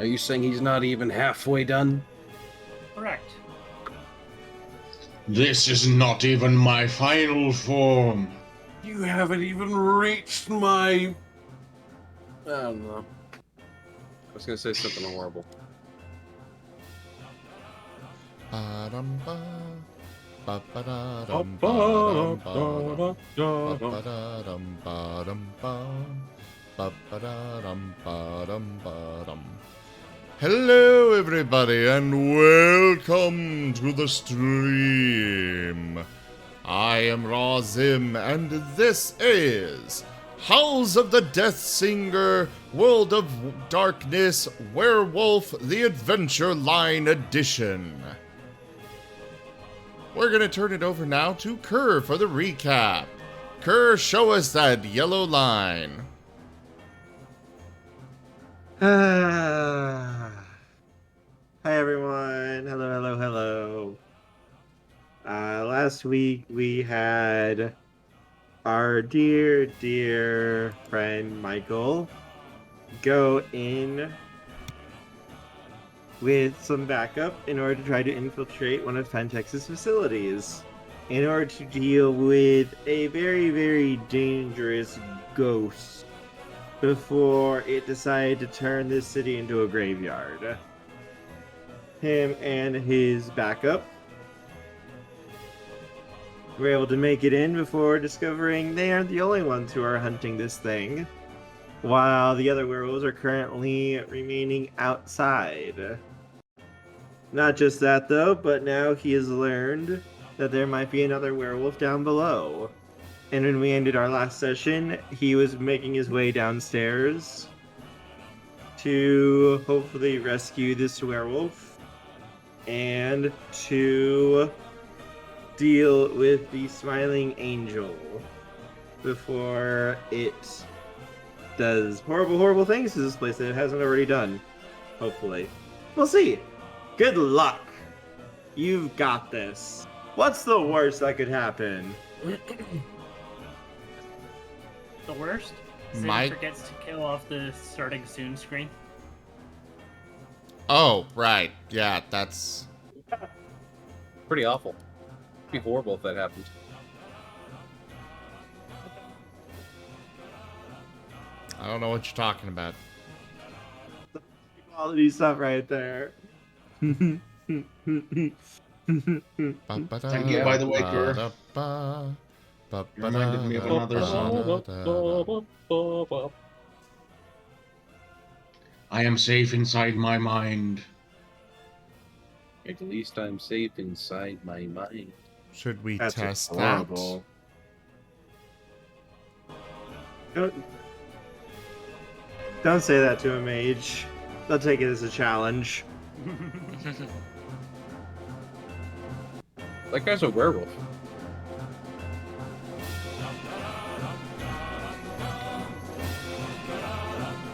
Are you saying he's not even halfway done? Correct. This is not even my final form. You haven't even reached my... I don't know. I was gonna say something horrible. Ba-dum-ba. Oh, Ba-ba-da-dum, ba-dum-ba-dum. Ba-ba-da-dum-ba-dum-ba. Ba-ba-da-dum, ba-dum-ba-dum. Hello, everybody, and welcome to the stream. I am Razim, and this is House of the Deathsinger, World of Darkness, Werewolf, the Adventure Line Edition. We're going to turn it over now to Kerr for the recap. Kerr, show us that yellow line. Hi everyone. Hello. Last week we had our dear friend Michael go in with some backup in order to try to infiltrate one of Pentex's facilities in order to deal with a very dangerous ghost before it decided to turn this city into a graveyard. Him and his backup were able to make it in before discovering they aren't the only ones who are hunting this thing, while the other werewolves are currently remaining outside. Not just that though, but now he has learned that there might be another werewolf down below. And when we ended our last session, he was making his way downstairs to hopefully rescue this werewolf and to deal with the smiling angel before it does horrible things to this place that it hasn't already done. Hopefully. We'll see. Good luck. You've got this. What's the worst that could happen? The worst? My- Zim forgets to kill off the starting soon screen. Oh, right. Yeah, that's... Pretty awful. It'd be horrible if that happened. I don't know what you're talking about. Quality stuff right there. Thank you, by the way, Kerr. You reminded me of another song. I am safe inside my mind. At least I'm safe inside my mind. Should we That's test horrible. Don't say that to a mage. They'll take it as a challenge. That guy's a werewolf.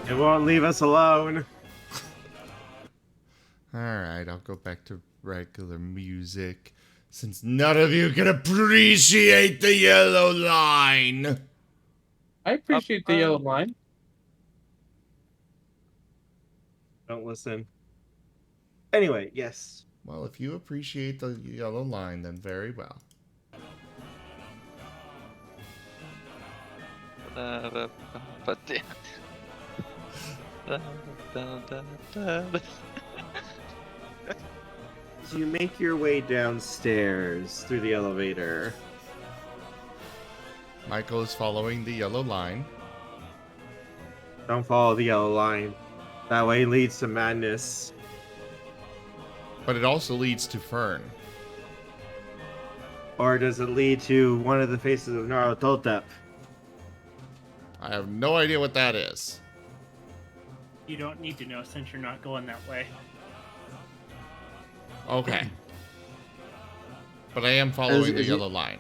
It won't leave us alone. Alright, I'll go back to regular music, since none of you can appreciate the yellow line. I appreciate the yellow line. Don't listen. Anyway, yes. Well, if you appreciate the yellow line, then very well. As you make your way downstairs through the elevator, Michael is following the yellow line. don't follow the yellow line. That way leads to madness. But it also leads to Fern. Or does it lead to one of the faces of Tabletop? I have no idea what that is. You don't need to know since you're not going that way. Okay. But I am following the yellow line.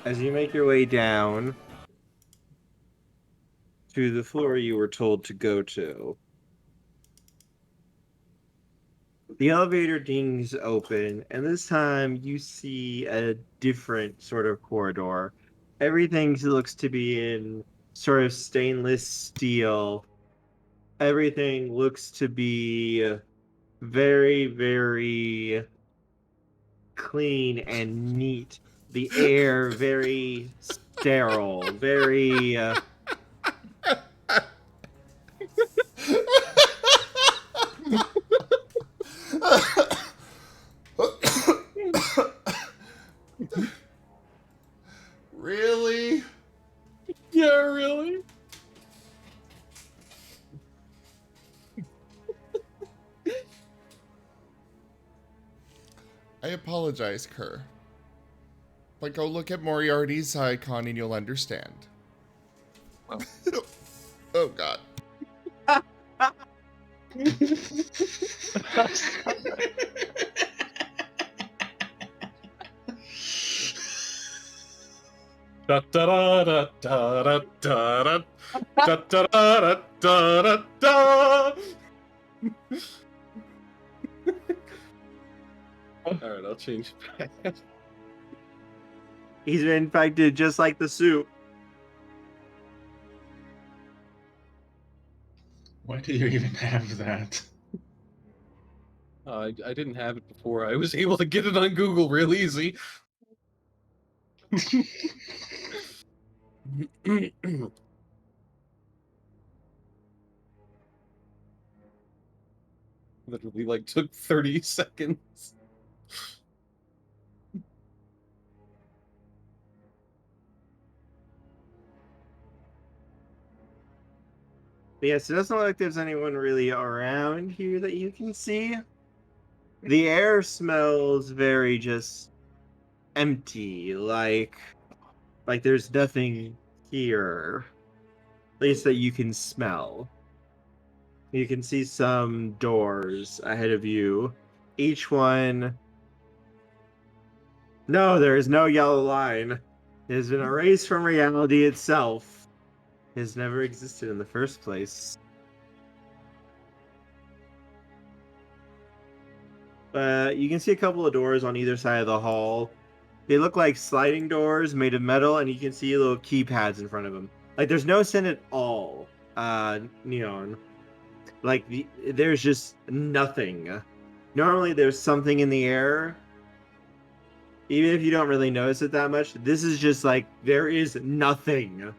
As you make your way down to the floor you were told to go to, the elevator dings open, and this time you see a different sort of corridor. Everything looks to be in sort of stainless steel. Everything looks to be very, very clean and neat. The air very sterile, very Really? Yeah, really? I apologize, Kerr. But go look at Moriarty's icon and you'll understand. Well. Oh, God. Da da da da da da da da da da da da. Alright, I'll change it back. he's been infected just like the soup. Why do you even have that? I didn't have it before. I was able to get it on Google real easy. Literally, like, took 30 seconds. But yes, it doesn't look like there's anyone really around here that you can see. The air smells very just empty, like there's nothing here. At least that you can smell. You can see some doors ahead of you. Each one. No, there is no yellow line. It has been erased from reality itself. It has never existed in the first place. You can see a couple of doors on either side of the hall. They look like sliding doors made of metal, and you can see little keypads in front of them. Like, there's no scent at all, Neon. Like, there's just nothing. Normally, there's something in the air. Even if you don't really notice it that much, this is just like, there is nothing.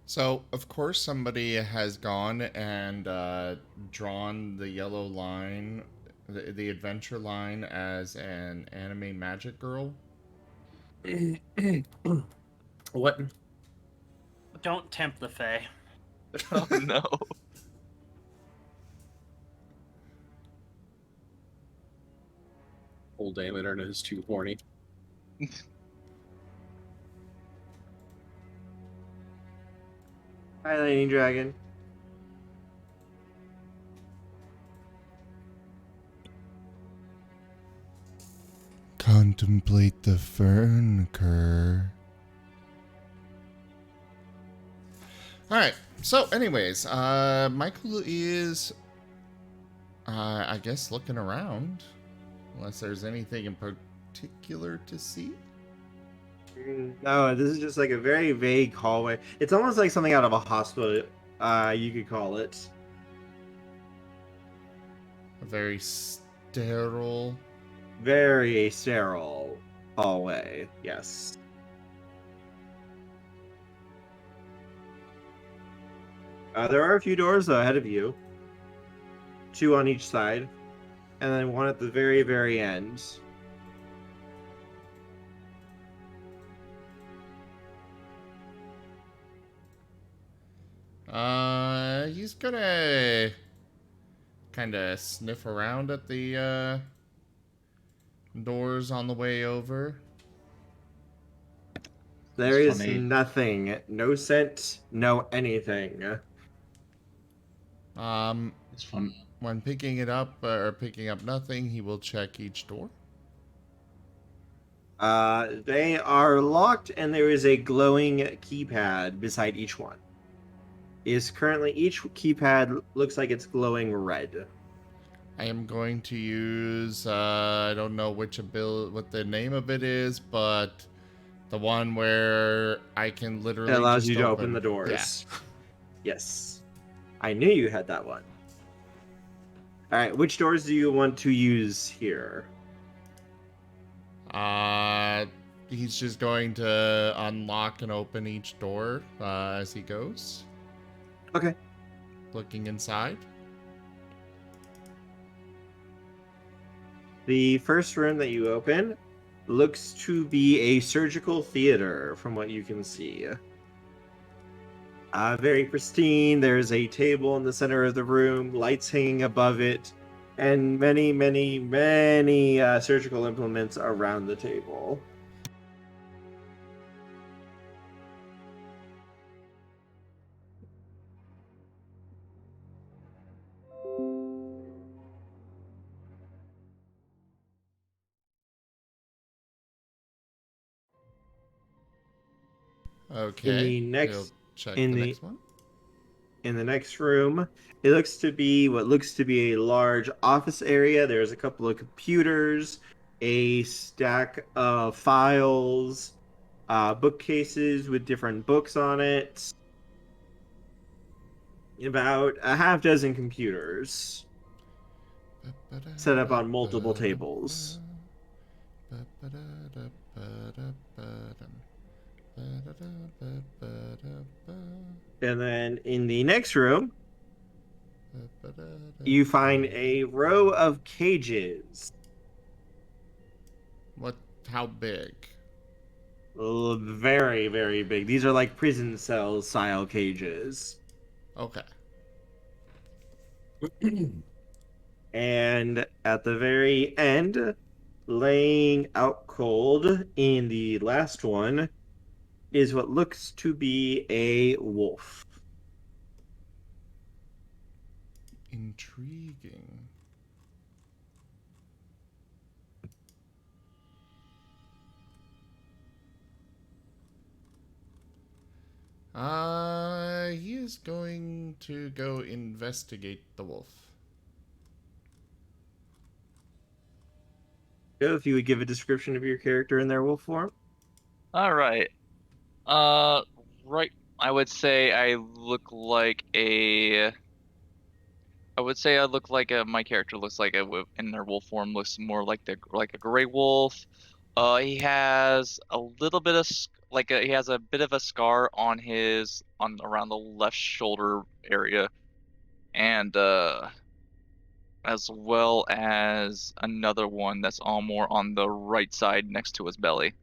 So, of course, somebody has gone and drawn the yellow line, the adventure line, as an anime magic girl. What? Don't tempt the Fae. Oh no. Old damn internet is too horny. Hi, Lightning Dragon. Contemplate the fern, Kerr. Alright, so anyways, Michael is, I guess, looking around. Unless there's anything in particular to see. No, this is just like a very vague hallway. It's almost like something out of a hospital, you could call it. A very sterile. Very sterile hallway, yes. There are a few doors ahead of you. 2 on each side. And then one at the very, very end. He's gonna kind of sniff around at the doors on the way over. There That's is funny. nothing. No scent, no anything. It's fun. When picking it up or picking up nothing, he will check each door. They are locked, and there is a glowing keypad beside each one. Each keypad looks like it's glowing red. I am going to use I don't know what the name of it is, but The one where I can literally It allows just you to open the doors. Yes. I knew you had that one. Alright, which doors do you want to use here? Yeah. He's just going to unlock and open each door as he goes. Okay. Looking inside. The first room that you open looks to be a surgical theater, from what you can see. Very pristine. There's a table in the center of the room, lights hanging above it, and many, many, many surgical implements around the table. Okay. In the He'll next, check in the the next one. in the next room, it looks to be what looks to be a large office area. There's a couple of computers, a stack of files, bookcases with different books on it, about a half dozen computers set up on multiple tables. And then in the next room, you find a row of cages. What? How big? Very, very big. These are like prison cell style cages. Okay. And at the very end, laying out cold in the last one, is what looks to be a wolf. Intriguing. He is going to go investigate the wolf. If you would give a description of your character in their wolf form. All right. Right. I would say I look like a. I would say I look like a. My character looks like in their wolf form looks more like a gray wolf. He has a little bit of he has a bit of a scar on around the left shoulder area, and as well as another one that's all more on the right side next to his belly.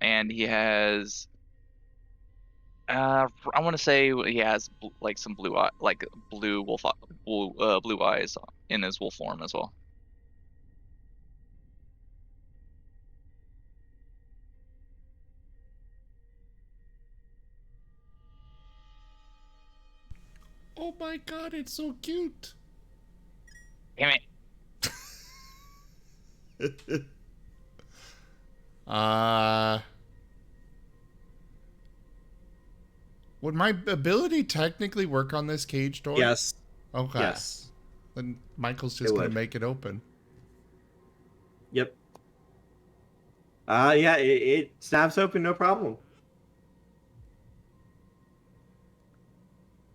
And he has I want to say he has like some blue eye, like blue wolf blue eyes in his wolf form as well. Oh my god, it's so cute. Damn it. Would my ability technically work on this cage door? Yes. Okay. Yes. Then Michael's just going to would. make it open. Yep. Yeah, it snaps open, no problem.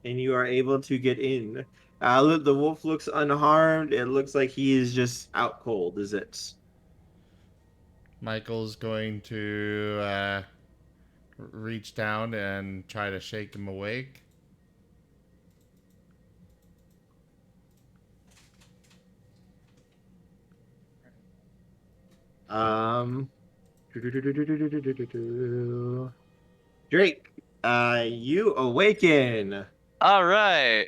And you are able to get in. The wolf looks unharmed. It looks like he is just out cold, is it? Michael's going to reach down and try to shake him awake. Drake, you awaken. All right.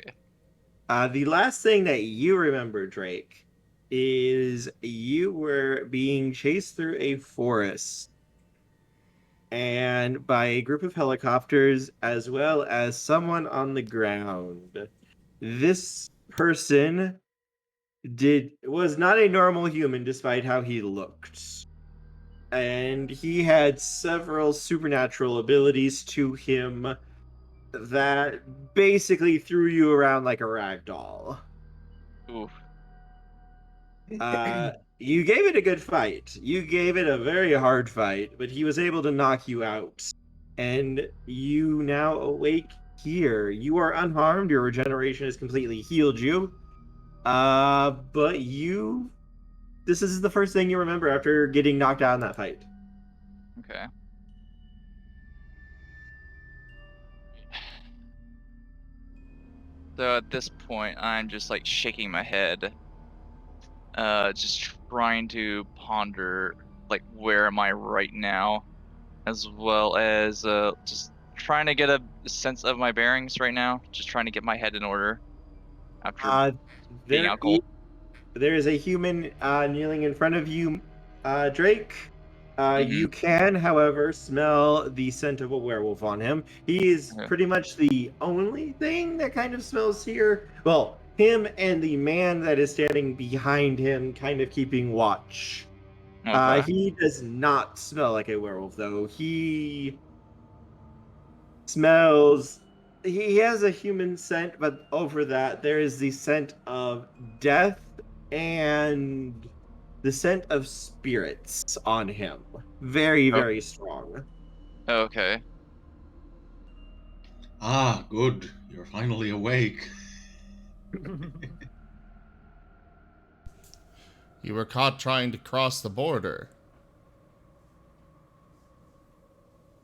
The last thing that you remember, Drake, is you were being chased through a forest and by a group of helicopters as well as someone on the ground. This person was not a normal human despite how he looked. And he had several supernatural abilities to him that basically threw you around like a rag doll. Oof. You gave it a good fight. You gave it a very hard fight, but he was able to knock you out. And you now awake here. You are unharmed. Your regeneration has completely healed you. But you... This is the first thing you remember after getting knocked out in that fight. Okay. So at this point, I'm just like shaking my head, just trying to ponder like where am I right now, as well as just trying to get a sense of my bearings right now. Just trying to get my head in order after being There, out cold. there is a human kneeling in front of you, Drake. Mhm. You can, however, smell the scent of a werewolf on him. He is Okay. pretty much the only thing that kind of smells here. Well, him and the man that is standing behind him, kind of keeping watch. Okay. He does not smell like a werewolf, though. He smells. He has a human scent, but over that, there is the scent of death and the scent of spirits on him. Very, Oh. very strong. Okay. Ah, good. You're finally awake. You were caught trying to cross the border.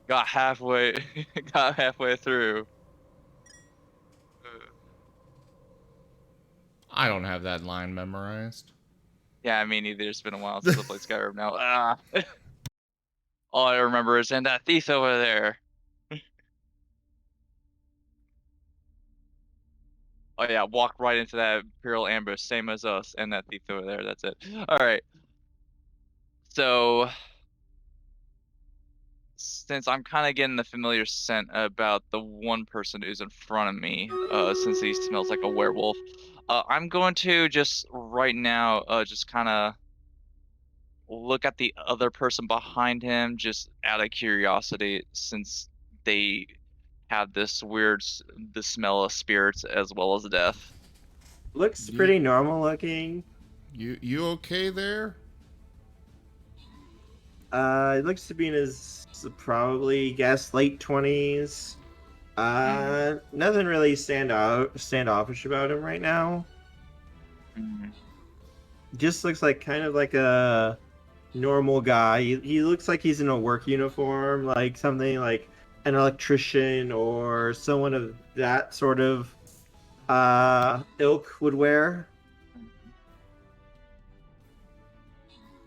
Got halfway. Got halfway through. I don't have that line memorized. Yeah, me neither. It's been a while since I played Skyrim now. Ah. All I remember is, and that thief over there. Oh yeah, walk right into that Imperial ambush, same as us, and that thief over there. That's it. All right. So, since I'm kind of getting the familiar scent about the one person who's in front of me, since he smells like a werewolf, I'm going to just right now, just kind of look at the other person behind him, just out of curiosity, since they have this weird, the smell of spirits as well as death. Looks You, pretty normal looking. you okay there? It looks to be in his probably guess late 20s. Nothing really standoffish about him right now. Mhm. Just looks like kind of like a normal guy. He looks like he's in a work uniform, like something like an electrician or someone of that sort of ilk would wear.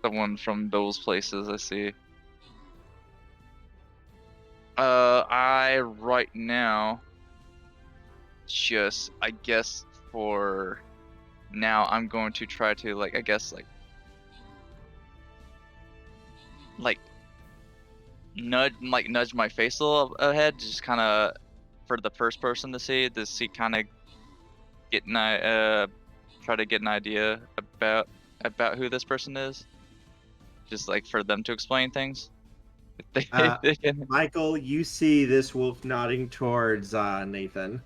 Someone from those places, I see. I right now, just I guess for now, I'm going to try to I guess like nudge my face a little ahead, just kind of for the first person to see kind of get try to get an idea about who this person is, just like for them to explain things. If they, Uh, they can. Michael, you see this wolf nodding towards Nathan.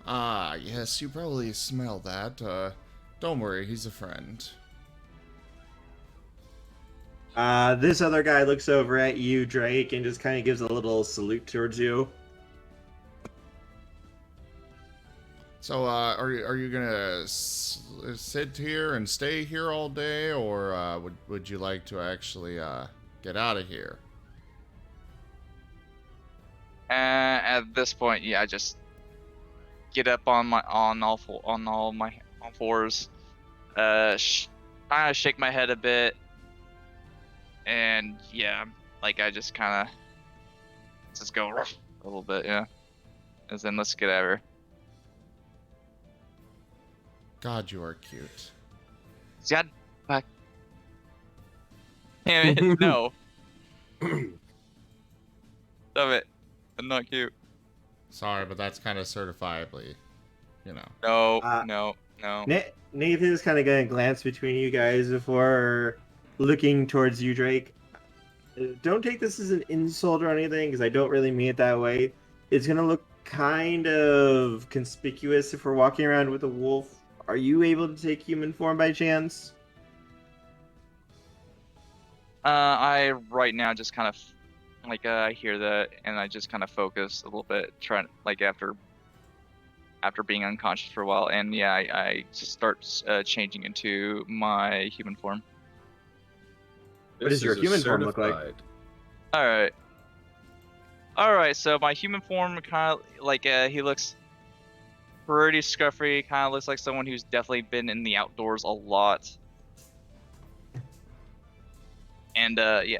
Ah, yes, you probably smell that. Don't worry, he's a friend. This other guy looks over at you, Drake, and just kind of gives a little salute towards you. So, are you gonna sit here and stay here all day, or would you like to actually get out of here? At this point, yeah, I just get up on all fours, kind of shake my head a bit, and yeah, I just kind of just go a little bit, yeah, and then let's get out of here. God, you are cute. God, fuck. Damn it, no. Stop it. I'm not cute. Sorry, but that's kind of certifiably, you know. No, Uh, no. Nathan's kind of going to glance between you guys before looking towards you, Drake. Don't take this as an insult or anything, because I don't really mean it that way. It's going to look kind of conspicuous if we're walking around with a wolf are you able to take human form by chance? I right now just kind of like I hear that and I just kind of focus a little bit, trying like after being unconscious for a while, and yeah, I just start changing into my human form. What does your human form look like? All right. So my human form kind of like he looks pretty scruffy. Kind of looks like someone who's definitely been in the outdoors a lot. And yeah.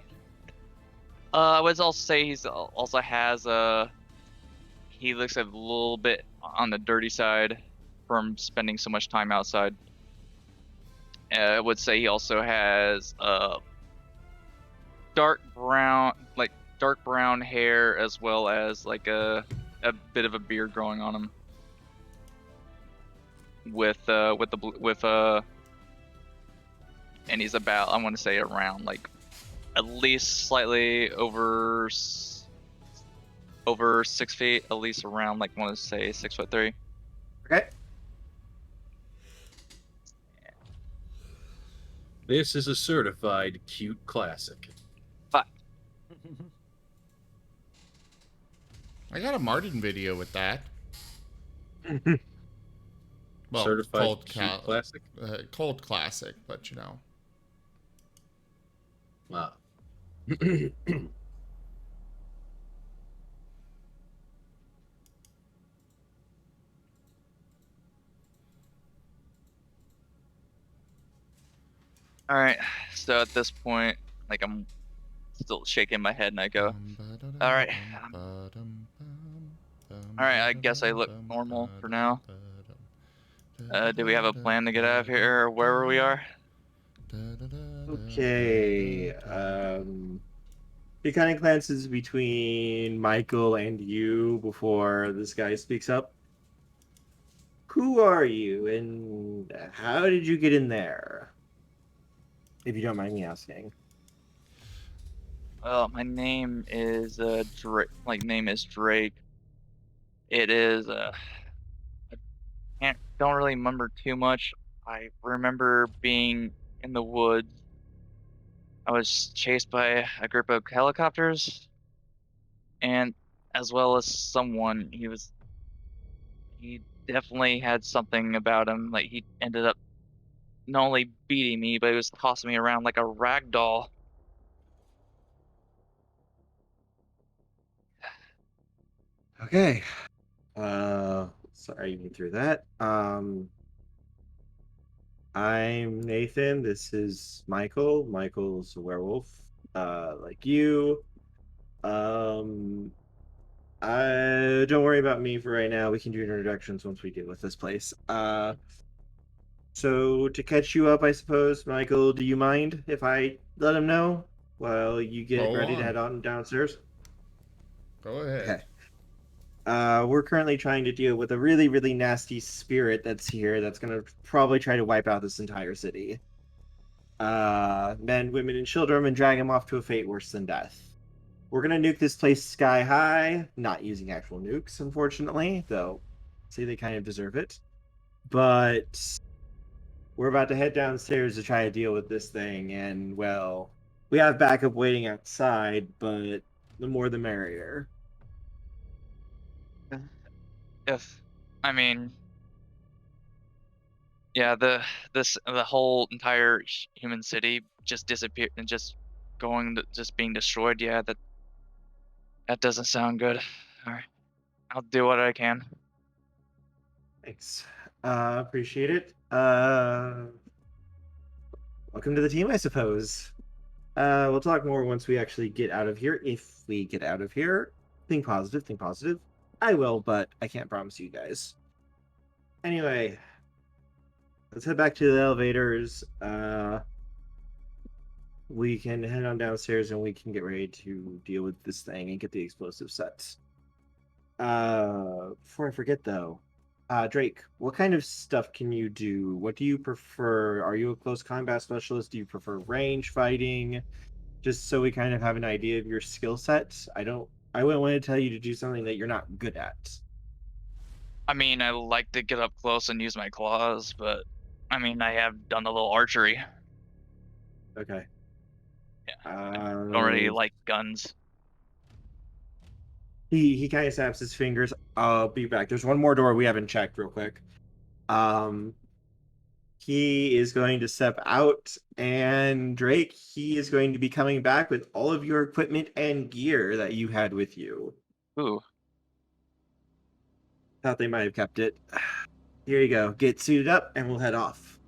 I would also say he's also has he looks a little bit on the dirty side from spending so much time outside. I would say he also has dark brown hair, as well as like a bit of a beard growing on him. And he's about, I want to say around like at least slightly over 6 feet, at least around like I want to say 6'3". Okay. This is a certified cute classic. I got a Marten video with that. Well, Certified cute classic? Cold classic, but you know. Wow. All right. So at this point, like I'm still shaking my head, and I go, all right. All right. I guess I look normal for now. Do we have a plan to get out of here, or wherever we are? Okay. He kind of glances between Michael and you before this guy speaks up. Who are you, and how did you get in there? If you don't mind me asking. My name is Drake. Name is Drake. It is don't really remember too much. I remember being in the woods. I was chased by a group of helicopters, and as well as someone. He definitely had something about him. Like he ended up not only beating me, but he was tossing me around like a rag doll. Okay. Sorry you went through that. I'm Nathan. This is Michael. Michael's a werewolf, like you. Don't worry about me for right now. We can do introductions once we deal with this place. So to catch you up, I suppose, Michael, do you mind if I let him know while you get ready to head on downstairs? Go ahead. Okay. We're currently trying to deal with a really, really nasty spirit that's here that's going to probably try to wipe out this entire city. Men, women, and children, and drag them off to a fate worse than death. We're going to nuke this place sky high, not using actual nukes, unfortunately, though say they kind of deserve it. But we're about to head downstairs to try to deal with this thing, and, well, we have backup waiting outside, but the more the merrier. The whole entire human city just disappeared and just being destroyed. Yeah, that doesn't sound good. All right, I'll do what I can. Thanks. Appreciate it. Welcome to the team, I suppose. We'll talk more once we actually get out of here. If we get out of here, think positive, think positive. I will, but I can't promise you guys. Anyway, let's head back to the elevators. We can head on downstairs and we can get ready to deal with this thing and get the explosive sets. Before I forget though, Drake, what kind of stuff can you do? What do you prefer? Are you a close combat specialist? Do you prefer range fighting? Just so we kind of have an idea of your skill set. I wouldn't want to tell you to do something that you're not good at. I mean, I like to get up close and use my claws, but I mean, I have done a little archery. Okay. Yeah, I don't really like guns. He kind of snaps his fingers. I'll be back. There's one more door we haven't checked real quick. He is going to step out, and Drake, he is going to be coming back with all of your equipment and gear that you had with you. Ooh. Thought they might have kept it. Here you go. Get suited up, and we'll head off.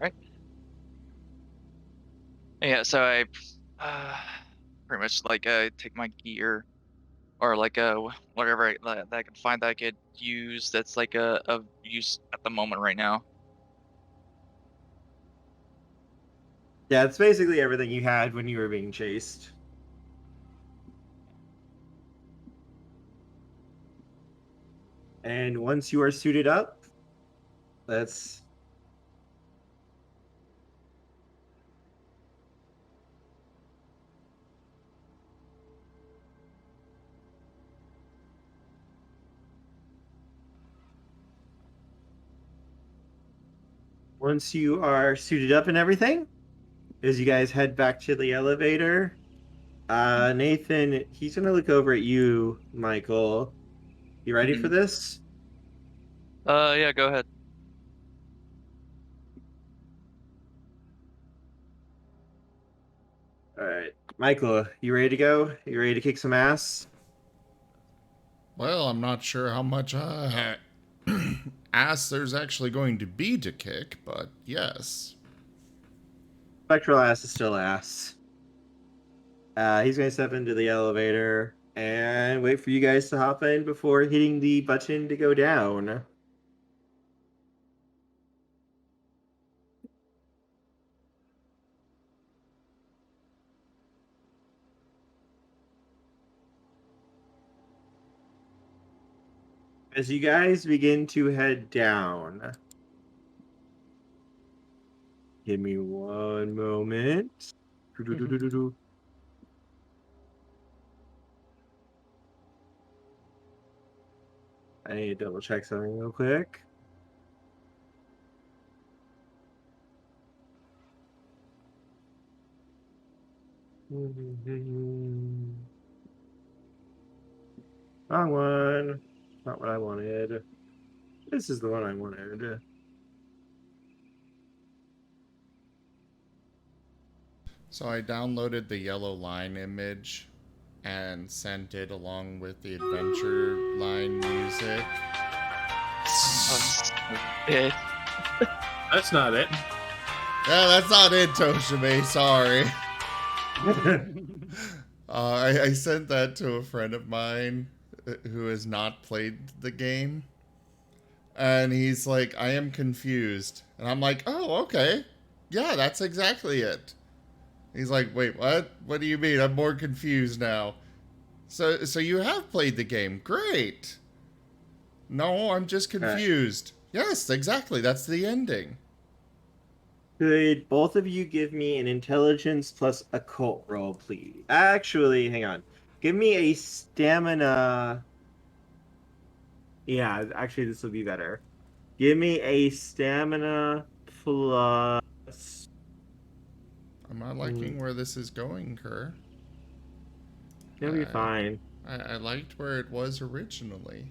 Right. Yeah, so I pretty much like take my gear or like whatever that I can find that I could use that's like of use at the moment right now. Yeah, it's basically everything you had when you were being chased. And once you are suited up, let's... Once you are suited up and everything, as you guys head back to the elevator, Nathan, he's gonna look over at you, Michael. You ready for this? Yeah, go ahead. All right, Michael, you ready to go? You ready to kick some ass? Well, I'm not sure how much ass there's actually going to be to kick, but yes. Spectral ass is still ass. He's gonna step into the elevator and wait for you guys to hop in before hitting the button to go down. As you guys begin to head down, give me one moment. I need to double check something real quick. Wrong one. Not what I wanted. This is the one I wanted. So I downloaded the yellow line image and sent it along with the adventure line music. Yeah. That's not it. Yeah, that's not it, Toshime. Sorry. I sent that to a friend of mine who has not played the game. And he's like, I am confused. And I'm like, oh, okay. Yeah, that's exactly it. He's like, wait, what? What do you mean? I'm more confused now. So you have played the game. Great. No, I'm just confused. Yes, exactly. That's the ending. Could both of you give me an intelligence plus occult roll, please? Actually, hang on. Give me a stamina. Yeah, actually, this will be better. Give me a stamina plus. I'm not liking where this is going, Kerr. You'll be fine. I liked where it was originally.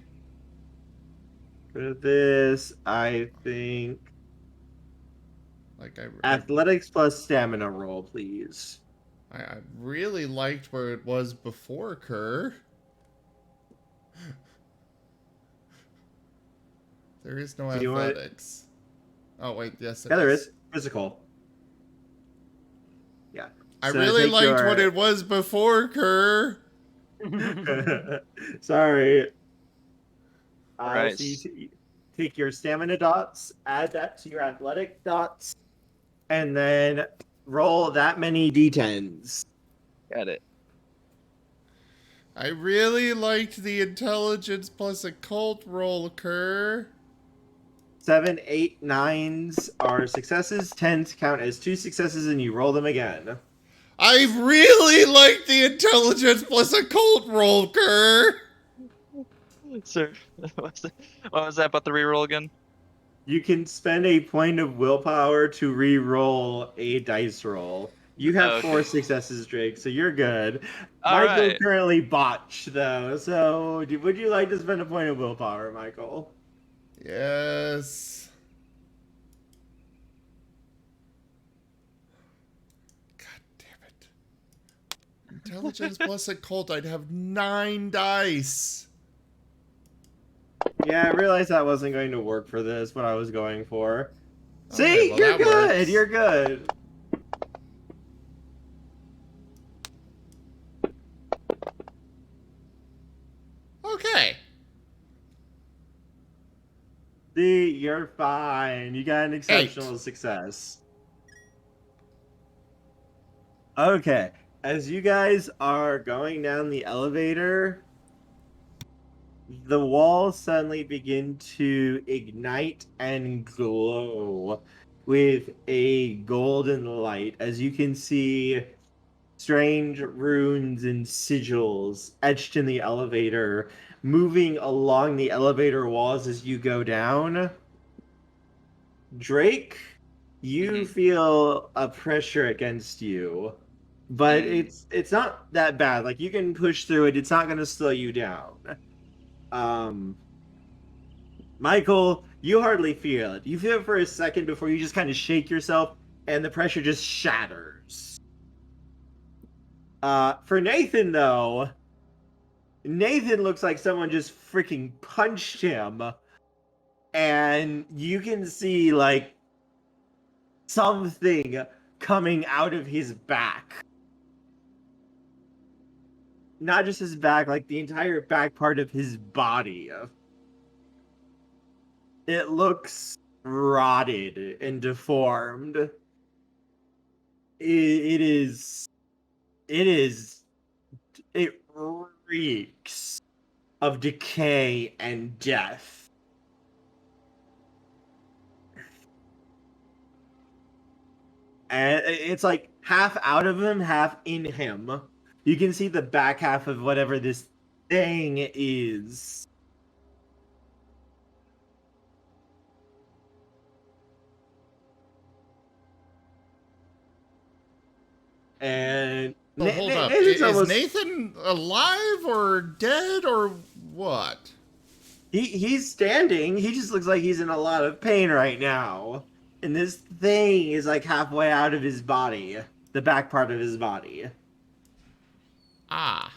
For this, I think. Like Athletics plus stamina roll, please. I really liked where it was before, Kerr. There is no athletics. Oh wait, yes. Yeah, there is physical. Yeah. I really liked what it was before, Kerr. Sorry. Right. So you take your stamina dots, add that to your athletic dots, and then roll that many d10s. Got it. I really liked the intelligence plus occult roll, Kerr. 7, 8, 9s are successes. 10s count as 2 successes, and you roll them again. I really like the intelligence plus occult roll, Kerr. Sir, what was that about the reroll again? You can spend a point of willpower to re-roll a dice roll. You have Okay. 4 successes, Drake, so you're good. All Michael right. currently botched, though, so would you like to spend a point of willpower, Michael? Yes. God damn it. Intelligence plus occult, I'd have 9 dice. Yeah, I realized that wasn't going to work for this, what I was going for. See, Okay, well, you're that good, works. you're good. Okay. See, you're fine. You got an exceptional success. Okay, as you guys are going down the elevator, the walls suddenly begin to ignite and glow with a golden light. As you can see, strange runes and sigils etched in the elevator, moving along the elevator walls as you go down. Drake, you feel a pressure against you, but it's not that bad. Like, you can push through it. It's not going to slow you down. Michael, you hardly feel it. You feel it for a second before you just kind of shake yourself, and the pressure just shatters. For Nathan, though, Nathan looks like someone just freaking punched him, and you can see, like, something coming out of his back. Not just his back, like the entire back part of his body. It looks rotted and deformed. It reeks of decay and death. And it's like half out of him, half in him. You can see the back half of whatever this thing is. And So hold up. Nathan's Is almost... Nathan alive or dead or what? He's standing. He just looks like he's in a lot of pain right now. And this thing is like halfway out of his body. The back part of his body. Ah.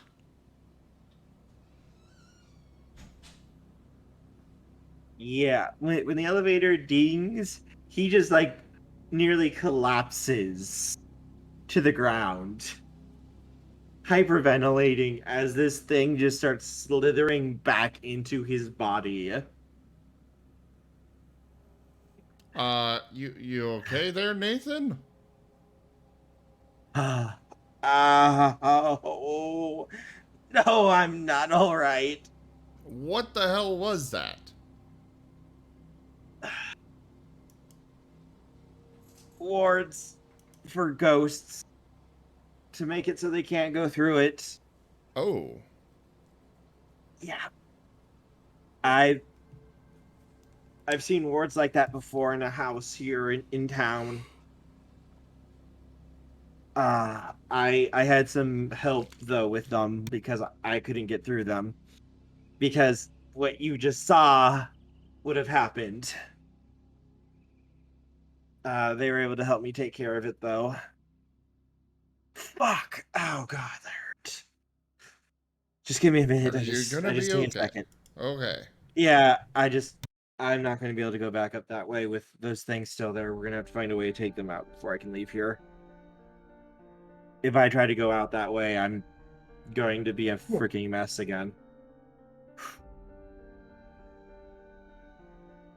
Yeah. When the elevator dings, he just like nearly collapses to the ground. Hyperventilating as this thing just starts slithering back into his body. You okay there, Nathan? Oh, no, I'm not all right. What the hell was that? Wards for ghosts to make it so they can't go through it. Oh. Yeah. I've seen wards like that before in a house here in town. I had some help though with them because I couldn't get through them. Because what you just saw would have happened. They were able to help me take care of it though. Fuck. Oh god, that hurt. Just give me a minute. I just need a second. Okay. Yeah, I'm not going to be able to go back up that way with those things still there. We're going to have to find a way to take them out before I can leave here. If I try to go out that way, I'm going to be a freaking mess again.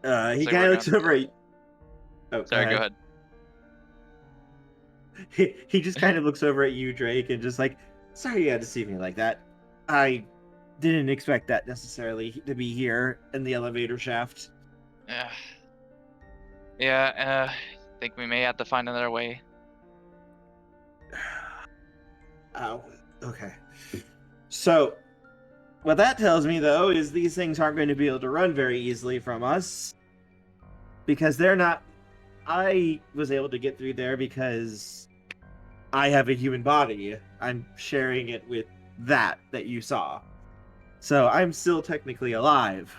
He kind of looks over at... Oh, sorry, go ahead. He just kind of looks over at you, Drake, and just like, sorry you had to see me like that. I didn't expect that necessarily to be here in the elevator shaft. Yeah. Yeah, I think we may have to find another way. Oh, okay. So, what that tells me, though, is these things aren't going to be able to run very easily from us. Because they're not... I was able to get through there because I have a human body. I'm sharing it with that you saw. So I'm still technically alive.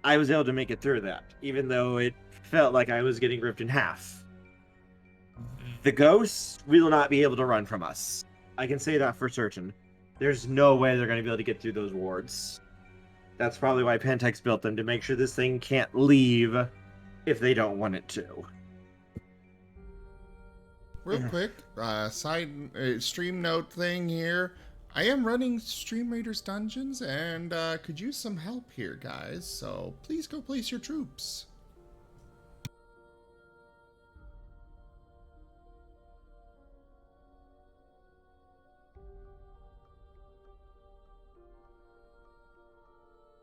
I was able to make it through that, even though it felt like I was getting ripped in half. The ghosts will not be able to run from us. I can say that for certain. There's no way they're going to be able to get through those wards. That's probably why Pentex built them, to make sure this thing can't leave if they don't want it to. Real quick, stream note thing here. I am running Stream Raiders Dungeons and could use some help here, guys. So please go place your troops.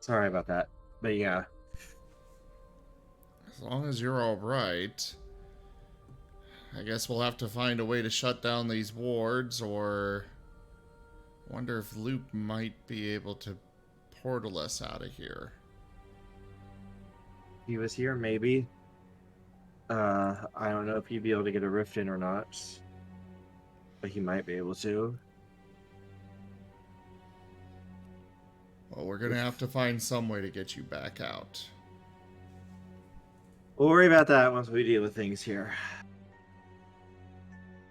Sorry about that. But yeah. As long as you're alright. I guess we'll have to find a way to shut down these wards, or... wonder if Loop might be able to portal us out of here. He was here, maybe. I don't know if he'd be able to get a rift in or not. But he might be able to. Well, we're gonna have to find some way to get you back out. We'll worry about that once we deal with things here.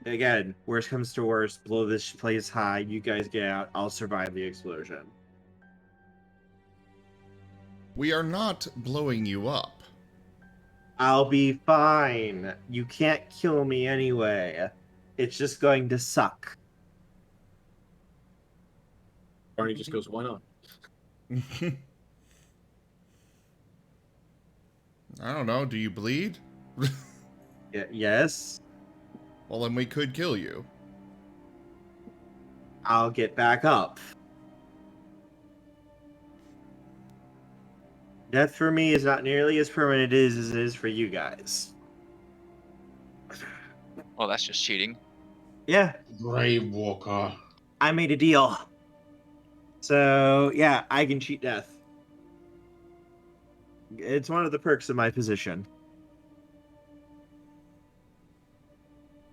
Again, worst comes to worst, blow this place high, you guys get out, I'll survive the explosion. We are not blowing you up. I'll be fine. You can't kill me anyway. It's just going to suck. Barney just goes, why not? I don't know, do you bleed? Yes. Well, then we could kill you. I'll get back up. Death for me is not nearly as permanent as it is for you guys. Well, that's just cheating. Yeah, Brave Walker. I made a deal. So, yeah, I can cheat death. It's one of the perks of my position.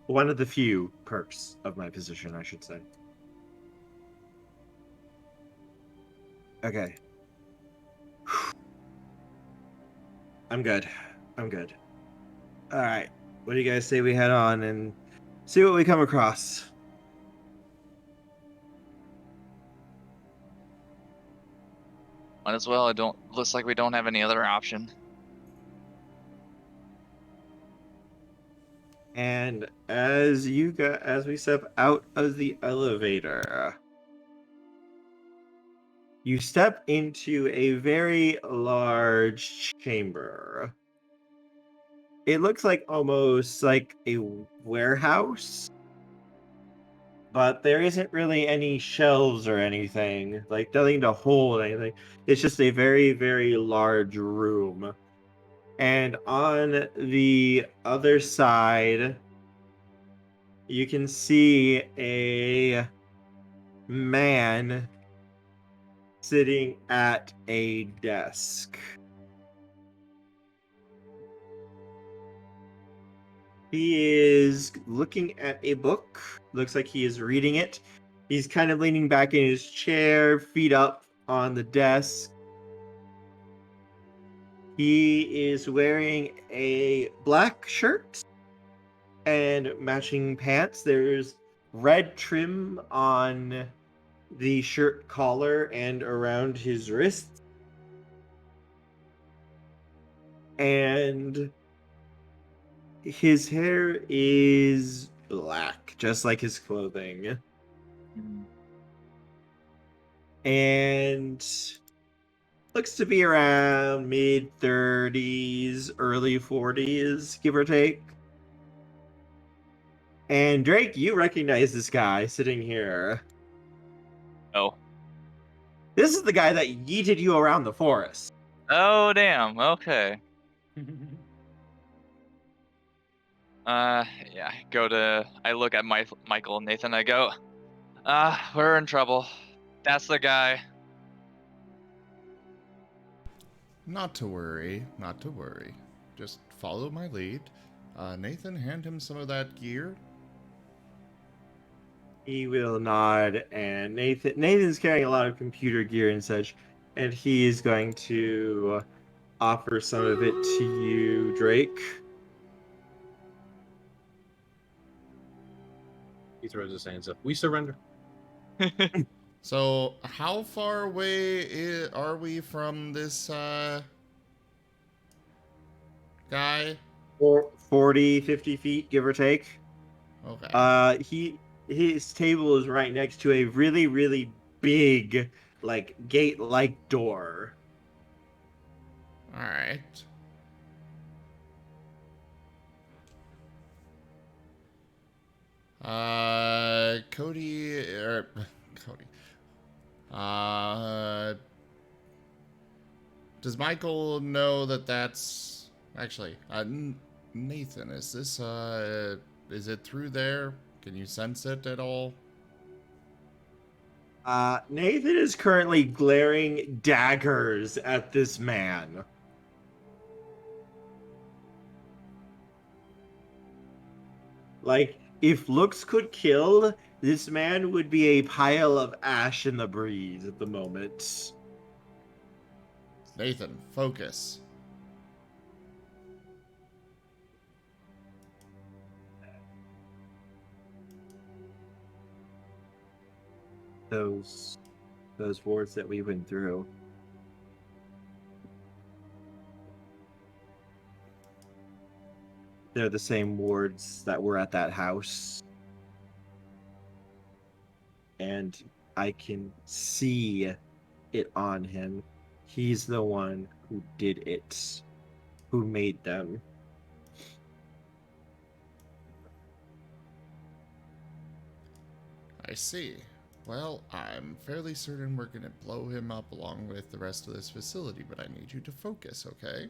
One of the few perks of my position, I should say. Okay. I'm good. I'm good. Alright. What do you guys say we head on and see what we come across? Might as well. Looks like we don't have any other option. And as we step out of the elevator, you step into a very large chamber. It looks like almost like a warehouse, but there isn't really any shelves or anything, like nothing to hold anything. It's just a very, very large room. And on the other side, you can see a man sitting at a desk. He is looking at a book. Looks like he is reading it. He's kind of leaning back in his chair, feet up on the desk. He is wearing a black shirt and matching pants. There's red trim on the shirt collar and around his wrist. And his hair is black, just like his clothing. And looks to be around mid-30s, early 40s, give or take. And Drake, you recognize this guy sitting here. Oh. This is the guy that yeeted you around the forest. Oh, damn. Okay. Yeah, I look at Michael and Nathan, I go, we're in trouble. That's the guy. Not to worry, not to worry. Just follow my lead. Nathan, hand him some of that gear. He will nod, and Nathan's carrying a lot of computer gear and such, and he is going to offer some of it to you, Drake. He throws his hands up. We surrender. So, how far away are we from this guy? 40, 50 feet, give or take. Okay. His table is right next to a really, really big, like, gate-like door. All right. Cody. Does Michael know that that's actually Nathan? Is this is it through there? Can you sense it at all? Nathan is currently glaring daggers at this man. Like, if looks could kill, this man would be a pile of ash in the breeze at the moment. Nathan, focus. Those wards that we went through. They're the same wards that were at that house. And I can see it on him. He's the one who did it, who made them. I see. Well, I'm fairly certain we're going to blow him up along with the rest of this facility, but I need you to focus, okay?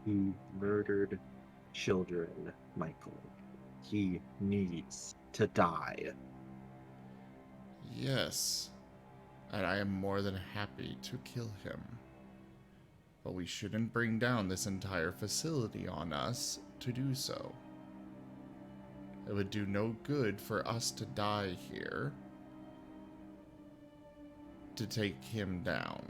He murdered children, Michael. He needs to die. Yes. And I am more than happy to kill him. But we shouldn't bring down this entire facility on us to do so. It would do no good for us to die here to take him down.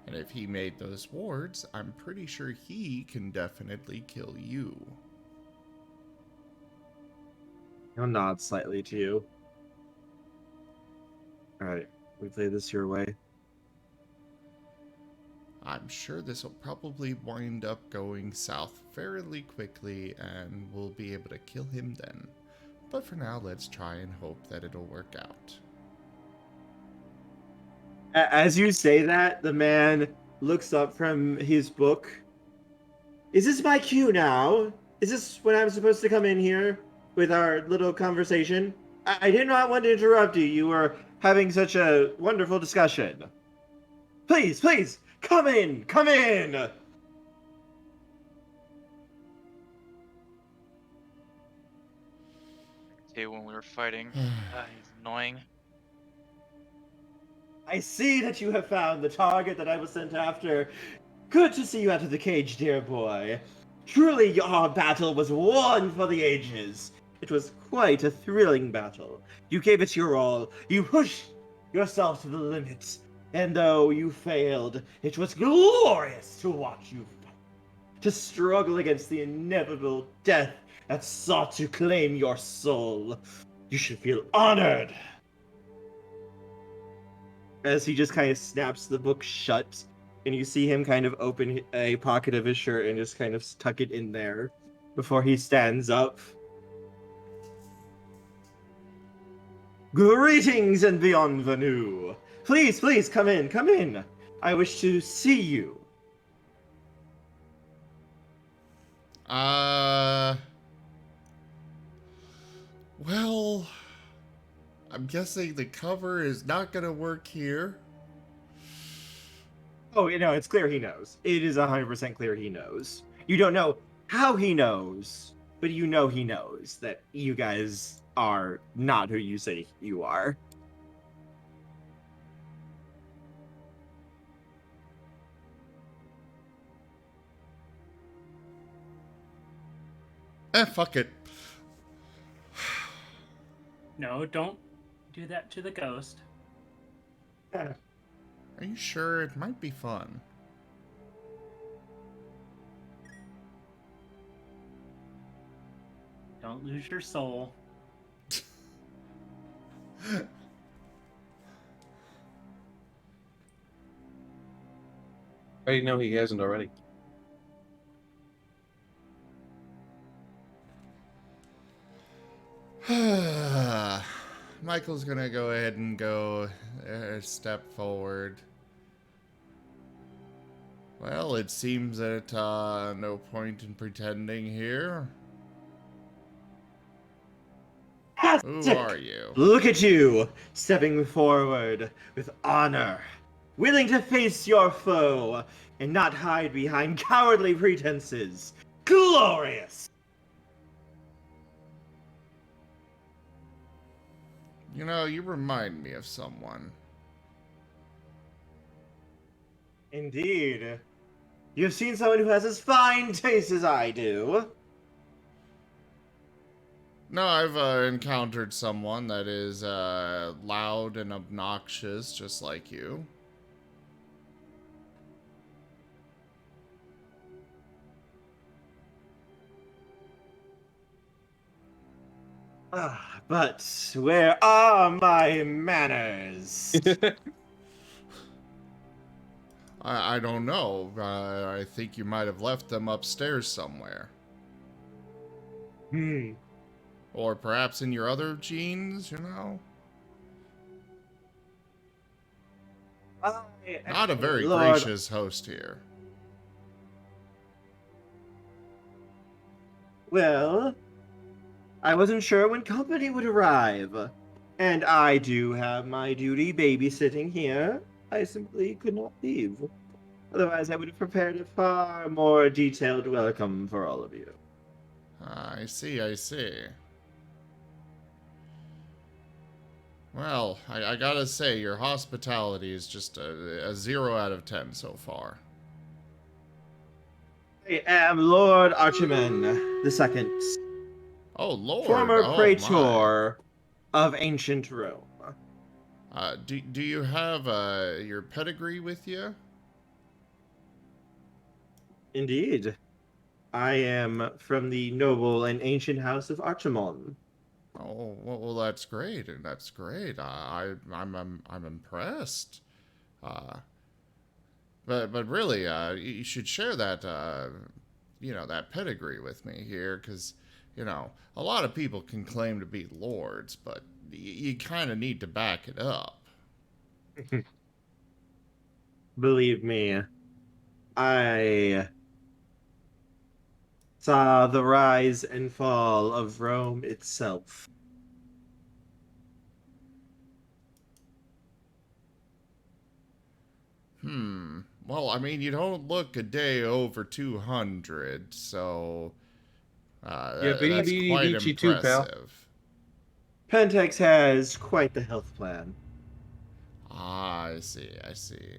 And if he made those wards, I'm pretty sure he can definitely kill you. He'll nod slightly to you. Alright, we play this your way. I'm sure this will probably wind up going south fairly quickly, and we'll be able to kill him then. But for now, let's try and hope that it'll work out. As you say that, the man looks up from his book. Is this my cue now? Is this when I'm supposed to come in here with our little conversation? I did not want to interrupt you. You were having such a wonderful discussion. Please, please, come in, come in! See, when we were fighting, he's annoying. I see that you have found the target that I was sent after. Good to see you out of the cage, dear boy. Truly, your battle was one for the ages. It was quite a thrilling battle. You gave it your all. You pushed yourself to the limit. And though you failed, it was glorious to watch you fight. To struggle against the inevitable death that sought to claim your soul. You should feel honored. As he just kind of snaps the book shut, and you see him kind of open a pocket of his shirt and just kind of tuck it in there before he stands up. Greetings and bienvenue. Please, please, come in, come in. I wish to see you. Well, I'm guessing the cover is not gonna work here. Oh, it's clear he knows. It is 100% clear he knows. You don't know how he knows, but you know he knows that you guys are not who you say you are. Fuck it. No, don't do that to the ghost. Are you sure? It might be fun. Don't lose your soul. I know he hasn't already. Michael's gonna go ahead and go a step forward. Well, it seems that no point in pretending here. Who are you? Look at you, stepping forward with honor, willing to face your foe and not hide behind cowardly pretenses. Glorious! You know, you remind me of someone. Indeed. You've seen someone who has as fine taste as I do. No, I've encountered someone that is loud and obnoxious, just like you. But where are my manners? I don't know. I think you might have left them upstairs somewhere. Or perhaps in your other jeans, you know? Not a very gracious host here. Well, I wasn't sure when company would arrive. And I do have my duty babysitting here. I simply could not leave. Otherwise, I would have prepared a far more detailed welcome for all of you. I see, I see. Well, I gotta say, your hospitality is just a 0 out of 10 so far. I am Lord Archiman II, Oh, Lord. former oh, praetor of ancient Rome. Do you have your pedigree with you? Indeed. I am from the noble and ancient house of Archimon. Oh, well, that's great. That's great. I'm impressed. But really, you should share that, that pedigree with me here, because, a lot of people can claim to be lords, but you kind of need to back it up. Believe me, I saw the rise and fall of Rome itself. Well, I mean, you don't look a day over 200, so Yeah, that's quite beachy too, pal. impressive. Pentex has quite the health plan. Ah, I see, I see.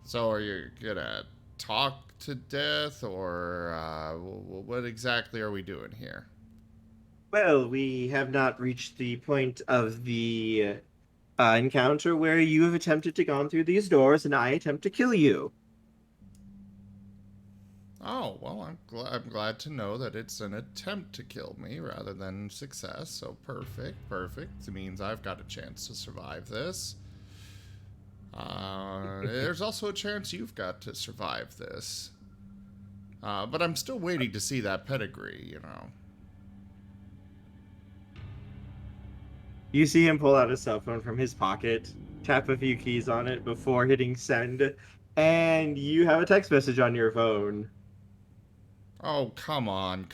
So are you gonna talk to death, or what exactly are we doing here? Well, we have not reached the point of the encounter where you have attempted to go through these doors and I attempt to kill you. Oh, well, I'm glad to know that it's an attempt to kill me rather than success, so perfect. It means I've got a chance to survive this. There's also a chance you've got to survive this. But I'm still waiting to see that pedigree, You see him pull out a cell phone from his pocket, tap a few keys on it before hitting send, and you have a text message on your phone. Oh, come on.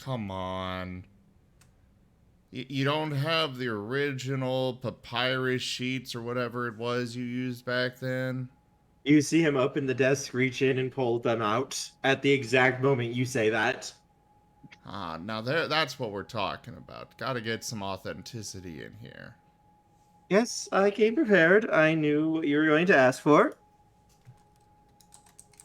You don't have the original papyrus sheets or whatever it was you used back then? You see him open the desk, reach in, and pull them out at the exact moment you say that. Ah, now that's what we're talking about. Gotta get some authenticity in here. Yes, I came prepared. I knew what you were going to ask for.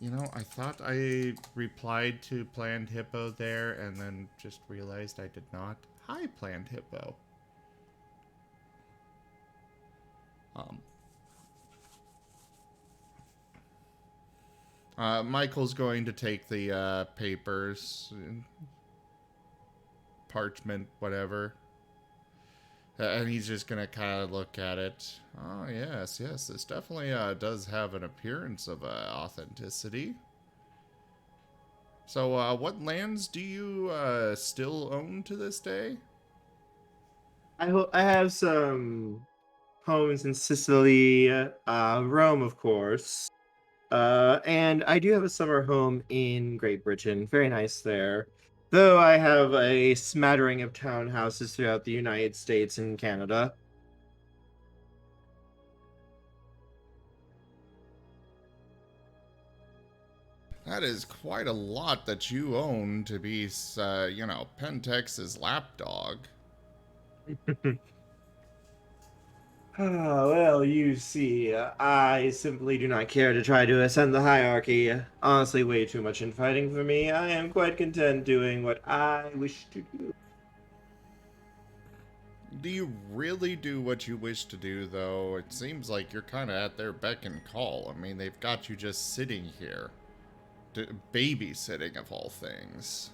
You know, I thought I replied to Planned Hippo there and then just realized I did not. Hi, Planned Hippo. Michael's going to take the papers, parchment, whatever, and he's just gonna kind of look at it. Oh yes, yes, this definitely does have an appearance of authenticity. So, what lands do you still own to this day? I have some homes in Sicily, Rome, of course. And I do have a summer home in Great Britain. Very nice there. Though I have a smattering of townhouses throughout the United States and Canada. That is quite a lot that you own to be, you know, Pentex's lapdog. Ah, well, you see, I simply do not care to try to ascend the hierarchy. Honestly, way too much infighting for me. I am quite content doing what I wish to do. Do you really do what you wish to do, though? It seems like you're kind of at their beck and call. I mean, they've got you just sitting here. Babysitting, of all things.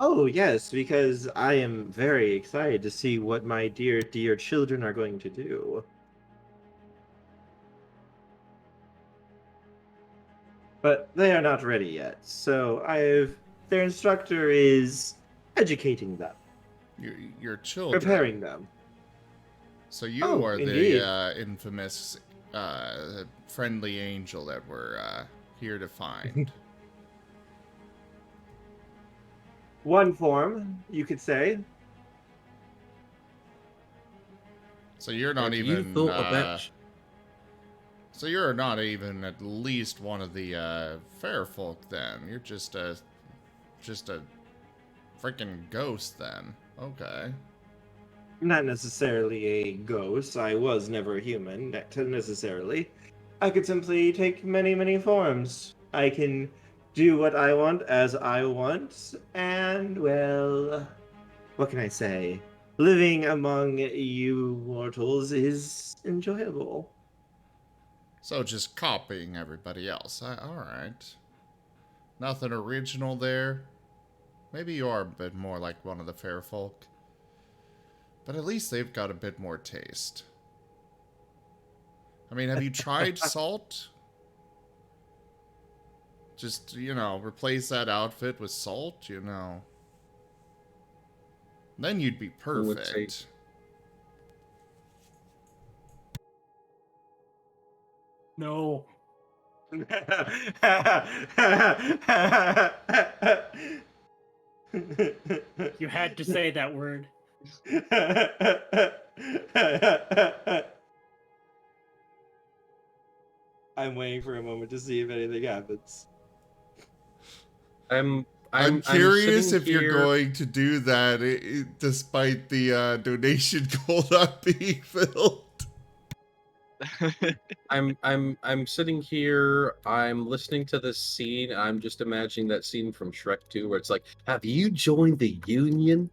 Oh, yes, because I am very excited to see what my dear, dear children are going to do. But they are not ready yet, so their instructor is educating them, Your children. preparing them. So you Oh, are indeed. the infamous friendly angel that we're here to find. One form, you could say. So you're not Have even. you thought about... So you're not even at least one of the fair folk then. You're just a freaking ghost then. Okay. Not necessarily a ghost. I was never a human, necessarily. I could simply take many, many forms. I can do what I want as I want, and, well, what can I say? Living among you mortals is enjoyable. So just copying everybody else. Alright. Nothing original there. Maybe you are a bit more like one of the fair folk. But at least they've got a bit more taste. I mean, have you tried salt? Just, you know, replace that outfit with salt, you know. Then you'd be perfect. No. You had to say that word. I'm waiting for a moment to see if anything happens. I'm curious if you're here... going to do that despite the donation goal not being filled. I'm sitting here, I'm listening to this scene, and I'm just imagining that scene from Shrek 2 where it's like, have you joined the Union?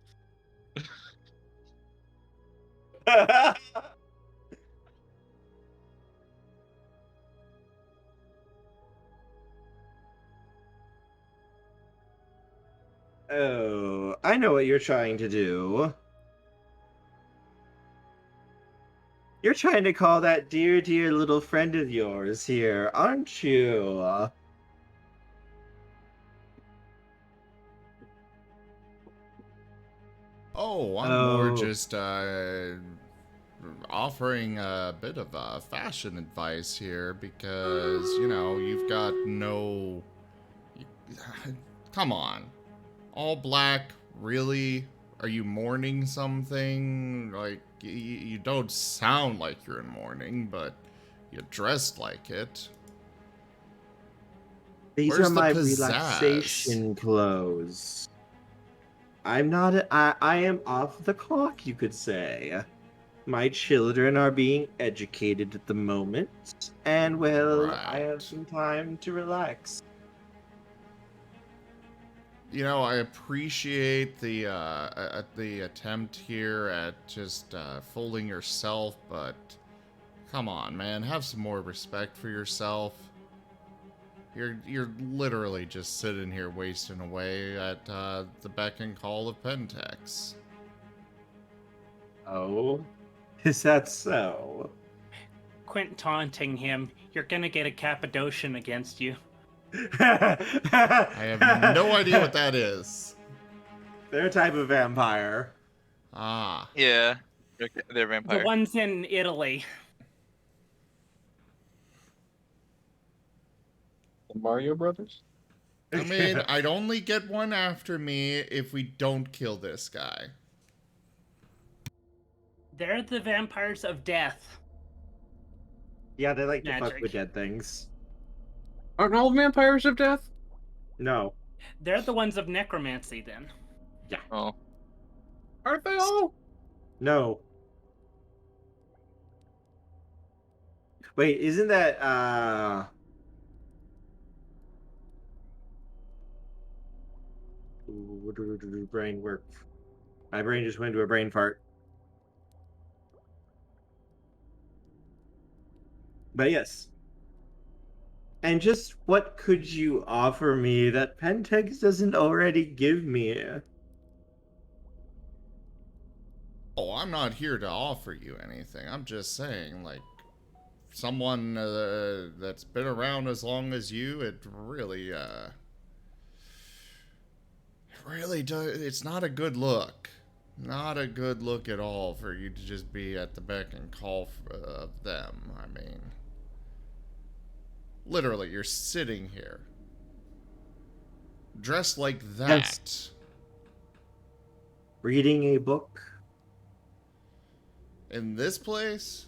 Oh, I know what you're trying to do. You're trying to call that dear, dear little friend of yours here, aren't you? Oh, I'm more just offering a bit of fashion advice here because, you know, you've got no... Come on. All black, really? Are you mourning something? Like, you don't sound like you're in mourning, but you're dressed like it. These Where's are the my pizzazz? relaxation clothes. I'm not. I am off the clock, you could say. My children are being educated at the moment, and well, I have Right. some time to relax. You know, I appreciate the attempt here at just fooling yourself, but come on, man, have some more respect for yourself. You're literally just sitting here wasting away at the beck and call of Pentex. Oh, is that so? Quit taunting him. You're gonna get a Cappadocian against you. I have no idea what that is. They're a type of vampire. Ah, Yeah, they're The vampire. ones in Italy. The Mario Brothers? I mean, I'd only get one after me if we don't kill this guy. They're the vampires of death. Yeah, they like to fuck Magic. with dead things. Aren't all vampires of death? No. They're the ones of necromancy, then. Oh, Aren't they all? No. Wait, isn't that brain work? My brain just went into a brain fart. But yes. And just what could you offer me that Pentex doesn't already give me? Oh, I'm not here to offer you anything. I'm just saying, like, someone that's been around as long as you, it really does. It's not a good look. Not a good look at all for you to just be at the beck and call of them. I mean, literally, you're sitting here, dressed like that. Yes. Reading a book. In this place?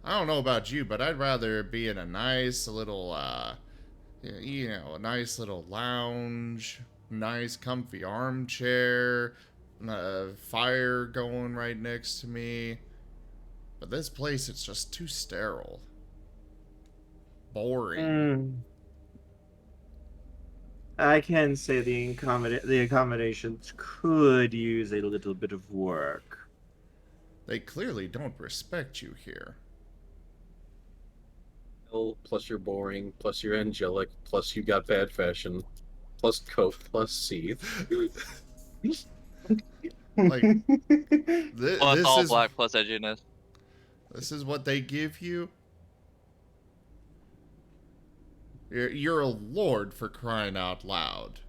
I don't know about you, but I'd rather be in a nice little, a nice little lounge, nice comfy armchair, fire going right next to me. But this place, it's just too sterile. Boring. I can say the accommodations could use a little bit of work. They clearly don't respect you here. Plus you're boring, plus you're angelic, plus you got bad fashion, plus coat, plus seeth. Like, plus this all is black, plus edginess. this is what they give you. You're a lord, for crying out loud.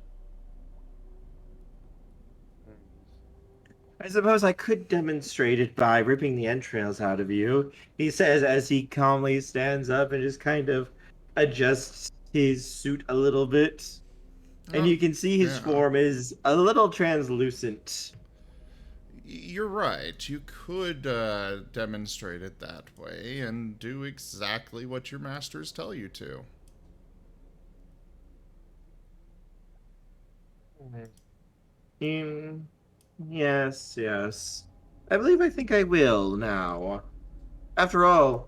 I suppose I could demonstrate it by ripping the entrails out of you, he says as he calmly stands up and just kind of adjusts his suit a little bit. And you can see his form is a little translucent. You're right. You could demonstrate it that way and do exactly what your masters tell you to. Yes. I think I will now. After all,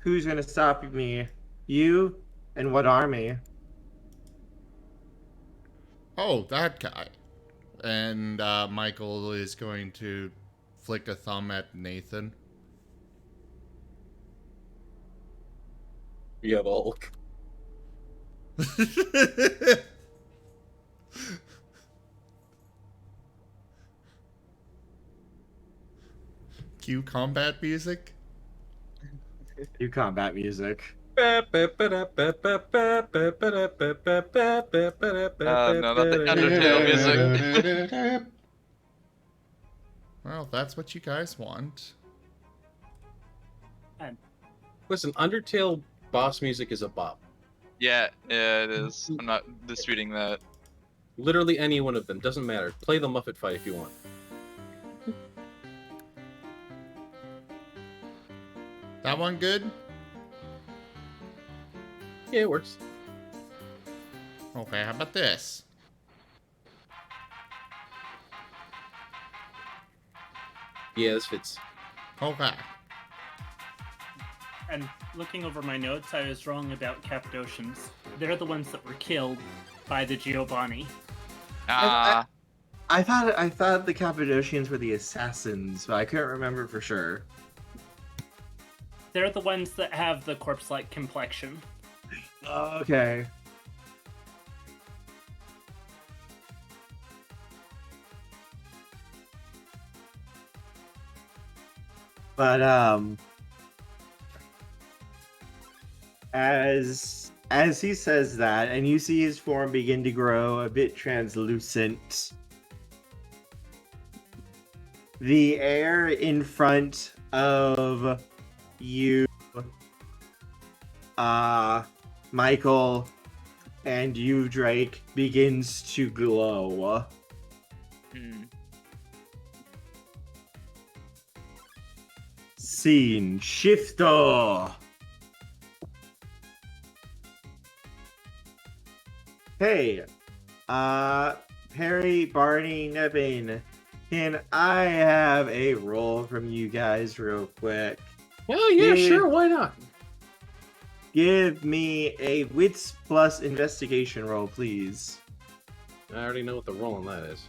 who's gonna stop me? You and what army? Oh, that guy. And Michael is going to flick a thumb at Nathan. Yeah, the Hulk. Cue combat music. You combat music. No, not the Undertale music. Well, if that's what you guys want. Listen, Undertale boss music is a bop. Yeah, it is. I'm not disputing that. Literally any one of them. Doesn't matter. Play the Muppet fight if you want. That one good? Yeah, it works. Okay, how about this? Yeah, this fits. Okay. And looking over my notes, I was wrong about Cappadocians. They're the ones that were killed by the Giovanni. Ah, I thought the Cappadocians were the assassins, but I couldn't remember for sure. They're the ones that have the corpse-like complexion. Okay. But as he says that, and you see his form begin to grow a bit translucent, the air in front of you, Michael, and you, Drake, begins to glow. hmm. Scene shifter. Hey, Perry, Barney, Nevin, can I have a roll from you guys real quick? Oh, yeah, Yeah. sure. Why not? Give me a wits plus investigation roll, please. I already know what the roll on that is.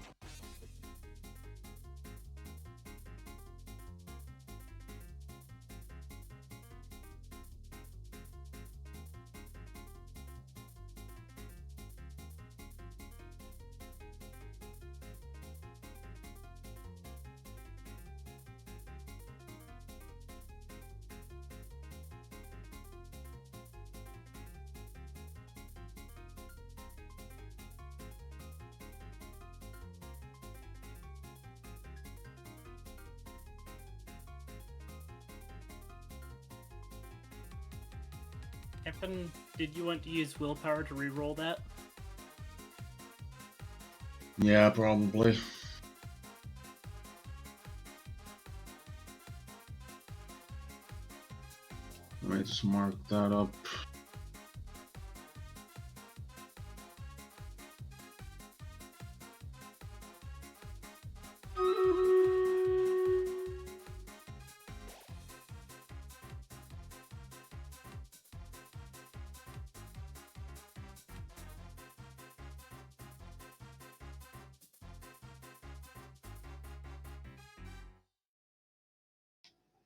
Evan, did you want to use willpower to re-roll that? Yeah, probably. Let me just mark that up.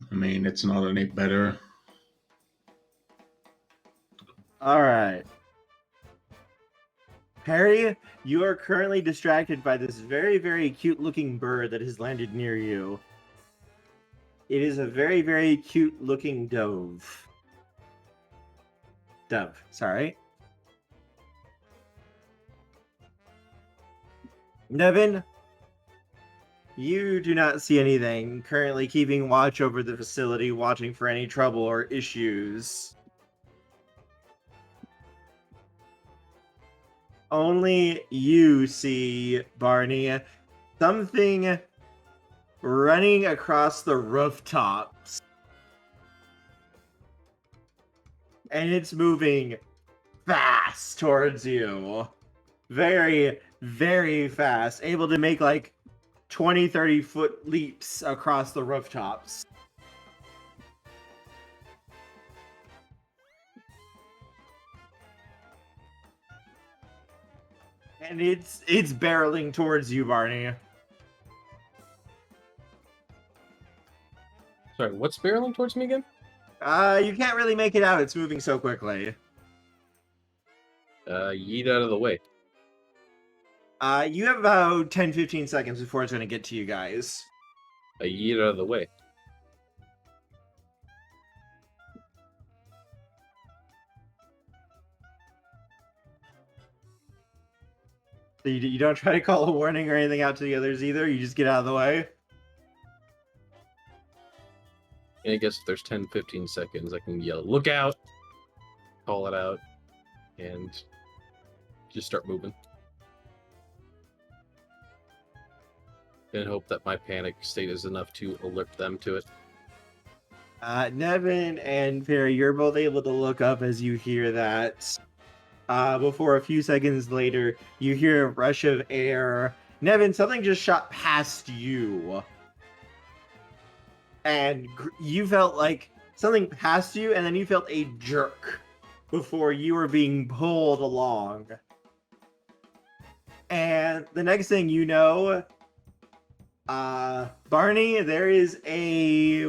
I mean, it's not any better. Alright. Harry, you are currently distracted by this very, very cute looking bird that has landed near you. It is a very, very cute looking dove. Dove, sorry. Nevin, you do not see anything. Currently keeping watch over the facility, watching for any trouble or issues. Only you see, Barney, something running across the rooftops. And it's moving fast towards you. Very, very fast. Able to make like 20, 30 foot leaps across the rooftops. And it's barreling towards you, Barney. Sorry, what's barreling towards me again? You can't really make it out. It's moving so quickly. Yeet out of the way. You have about 10, 15 seconds before it's going to get to you guys. Yeet out of the way. So you don't try to call a warning or anything out to the others either? You just get out of the way? And I guess if there's 10, 15 seconds, I can yell, "Look out!" Call it out, and just start moving. and hope that my panic state is enough to alert them to it. Nevin and Perry, you're both able to look up as you hear that. Before a few seconds later, you hear a rush of air. Nevin, something just shot past you. And you felt like something passed you, and then you felt a jerk before you were being pulled along. And the next thing you know, Barney, there is a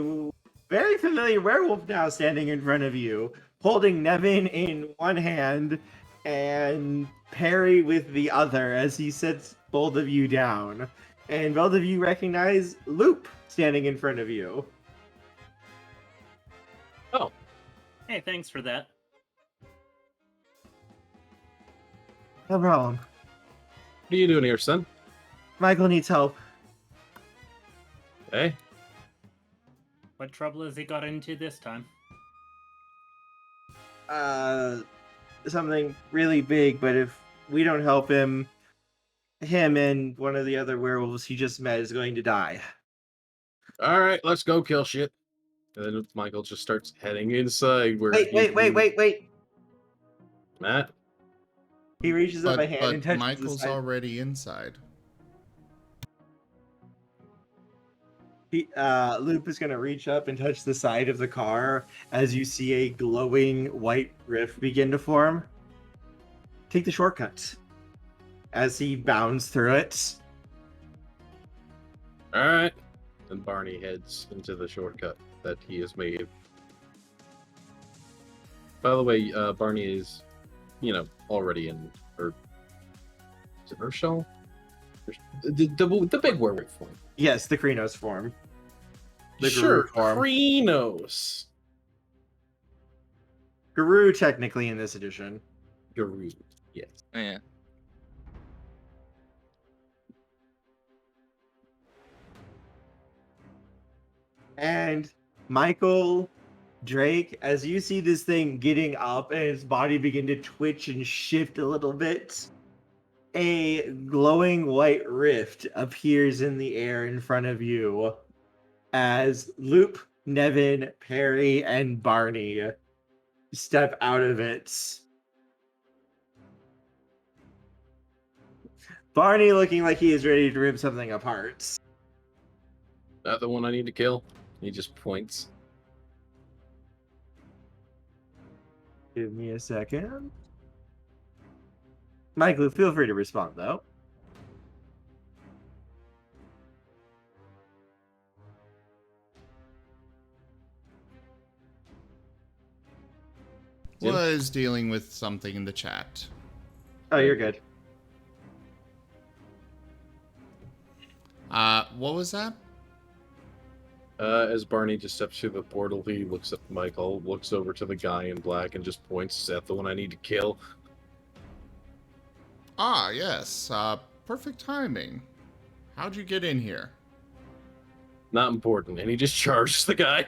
very familiar werewolf now standing in front of you, holding Nevin in one hand and Perry with the other as he sets both of you down. And both of you recognize Loop standing in front of you. Oh. Hey, thanks for that. No problem. What are you doing here, son? Michael needs help. Hey? What trouble has he got into this time? Something really big, but if we don't help him and one of the other werewolves he just met is going to die. Alright, let's go kill shit. And then Michael just starts heading inside where Wait. Matt? He reaches up a hand and touches Michael's the side. already inside. Loop is going to reach up and touch the side of the car as you see a glowing white rift begin to form. Take the shortcut as he bounds through it. Alright. Then Barney heads into the shortcut that he has made. By the way, Barney is, already in her... Is it Urshel? The big werewolf form. Yes, the Krynos form. The Sure, Guru form. Krynos. Guru, technically, in this edition. Guru, yes. Yeah. And Michael, Drake, as you see this thing getting up and its body begin to twitch and shift a little bit, a glowing white rift appears in the air in front of you as Loop, Nevin, Perry, and Barney step out of it. Barney looking like he is ready to rip something apart. That the one I need to kill? He just points. Give me a second. Michael, feel free to respond, though. Was dealing with something in the chat. Oh, you're good. What was that? As Barney just steps through the portal, he looks at Michael, looks over to the guy in black, and just points. Is that the one I need to kill? Ah, yes. Perfect timing. How'd you get in here? Not important. And he just charges the guy.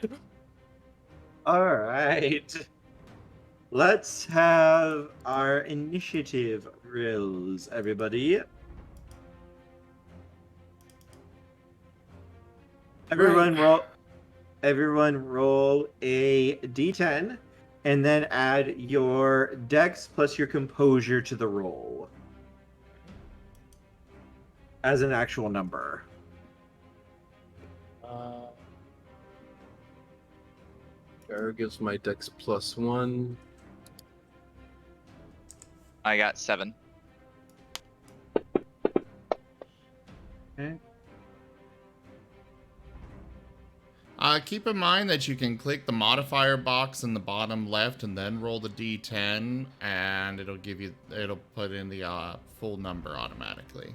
All right. Let's have our initiative rolls, everybody. Everyone roll a d10 and then add your dex plus your composure to the roll as an actual number. There gives my dex +1. I got 7. Okay. Keep in mind that you can click the modifier box in the bottom left and then roll the d10, and it'll put in the full number automatically.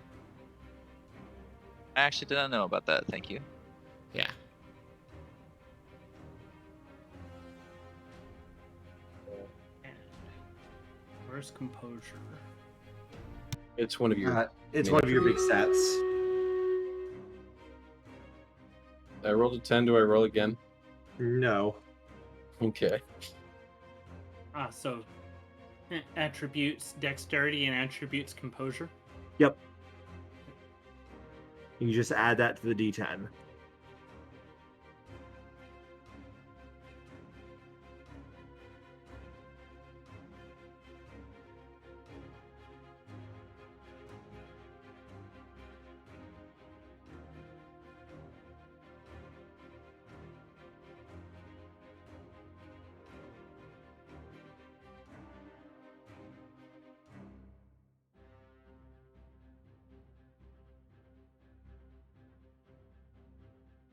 I actually did not know about that. Thank you. Yeah. Where's composure? It's one of your... It's one of your big stats. I rolled a 10. Do I roll again? No. Okay. So attributes dexterity and attributes composure. Yep. You just add that to the D10.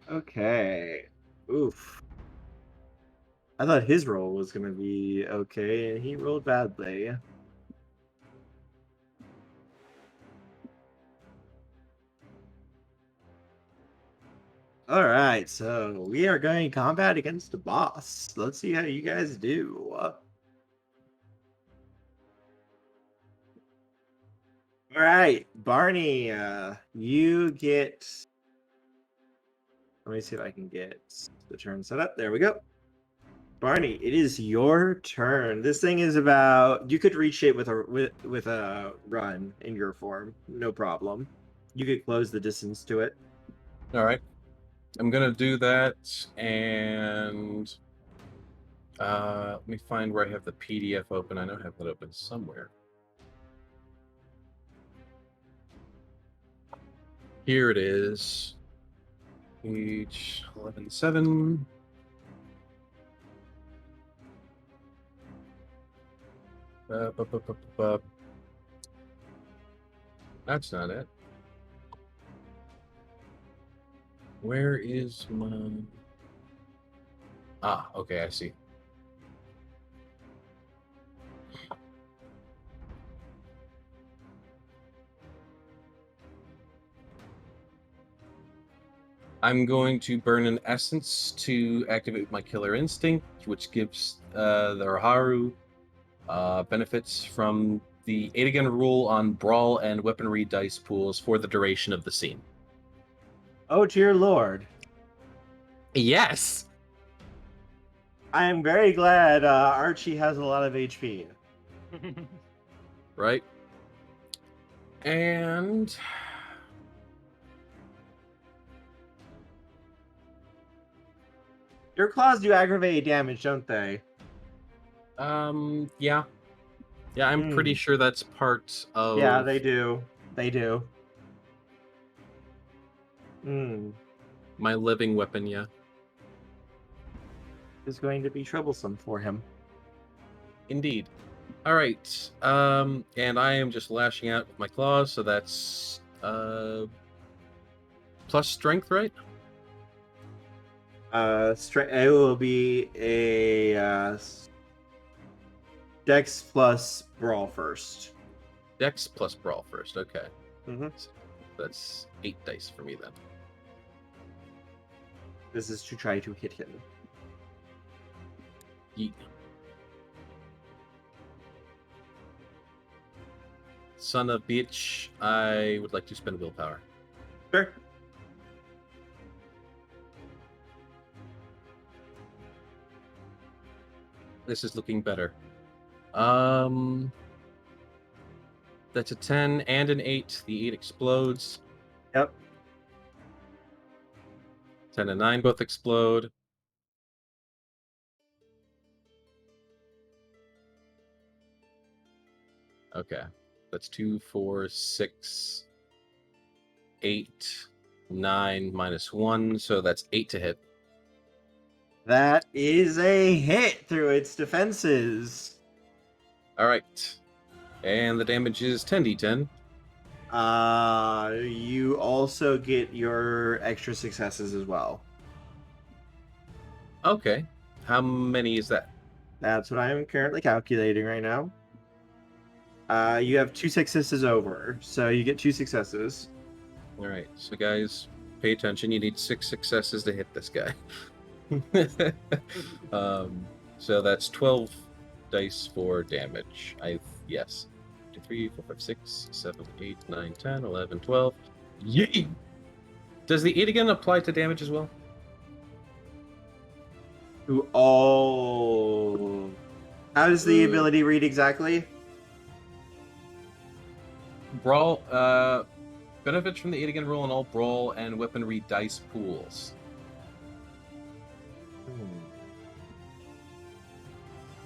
Okay. Oof. I thought his roll was going to be okay, and he rolled badly. All right, so we are going combat against the boss. Let's see how you guys do. All right, Barney, you get. Let me see if I can get the turn set up. There we go. Barney, it is your turn. This thing is about. You could reach it with a run in your form, no problem. You could close the distance to it. All right. I'm gonna do that, and let me find where I have the PDF open. I know I have that open somewhere. Here it is. Page 11.7. That's not it. Where is my... Ah, okay, I see. I'm going to burn an essence to activate my killer instinct, which gives the Raharu benefits from the 8 again rule on brawl and weaponry dice pools for the duration of the scene. Oh, dear Lord. Yes! I am very glad Archie has a lot of HP. Right? And... Your claws do aggravate damage, don't they? yeah. Yeah, I'm pretty sure that's part of... Yeah, they do. They do. My living weapon, yeah. Is going to be troublesome for him. Indeed. All right. And I am just lashing out with my claws, so that's plus strength, right? It will be a Dex plus Brawl first. Dex plus brawl first. Okay. Mm-hmm. That's 8 dice for me then. This is to try to hit him. Yeet. Son of bitch, I would like to spend willpower. Sure. This is looking better. That's a 10 and an 8. The 8 explodes. Yep. 10 and 9 both explode. Okay. That's 2, 4, 6, 8, 9 minus 1. So that's 8 to hit. That is a hit through its defenses. All right. And the damage is 10d10. You also get your extra successes as well. Okay. How many is that? That's what I am currently calculating right now. You have 2 successes over, so you get 2 successes. All right. So guys, pay attention. You need 6 successes to hit this guy. So that's 12 dice for damage. Yes. 2, 3, 4, 5, 6, 7, 8, 9, 10, 11, 12. Yay! Does the 8 again apply to damage as well? To all. How does the ability read exactly? Brawl, Benefits from the 8 again roll on all brawl and weaponry dice pools.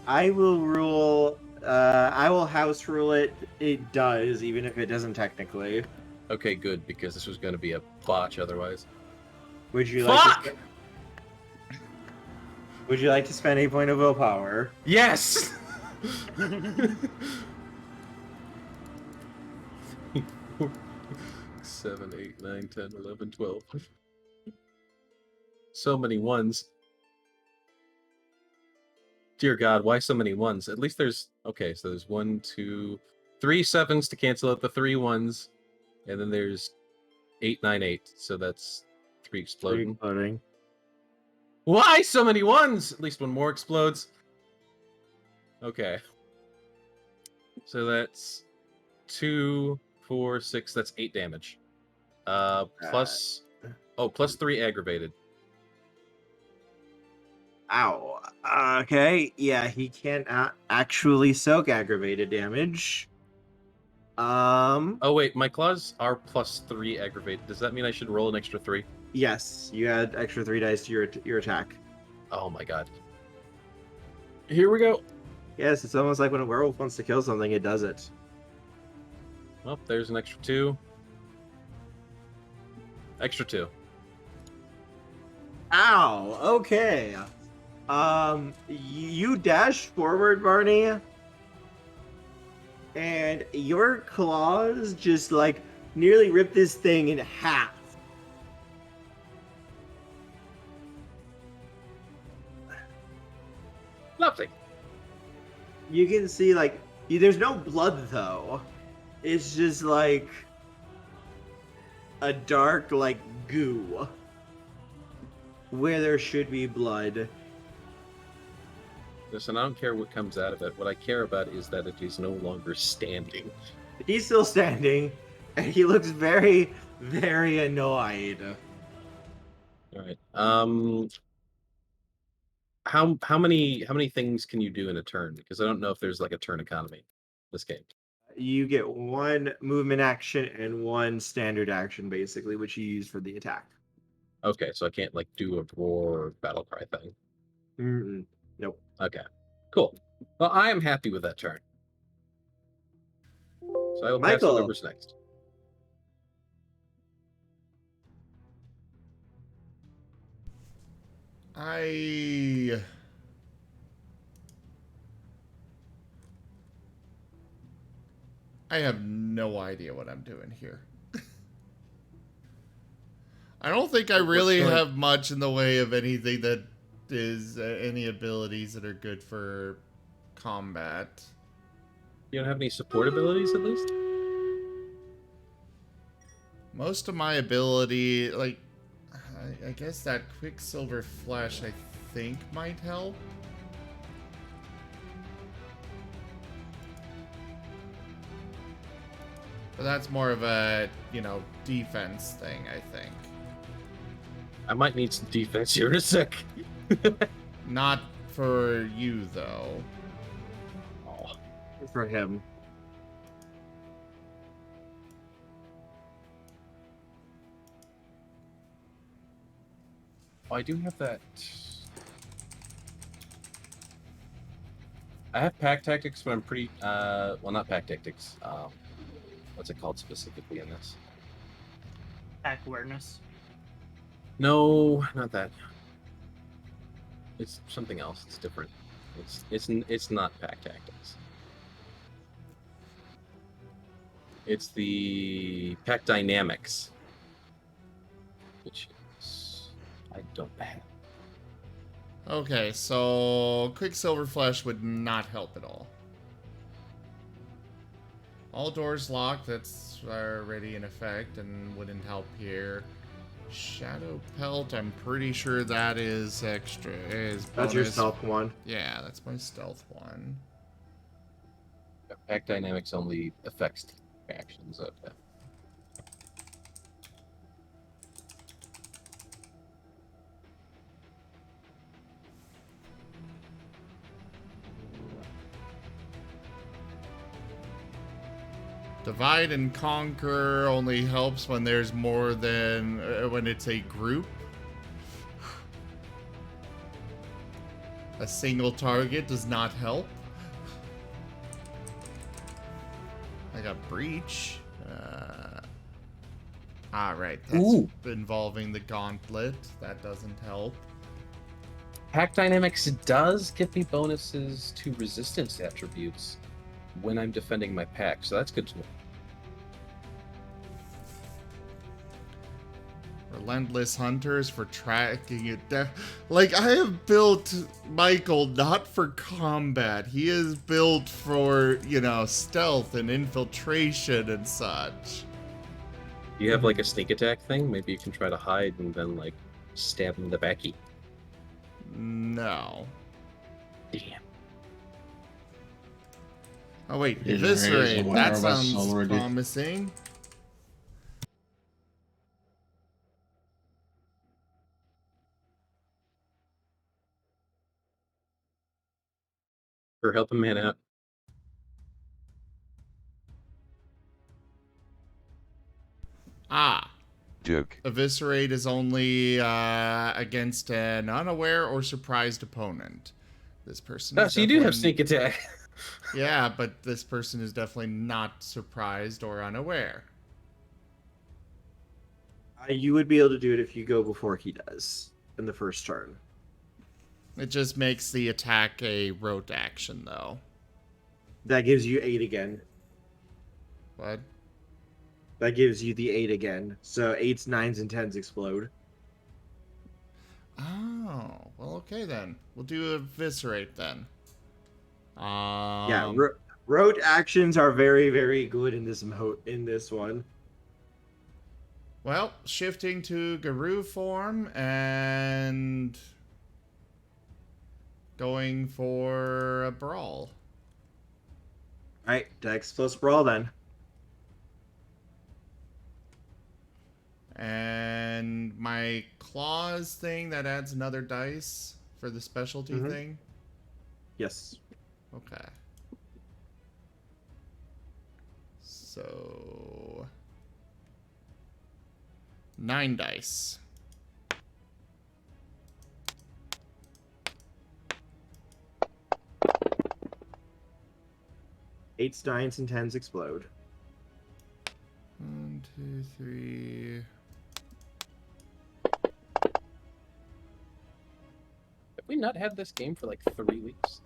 I will rule. I will house rule it. It does, even if it doesn't technically. Okay, good, because this was going to be a botch otherwise. Would you Fuck! like? Would you like to spend a point of willpower? Yes! 7, 8, 9, 10, 11, 12. So many ones. Dear God, why so many ones? At least there's... Okay, so there's 1, 2, 3 sevens to cancel out the 3 ones. And then there's 8, 9, 8. So that's 3 exploding. Exploding. Why so many ones? At least one more explodes. Okay. So that's 2, 4, 6. That's 8 damage. Plus... Oh, plus 3 aggravated. Ow. Okay. Yeah, he can't actually soak aggravated damage. Oh wait, my claws are plus 3 aggravated. Does that mean I should roll an extra 3? Yes, you add extra 3 dice to your attack. Oh my god. Here we go. Yes, it's almost like when a werewolf wants to kill something, it does it. Well, there's an extra 2. Extra 2. Ow. Okay. You dash forward, Barney, and your claws just like nearly rip this thing in half. Lovely. You can see like there's no blood though. It's just like a dark like goo where there should be blood. Listen, I don't care what comes out of it. What I care about is that it is no longer standing. He's still standing, and he looks very, very annoyed. All right. How many things can you do in a turn? Because I don't know if there's like a turn economy in this game. You get 1 movement action and 1 standard action, basically, which you use for the attack. Okay, so I can't like do a roar battle cry thing. Nope. Okay, cool. Well, I am happy with that turn. So I will pass Michael. on whoever's next. I have no idea what I'm doing here. I don't think I really have much in the way of anything that is any abilities that are good for combat. You don't have any support abilities, at least? Most of my ability, like, I guess that Quicksilver Flash, I think, might help. But that's more of a, defense thing, I think. I might need some defense here in a sec. Not for you, though. Oh. For him. Oh, I do have that. I have pack tactics, but I'm pretty well, not pack tactics. What's it called specifically in this? Pack awareness. No, not that. It's something else. It's different. It's not pack tactics. It's the pack dynamics, which is I don't have. Okay, so Quicksilver Flash would not help at all. All doors locked, that's already in effect and wouldn't help here. Shadow Pelt, I'm pretty sure that is extra. That's your stealth one. Yeah, that's my stealth one. Pack dynamics only affects actions. Okay. Divide and conquer only helps when there's more than when it's a group. A single target does not help. I got breach. Alright, that's involving the gauntlet. That doesn't help. Pack Dynamics does give me bonuses to resistance attributes when I'm defending my pack, so that's good to know. Relentless Hunters for tracking it down. Like, I have built Michael not for combat. He is built for, you know, stealth and infiltration and such. You have like a sneak attack thing? Maybe you can try to hide and then like stab him in the backy. No. Damn. Oh wait, Is eviscerate. there That is a sounds already. promising. Or help a man out. Ah. Joke. Eviscerate is only against an unaware or surprised opponent. This person. Oh, so you do have sneak attack. Yeah, but this person is definitely not surprised or unaware. You would be able to do it if you go before he does in the first turn. It just makes the attack a rote action, though. That gives you 8 again. What? That gives you the 8 again. So 8s, 9s, and 10s explode. Oh, well, okay then. We'll do eviscerate then. Yeah, rote actions are very, very good in this one. Well, shifting to Garou form and going for a brawl. Alright, Dex plus Brawl then. And my claws thing, that adds another dice for the specialty thing? Yes. Okay. So 9 dice. Eights, 9s, and 10s explode. 1, 2, 3. Have we not had this game for like 3 weeks?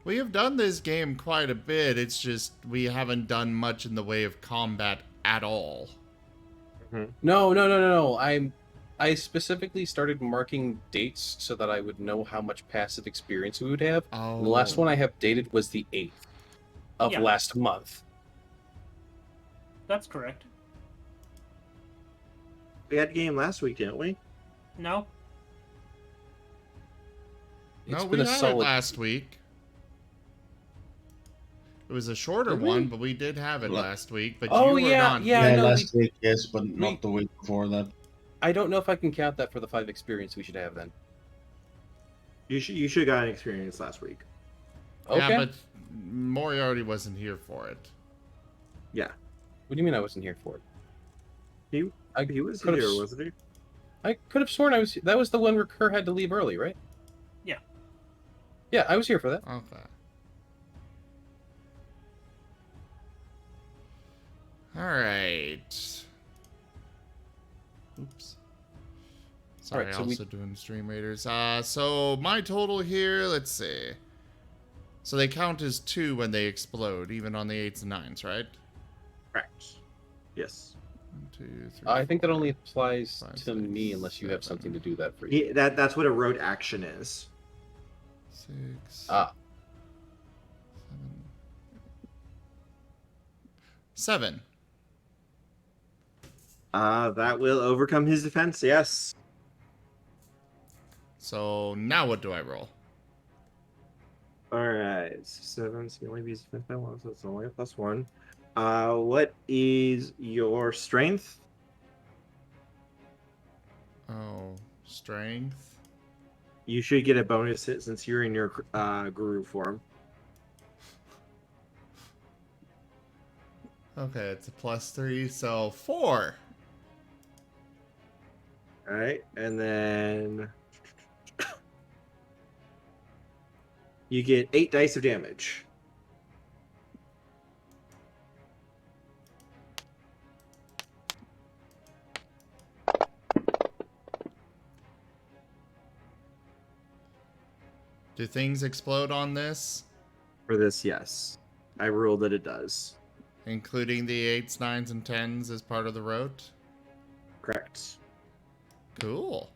We have done this game quite a bit. It's just we haven't done much in the way of combat at all. No. I specifically started marking dates so that I would know how much passive experience we would have. Oh. The last one I have dated was the 8th of last month. That's correct. We had a game last week, didn't we? No? No, It's we been a had it solid. last week. It was a shorter Did we? one, but we did have it last week. But Oh, you were yeah, not. yeah. Yeah, no, last week, yes, but not the week before that. I don't know if I can count that for the 5 experience we should have then. You should have got an experience last week. Okay. Yeah, but Moriarty wasn't here for it. Yeah. What do you mean I wasn't here for it? He was here, could've wasn't he? I could have sworn I was. That was the one where Kerr had to leave early, right? Yeah. Yeah, I was here for that. Okay. Alright. Oops. Sorry, Alright, so also doing Stream Raiders. So my total here, let's see. So they count as 2 when they explode, even on the 8s and 9s, right? Correct. Yes. 1, 2, 3. I think that only applies 5, to 6, me unless you have 7, something to do that for you. Yeah, that's what a rote action is. 6. Ah, 7. That will overcome his defense, yes. So now what do I roll? Alright, 7, so you only be defense by 1, so it's only a +1. What is your strength? Oh, strength. You should get a bonus hit since you're in your guru form. Okay, it's a +3, so 4. All right, and then you get 8 dice of damage. Do things explode on this? For this, yes. I ruled that it does. Including the 8s, 9s, and 10s as part of the rote? Correct. Cool.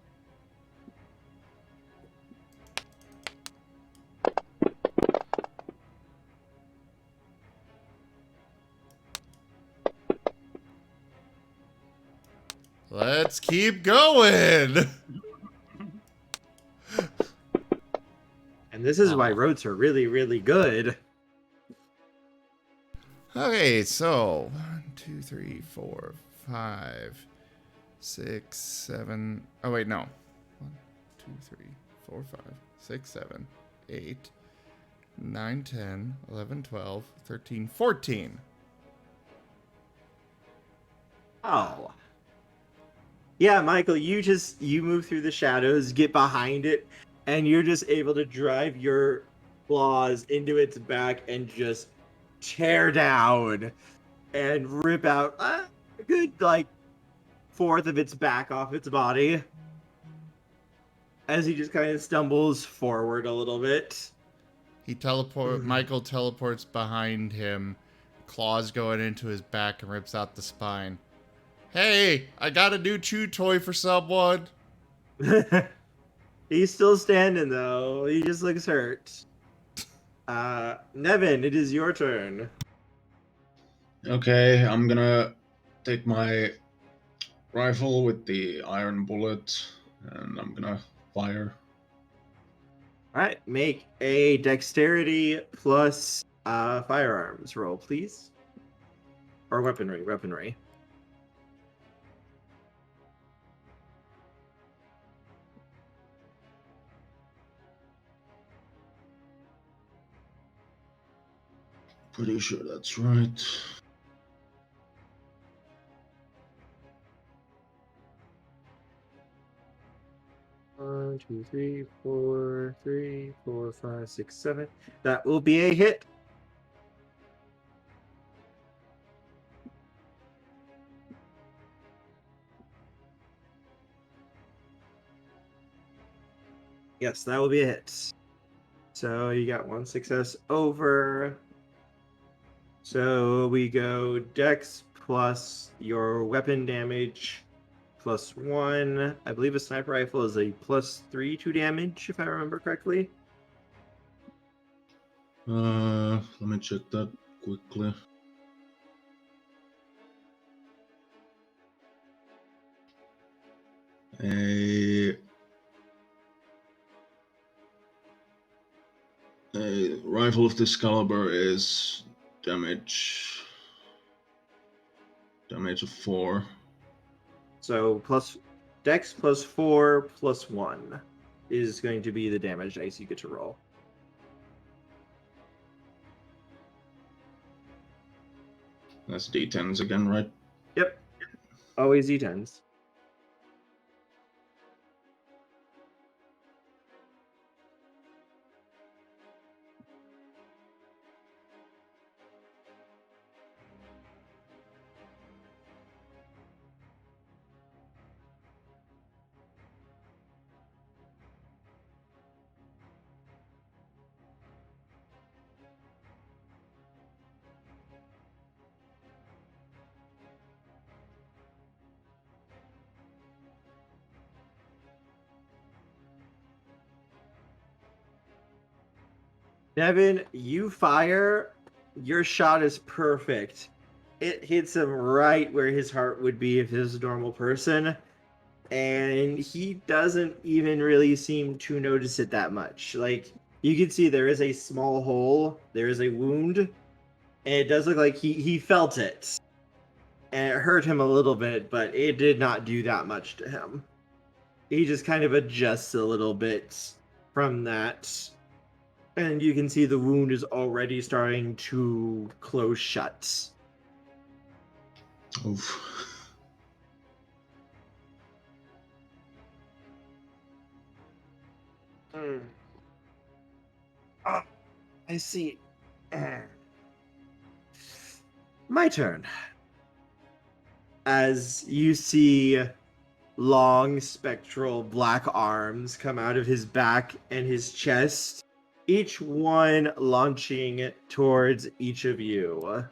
Let's keep going! And this is why rotes are really, really good. Okay, so 1, 2, 3, 4, 5, 6, 7. Oh, wait, no. 1, 2, 3, 4, 5, 6, 7, 8, 9, 10, 11, 12, 13, 14. Oh. Yeah, Michael, you move through the shadows, get behind it, and you're just able to drive your claws into its back and just tear down and rip out a good, like, fourth of its back off its body as he just kind of stumbles forward a little bit. Michael teleports behind him, claws going into his back and rips out the spine. Hey, I got a new chew toy for someone. He's still standing though. He just looks hurt. Nevin, it is your turn. Okay, I'm gonna take my rifle with the iron bullet, and I'm gonna fire. All right, make a dexterity plus firearms roll, please. Or weaponry. Pretty sure that's right. One, 2, 3, 4, 3, 4, 5, 6, 7. That will be a hit. Yes, that will be a hit. So you got 1 success over. So we go dex plus your weapon damage plus 1. I believe a sniper rifle is a +3 to damage, if I remember correctly. Let me check that quickly. A rifle of this caliber is damage of 4. So plus dex plus 4 plus 1 is going to be the damage dice you get to roll. That's D10s again, right? Yep. Always D10s. Devin, you fire. Your shot is perfect. It hits him right where his heart would be if he was a normal person. And he doesn't even really seem to notice it that much. Like, you can see there is a small hole, there is a wound, and it does look like he felt it. And it hurt him a little bit, but it did not do that much to him. He just kind of adjusts a little bit from that. And you can see the wound is already starting to close shut. Oof. Ah, I see. My turn. As you see long spectral black arms come out of his back and his chest, each one launching towards each of you.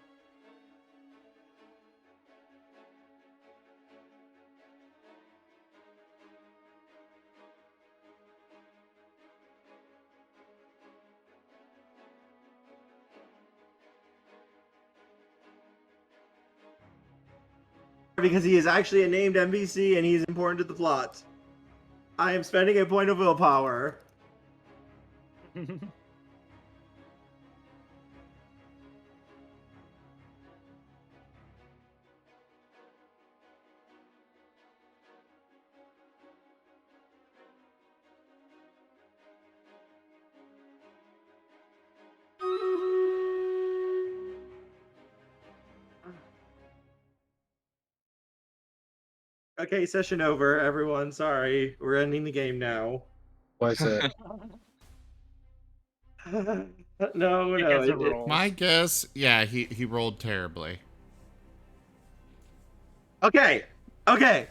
Because he is actually a named NPC and he's important to the plot. I am spending a point of willpower. Okay, session over, everyone. Sorry, we're ending the game now. Why is that? No, Because of it- rolls. My guess, yeah, he rolled terribly. Okay, okay.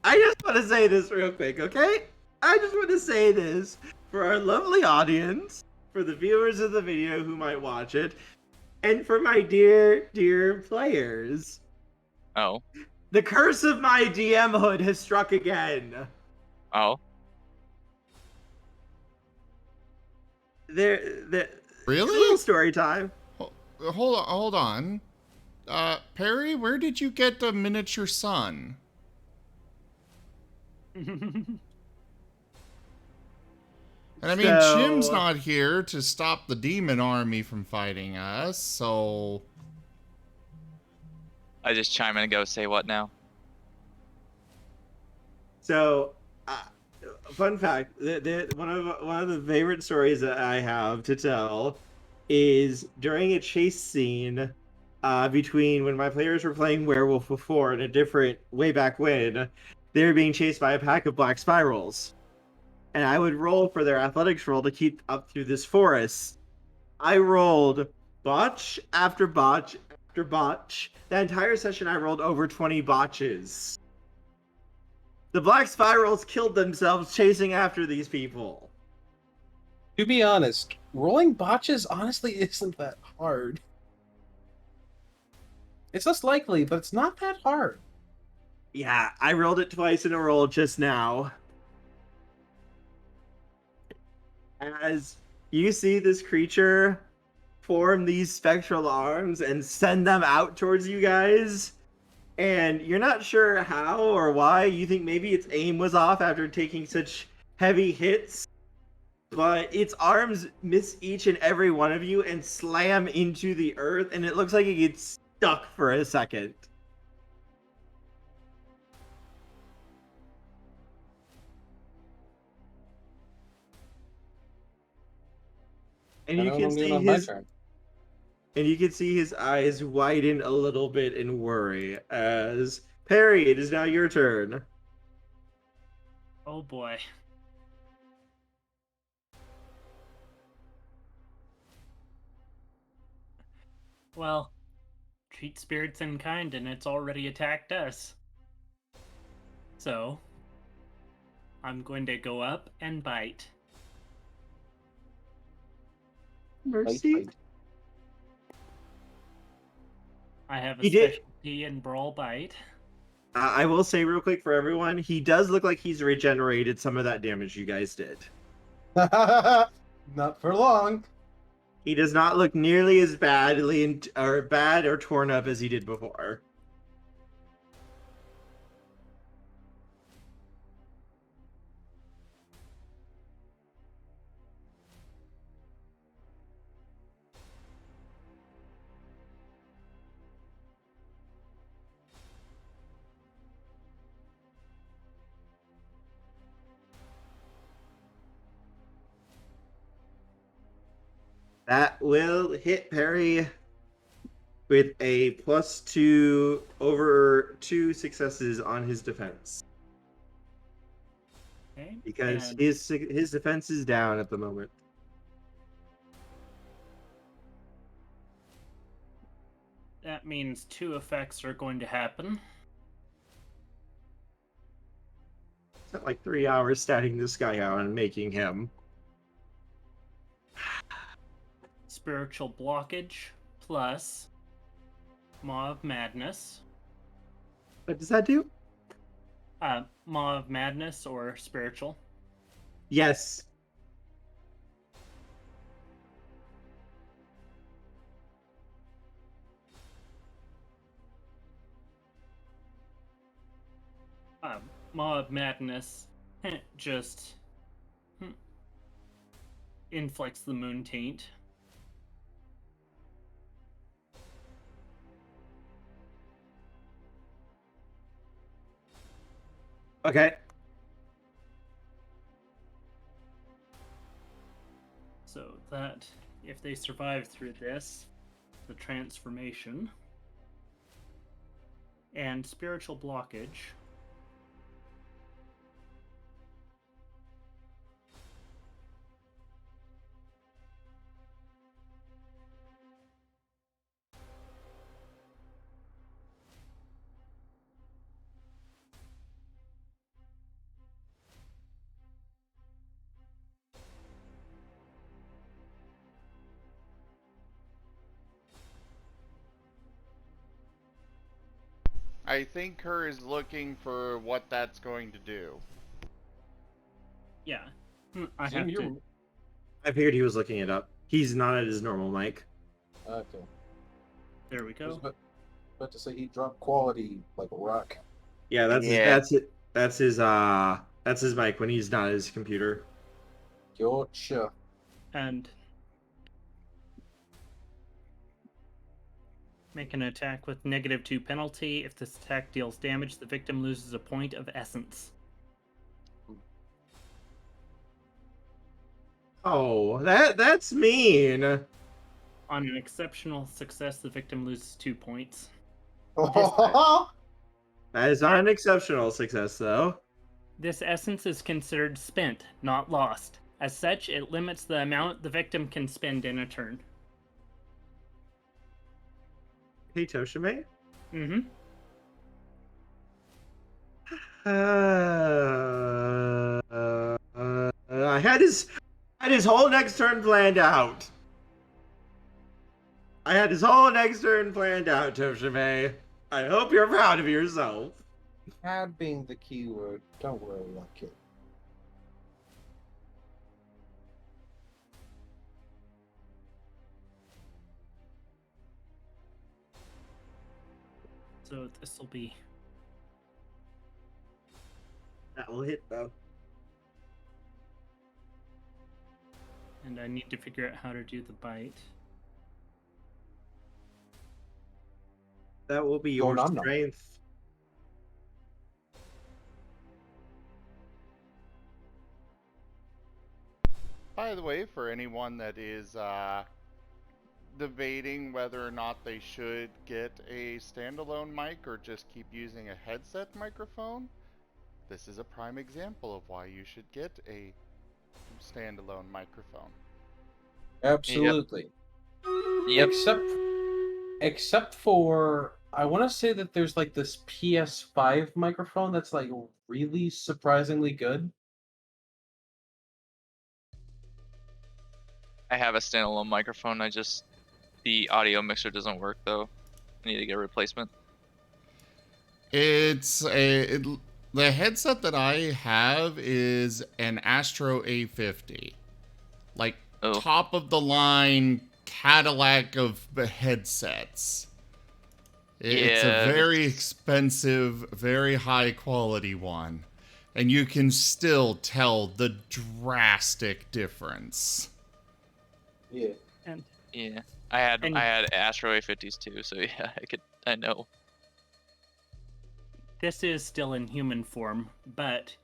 I just want to say this real quick, okay? I just want to say this for our lovely audience, for the viewers of the video who might watch it, and for my dear, dear players. Oh. The curse of my DM hood has struck again. Oh. There, Really? little story time. Hold on. Perry, where did you get the miniature sun? And I mean, So- Jim's not here to stop the demon army from fighting us, so... I just chime in and go, say what now? So, fun fact: one of the favorite stories that I have to tell is during a chase scene between when my players were playing Werewolf before in a different way back when they were being chased by a pack of black spirals, and I would roll for their athletics roll to keep up through this forest. I rolled botch after botch after botch. That entire session, I rolled over 20 botches. The black spirals killed themselves chasing after these people. To be honest, rolling botches honestly isn't that hard. It's less likely, but it's not that hard. Yeah, I rolled it twice in a row just now. As you see this creature form these spectral arms and send them out towards you guys, and you're not sure how or why. You think maybe its aim was off after taking such heavy hits, but its arms miss each and every one of you and slam into the earth, and it looks like it gets stuck for a second. And you can see his eyes widen a little bit in worry as Perry, it is now your turn. Oh boy. Well, treat spirits in kind and it's already attacked us. So, I'm going to go up and bite. Mercy. I have a He did- specialty in Brawl Bite. I will say real quick for everyone, he does look like he's regenerated some of that damage you guys did. Not for long. He does not look nearly as badly or bad or torn up as he did before. That will hit Perry. with a +2 over 2 successes on his defense. Okay. Because and his defense is down at the moment. that means 2 effects are going to happen. Spent like 3 hours statting this guy out and making him. Spiritual blockage plus Maw of Madness. What does that do? Maw of Madness or spiritual. Yes. Maw of Madness just inflicts the moon taint. Okay. So that, if they survive through this, the transformation, and spiritual blockage, I think Kerr is looking for what that's going to do. yeah, I Zoom, have you're to. I figured he was looking it up. He's not at his normal mic. okay. There we I was go. about to say he dropped quality like a rock. Yeah, that's Yeah. that's his mic when he's not at his computer. Gotcha. And make an attack with -2 penalty. If this attack deals damage, the victim loses a point of essence. Oh, that's mean. On an exceptional success, the victim loses 2 points. That is not an exceptional success, though. This essence is considered spent, not lost. As such, it limits the amount the victim can spend in a turn. Hey, Toshime. Mm-hmm. I had his whole next turn planned out. I had his whole next turn planned out, Toshime. I hope you're proud of yourself. Had being the key word. Don't worry, I'll kid. So this will be... That will hit, though. And I need to figure out how to do the bite. That will be your nom nom. strength. By the way, for anyone that is debating whether or not they should get a standalone mic or just keep using a headset microphone, this is a prime example of why you should get a standalone microphone. Absolutely. Yep. Except for, I want to say that there's like this PS5 microphone that's like really surprisingly good. I have a standalone microphone. The audio mixer doesn't work though. I need to get a replacement. The headset that I have is an Astro A50. Like, Oh. top of the line Cadillac of headsets. It's a Yeah, very expensive, very high quality one. And you can still tell the drastic difference. Yeah. And Yeah. I had And- Astro A50s too, so yeah, I know. this is still in human form, but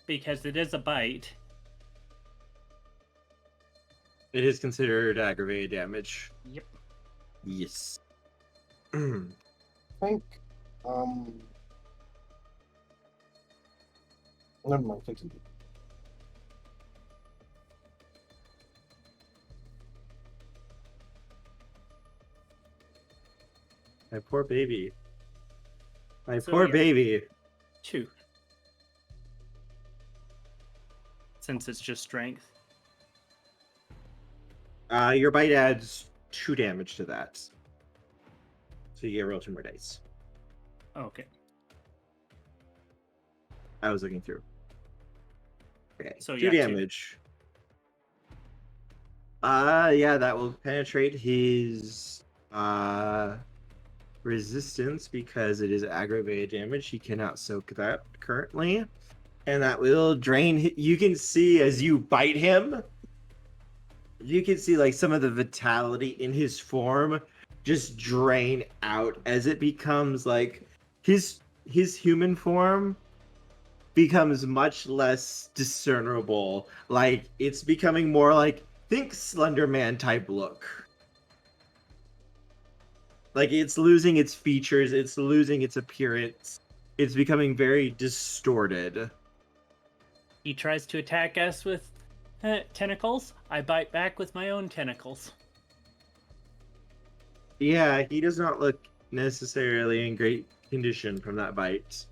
because it is a bite, It is considered aggravated damage. yep. Yes. I think, never mind, continue. My poor baby. My So, poor yeah. baby. 2. Since it's just strength. Your bite adds 2 damage to that. So you get roll 2 more dice. Okay. I was looking through. Okay. So, 2 yeah, 2. damage. Yeah, that will penetrate his resistance because it is aggravated damage. He cannot soak that currently. And that will drain. You can see as you bite him, you can see like some of the vitality in his form just drain out as it becomes like his human form becomes much less discernible. Like it's becoming more like think Slender Man type look. Like it's losing its features, it's losing its appearance. It's becoming very distorted. He tries to attack us with tentacles. I bite back with my own tentacles. Yeah, he does not look necessarily in great condition from that bite.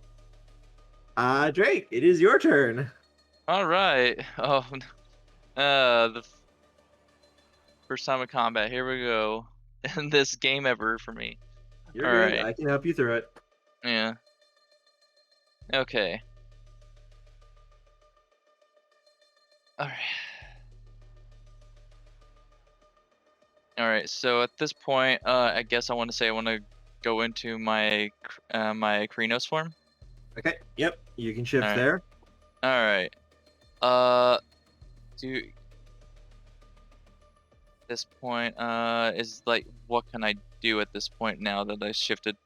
Drake, it is your turn. All right. Oh, the first time in combat. Here we go. In this game ever for me. You're All good. right. I can help you through it. Yeah. Okay. All right. All right. So at this point, I guess I want to say I want to go into my my Krynos form. Okay. Yep. You can shift All right. there. All right. Do this point is like what can I do at this point now that I shifted?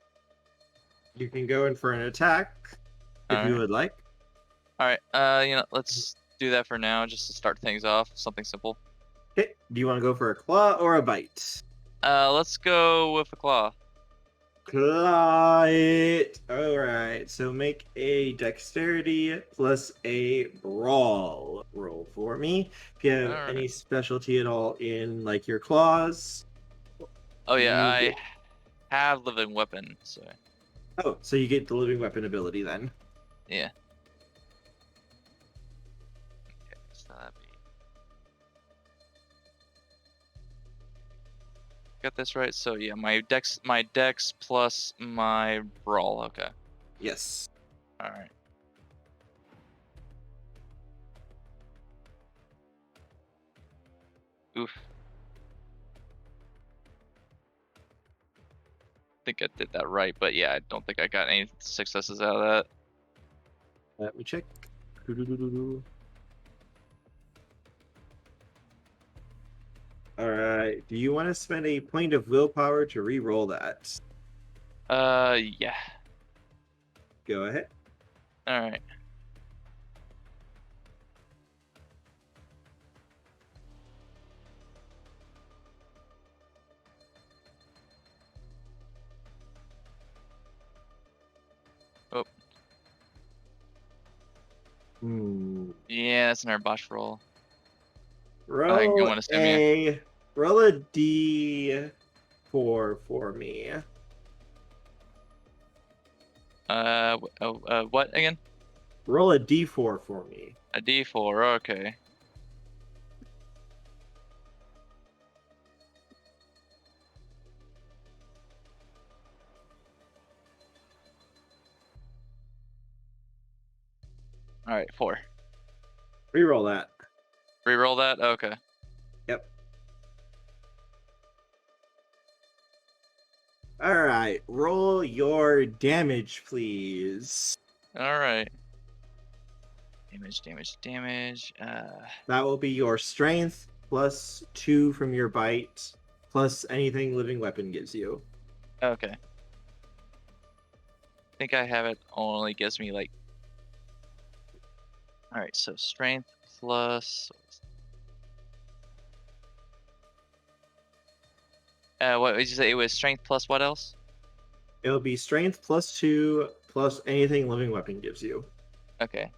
You can go in for an attack if All you right. would like. All right. Let's do that for now, just to start things off. Something simple. Okay. Do you want to go for a claw or a bite? Let's go with a claw. Claw it. All right. So make a dexterity plus a brawl roll for me. If you have All right. any specialty at all in like your claws. Oh yeah, you I get- have living weapon, so Oh, so you get the living weapon ability then. yeah. Okay, so that'd be... Got this right? So yeah, my dex plus my brawl. Okay. Yes. All right. Oof. Think I did that right, but yeah, I don't think I got any successes out of that. Let me check. Doo-doo-doo-doo-doo. All right. Do you want to spend a point of willpower to re-roll that? Yeah. Go ahead. All right. Oh, yeah, that's an Airbosh roll. I Roll want to stem you. roll a D4 for me. What again? Roll a D4 for me. A D4. Okay. All right, 4. Reroll that. Reroll that. Okay. Yep. All right. Roll your damage, please. All right. Damage. That will be your strength plus 2 from your bite plus anything living weapon gives you. Okay. I think I have it. Only gives me like. All right. So strength plus. What did you say? It was strength plus what else? It'll be strength +2 plus anything living weapon gives you. Okay.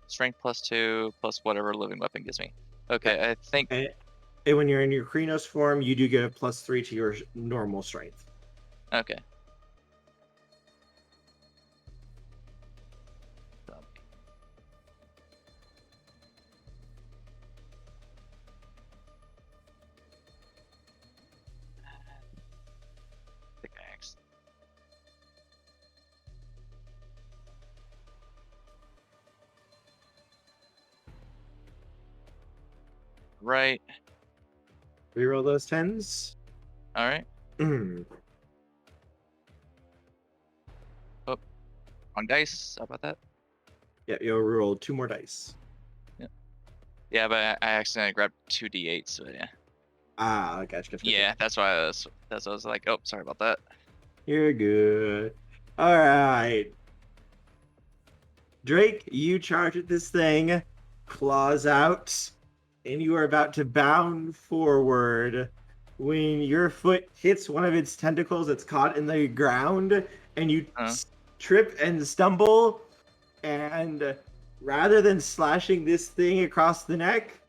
Strength +2 plus whatever living weapon gives me. Okay, I think. And when you're in your Krynos form, you do get a +3 to your normal strength. Okay. Pickaxe. Right. Reroll those 10s. All right. Mm. Wrong dice. How about that? Yeah, you'll roll 2 more dice. Yeah, but I accidentally grabbed 2d8, so yeah. Ah, gotcha. Yeah, that's why I was like, oh, sorry about that. You're good. All right. Drake, you charge at this thing, claws out, and you are about to bound forward when your foot hits one of its tentacles that's caught in the ground, and you trip and stumble, and rather than slashing this thing across the neck,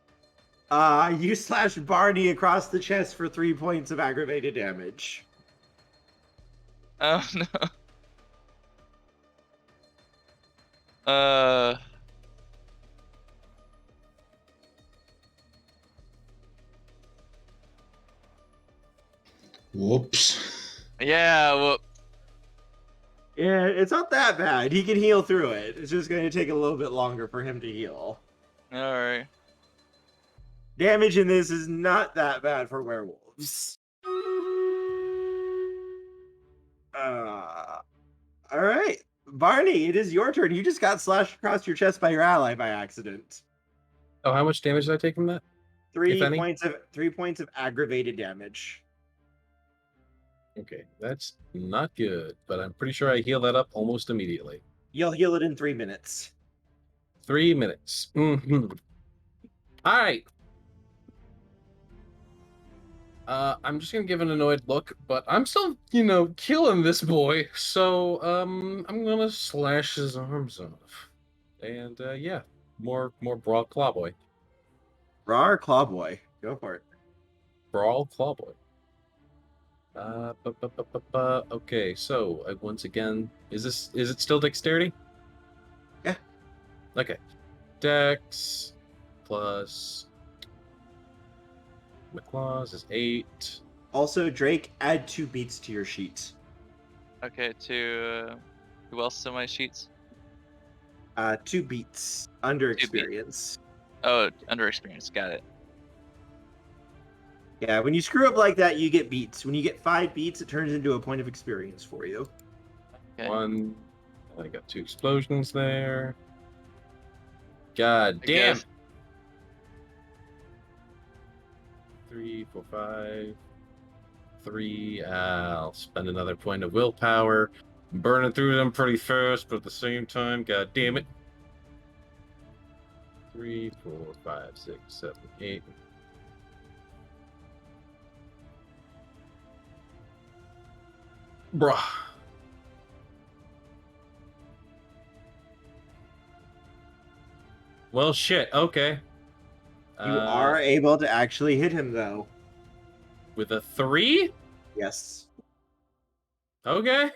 you slash Barney across the chest for 3 points of aggravated damage. Oh no. Whoops. Yeah, well, Yeah, it's not that bad. He can heal through it. It's just going to take a little bit longer for him to heal. alright. Damage in this is not that bad for werewolves. All right. Barney, it is your turn. You just got slashed across your chest by your ally by accident. Oh, how much damage did I take from that? 3 any? points of aggravated damage. Okay, that's not good, but I'm pretty sure I heal that up almost immediately. You'll heal it in 3 minutes. 3 minutes. Mm-hmm. All right. I'm just gonna give an annoyed look, but I'm still, killing this boy. So, I'm gonna slash his arms off, and yeah, more brawl clawboy. Rar Clawboy. Go for it. Brawl clawboy. Okay, so once again, is it still dexterity? Yeah. Okay. Dex plus my claws is 8. Also, Drake, add 2 beats to your sheet. Okay, who else is in my sheets? 2 beats under 2 beats. experience. Oh, under experience, got it. Yeah, when you screw up like that, you get beats. When you get 5 beats, it turns into a point of experience for you. Okay. 1. I got 2 explosions there. God damn. Again. 3, 4, 5. 3. I'll spend another point of willpower. I'm burning through them pretty fast, but at the same time, god damn it. 3, 4, 5, 6, 7, 8. Bruh. Well, shit. Okay. You are able to actually hit him, though. With a 3? Yes. Okay.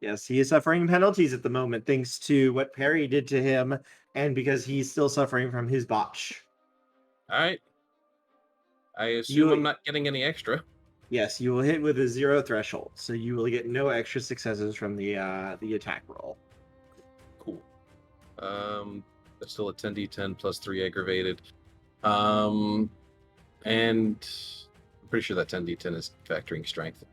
Yes, he is suffering penalties at the moment, thanks to what Perry did to him, and because he's still suffering from his botch. All right. I assume I'm not getting any extra. Yes, you will hit with a 0 threshold, so you will get no extra successes from the attack roll. Cool. That's still a 10d10 plus 3 aggravated. And I'm pretty sure that 10d10 is factoring strength.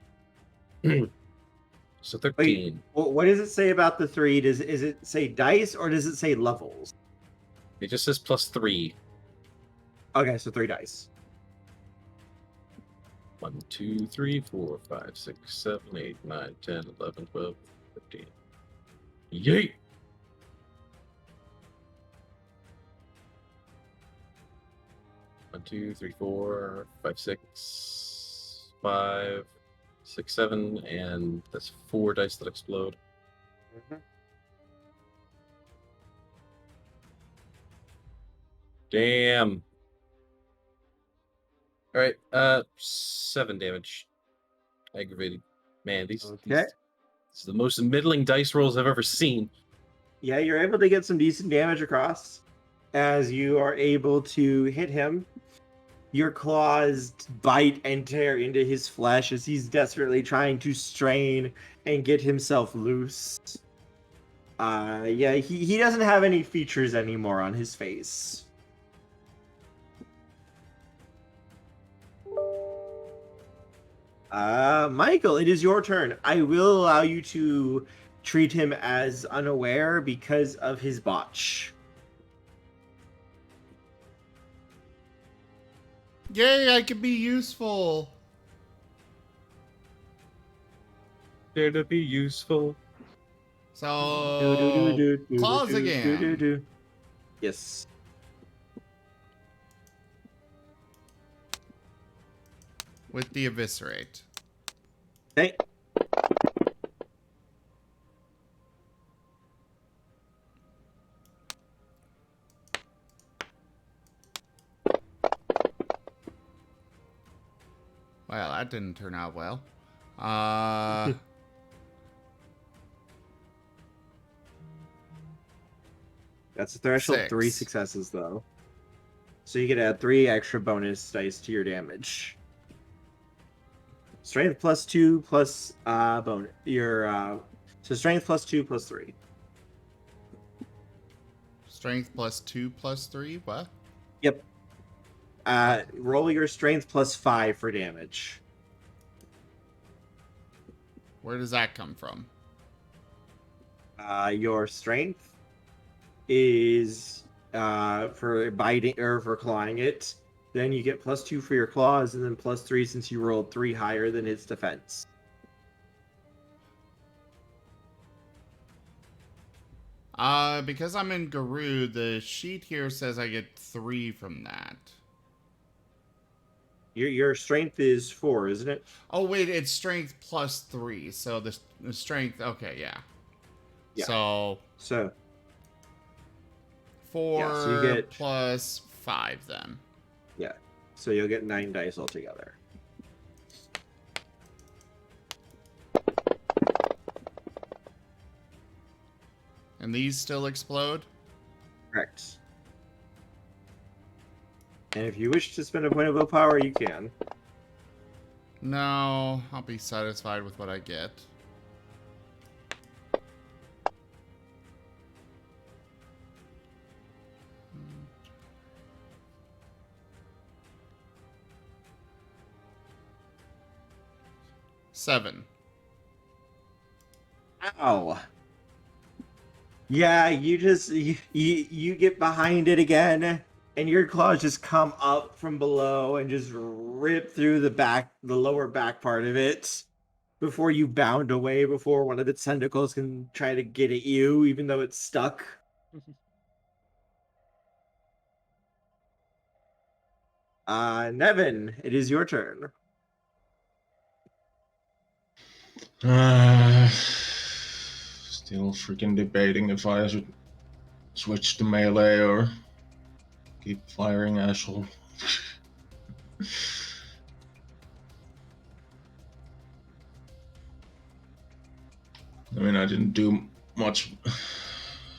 So 13. Wait, what does it say about the 3? Is it say dice or does it say levels? It just says plus 3. Okay, so 3 dice. 1, 2, 3, 4, 5, 6, 7, 8, 9, 10, 11, 12, 13. Yay! One, 2, 3, 4, 5, 6. 5, 6, 7, and that's 4 dice that explode. Damn. All right, 7 damage. Aggravated. Man, these this is the most middling dice rolls I've ever seen. Yeah, you're able to get some decent damage across as you are able to hit him. Your claws bite and tear into his flesh as he's desperately trying to strain and get himself loose. Yeah, he doesn't have any features anymore on his face. Michael, it is your turn. I will allow you to treat him as unaware because of his botch. Yay, I can be useful. There to be useful. So, claws again. Yes. With the eviscerate. Okay. Well, that didn't turn out well. That's a threshold 6. 3 successes, though. So you get add 3 extra bonus dice to your damage. Strength plus 2 plus bonus. So strength plus 2 plus 3. Strength plus 2 plus 3, what? Yep. Roll your strength plus 5 for damage. Where does that come from? Your strength is for biting or for clawing it. Then you get plus 2 for your claws, and then plus 3 since you rolled 3 higher than its defense. Because I'm in Garou, the sheet here says I get 3 from that. Your strength is 4, isn't it? Oh, wait, it's strength plus 3. So the strength, okay, yeah. Yeah. So 4 Yeah, so you get- plus 5 then. Yeah. So you'll get 9 dice altogether. And these still explode? Correct. And if you wish to spend a point of willpower, you can. No, I'll be satisfied with what I get. Seven. Ow. Yeah, you get behind it again, and your claws just come up from below and just rip through the lower back part of it before you bound away before one of its tentacles can try to get at you, even though it's stuck. Nevin, it is your turn. Still freaking debating if I should switch to melee or keep firing asshole. I mean, I didn't do much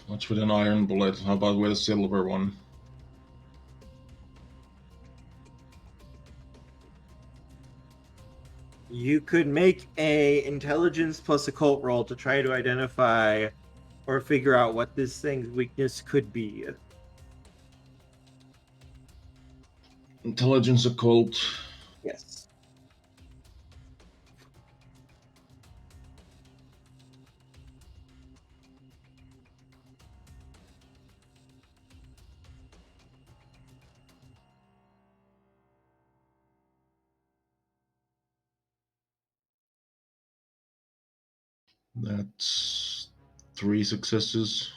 with an iron bullet. How about with a silver one? You could make a intelligence plus occult roll to try to identify or figure out what this thing's weakness could be. Intelligence occult. Yes. That's 3 successes.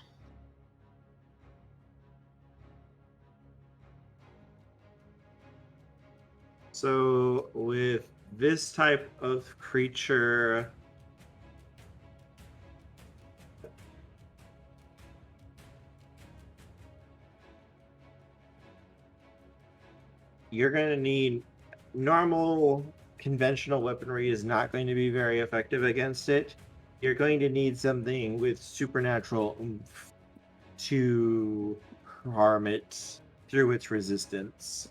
So with this type of creature you're going to need normal conventional weaponry is not going to be very effective against it. You're going to need something with supernatural oomph to harm it through its resistance.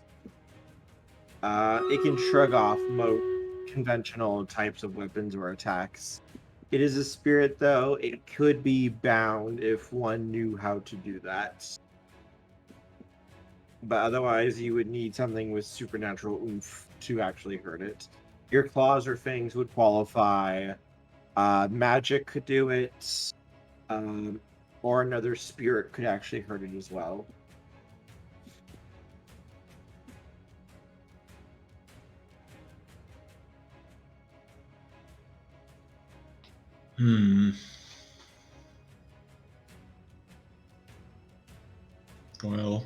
It can shrug off most conventional types of weapons or attacks. It is a spirit, though. It could be bound if one knew how to do that. But otherwise, you would need something with supernatural oomph to actually hurt it. Your claws or fangs would qualify. Magic could do it. Or another spirit could actually hurt it as well. Well,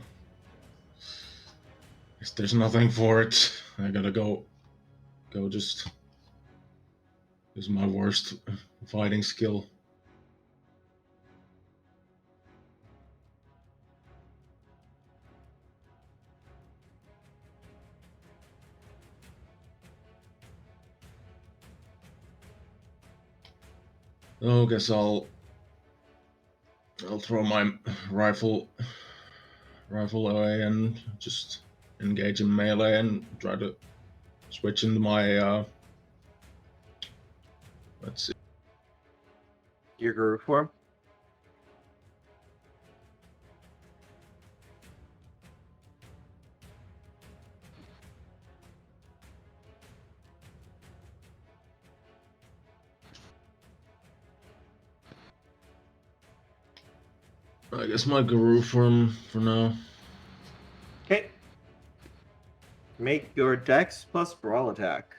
if there's nothing for it, I gotta go just use my worst fighting skill. Oh, guess I'll throw my rifle away and just engage in melee and try to switch into my let's see. Your guru form? I guess my guru form for now. Okay. Make your dex plus brawl attack.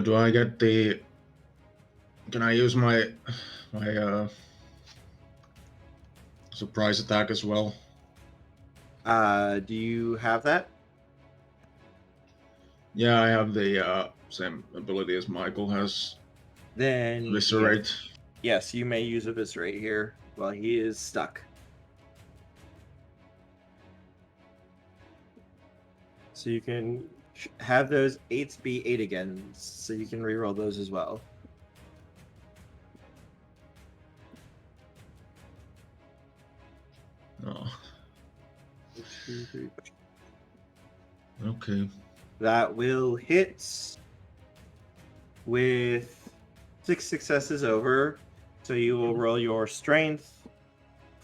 Do I get the? Can I use my surprise attack as well? Do you have that? Yeah, I have the same ability as Michael has. Then Eviscerate. yes, you may use Eviscerate here while he is stuck. So you can have those 8s be 8 again, so you can reroll those as well. Oh, 2, 3. okay. That will hit with 6 successes over. So you will roll your strength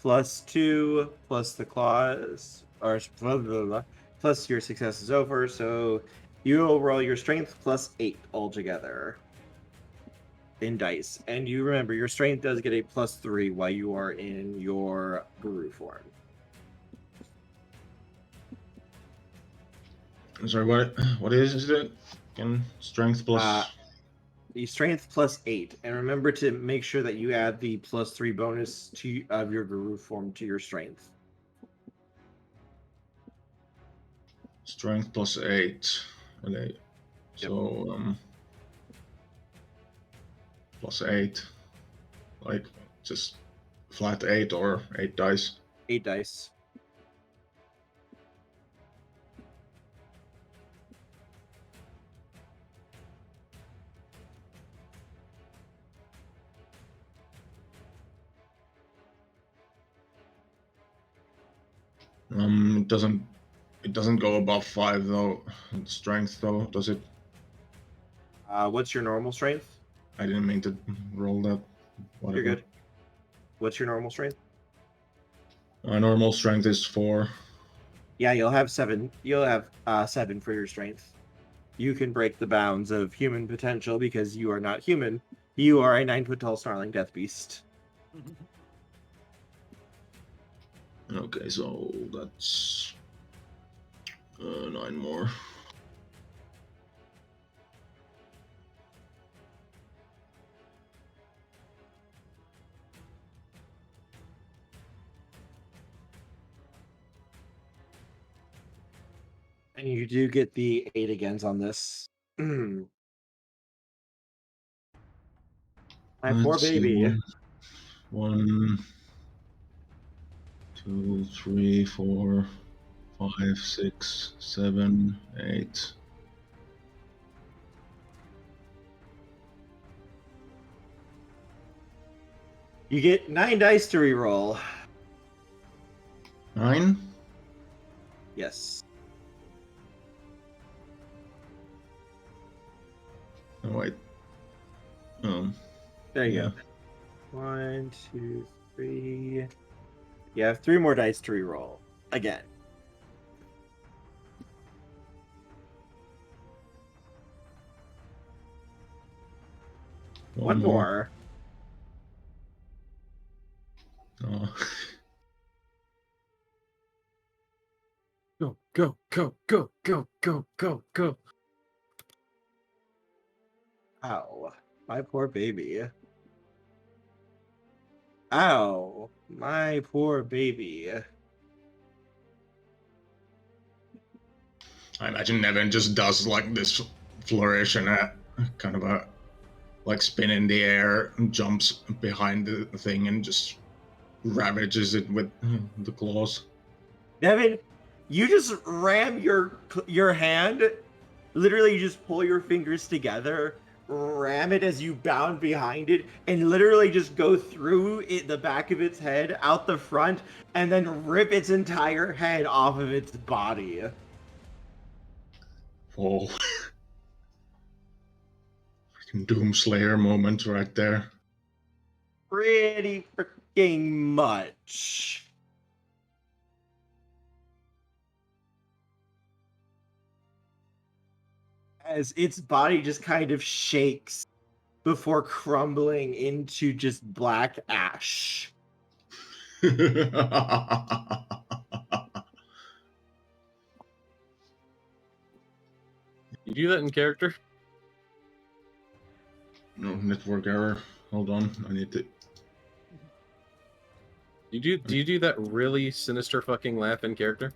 plus 2 plus the claws, or blah, blah, blah, plus your successes over. So you will roll your strength plus 8 altogether in dice. And you remember your strength does get a plus 3 while you are in your guru form. Sorry, what is it? Again, strength plus. The strength plus 8, and remember to make sure that you add the plus 3 bonus to of your guru form to your strength. Strength plus 8. Okay. So plus 8. Like just flat 8 or 8 dice. 8 dice. It doesn't go above 5 though. Strength though, does it? What's your normal strength? I didn't mean to roll that. Whatever. You're good. What's your normal strength? My normal strength is 4. Yeah, you'll have 7. You'll have 7 for your strength. You can break the bounds of human potential because you are not human. You are a 9-foot tall snarling death beast. Okay, so that's 9 more. And you do get the 8 agains on this. My poor Let's see, baby. 1, 2, 3, 4, 5, 6, 7, 8. You get 9 dice to reroll. 9? Yes. Oh, wait. There you Yeah. go. 1, 2, 3. You have 3 more dice to reroll. Again. One more. Oh. Go, go, go, go, go, go, go, go. Ow. My poor baby. Ow. My poor baby. I imagine Nevin just does like this flourish and kind of a like spin in the air and jumps behind the thing and just ravages it with the claws. Devin, you just ram your hand. Literally, you just pull your fingers together, ram it as you bound behind it, and literally just go through the back of its head, out the front, and then rip its entire head off of its body. Oh. Freaking Doomslayer moment right there. Pretty freaking much. As its body just kind of shakes before crumbling into just black ash. You do that in character? No, network error. Hold on, I need to. Do you do that really sinister fucking laugh in character?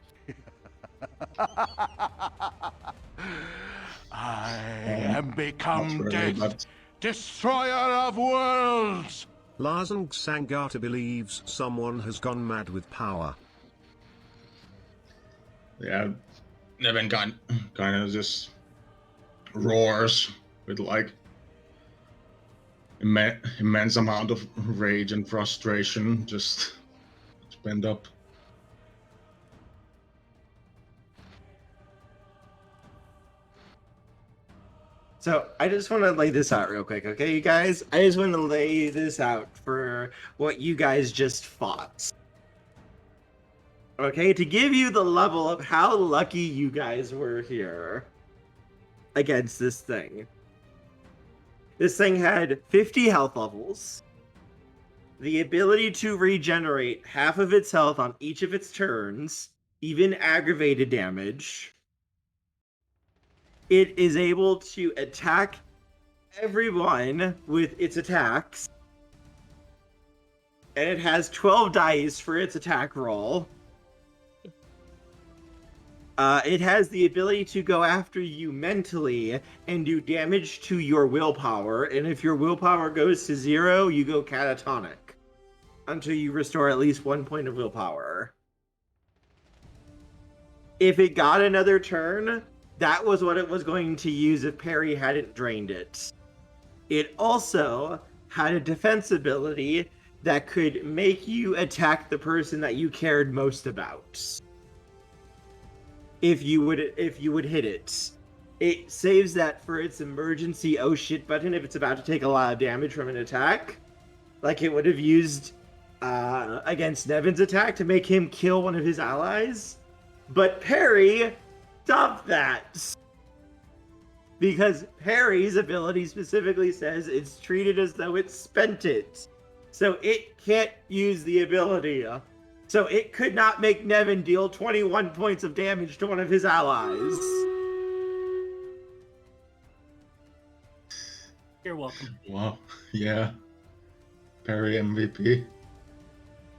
I am become Not really, death, but destroyer of worlds! Larsang Sangata believes someone has gone mad with power. yeah, Nevin kind of just roars with like immense amount of rage and frustration just spend up. So I just want to lay this out real quick, okay, you guys? I just want to lay this out for what you guys just fought. Okay, to give you the level of how lucky you guys were here against this thing. This thing had 50 health levels, the ability to regenerate half of its health on each of its turns, even aggravated damage. It is able to attack everyone with its attacks. And it has 12 dice for its attack roll. It has the ability to go after you mentally and do damage to your willpower. And if your willpower goes to 0, you go catatonic until you restore at least 1 point of willpower. If it got another turn, that was what it was going to use if Perry hadn't drained it. It also had a defense ability that could make you attack the person that you cared most about. If you would hit it. It saves that for its emergency oh shit button if it's about to take a lot of damage from an attack. Like it would have used against Nevin's attack to make him kill one of his allies. But Perry stopped that. Because Perry's ability specifically says it's treated as though it spent it. So it can't use the ability. So it could not make Nevin deal 21 points of damage to one of his allies. You're welcome. Wow. Yeah. Perry MVP.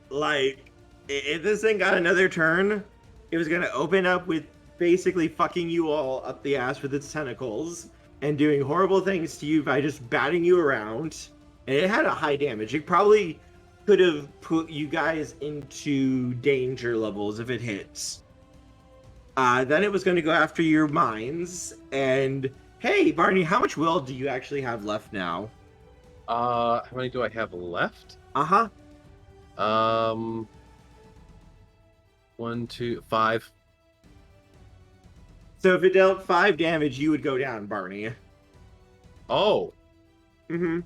Like, if this thing got another turn, it was gonna open up with basically fucking you all up the ass with its tentacles and doing horrible things to you by just batting you around. And it had a high damage. It probably could have put you guys into danger levels if it hits. Then it was going to go after your mines. And hey, Barney, how much will do you actually have left now? How many do I have left? Uh-huh. 1, 2, 5. So if it dealt 5 damage, you would go down, Barney. Oh, Mm-hmm.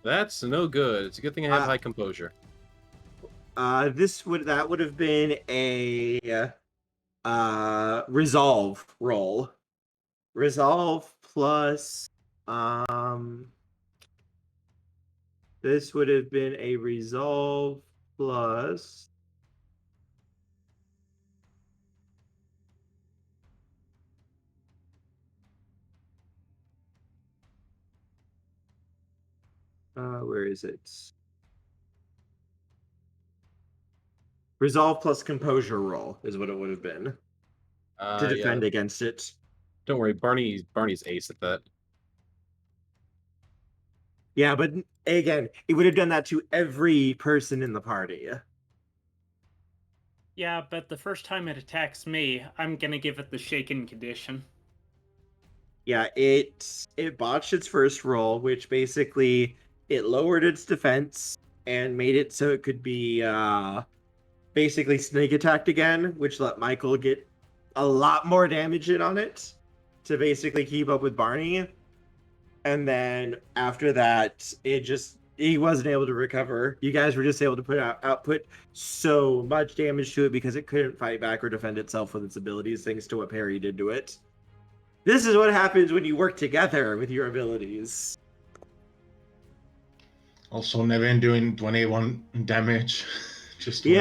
that's no good. It's a good thing I have high composure. That would have been a resolve roll. Resolve plus this would have been a resolve plus where is it? Resolve plus composure roll is what it would have been to defend Yeah. against it. Don't worry, Barney's ace at that. Yeah, but again, it would have done that to every person in the party. Yeah, but the first time it attacks me, I'm gonna give it the shaken condition. Yeah, it botched its first roll, which basically it lowered its defense and made it so it could be basically snake attacked again, which let Michael get a lot more damage in on it to basically keep up with Barney. And then after that, he wasn't able to recover. You guys were just able to output so much damage to it because it couldn't fight back or defend itself with its abilities, thanks to what Perry did to it. This is what happens when you work together with your abilities. Also, Nevin doing 21 damage. Just his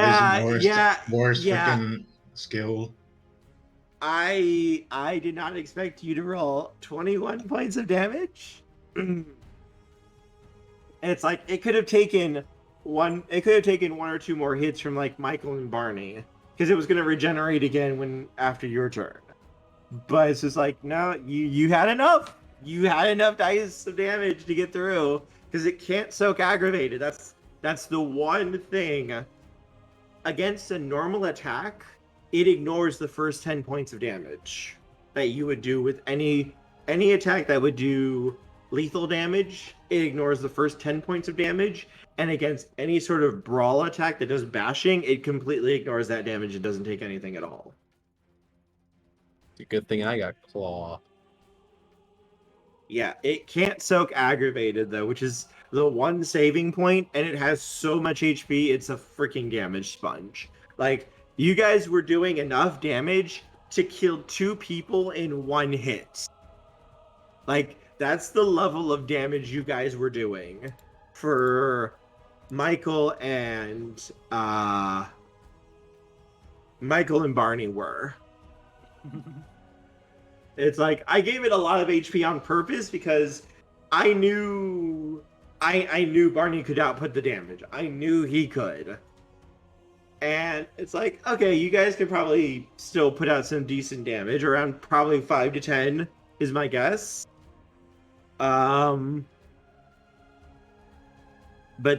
worst freaking skill. I did not expect you to roll 21 points of damage. It's like it could have taken one or two more hits from like Michael and Barney because it was going to regenerate again after your turn. But it's just like, no, you had enough. You had enough dice of damage to get through because it can't soak aggravated. That's the one thing against a normal attack. It ignores the first 10 points of damage that you would do with any attack that would do lethal damage. It ignores the first 10 points of damage, and against any sort of brawl attack that does bashing, it completely ignores that damage. It doesn't take anything at all. It's a good thing I got Claw. Yeah, it can't soak aggravated though, which is the one saving point, and it has so much HP, it's a freaking damage sponge. Like, you guys were doing enough damage to kill 2 people in 1 hit. Like, that's the level of damage you guys were doing for Michael and Barney were. It's like, I gave it a lot of HP on purpose because I knew Barney could output the damage. I knew he could. And it's like, okay, you guys could probably still put out some decent damage, around probably 5 to 10 is my guess. But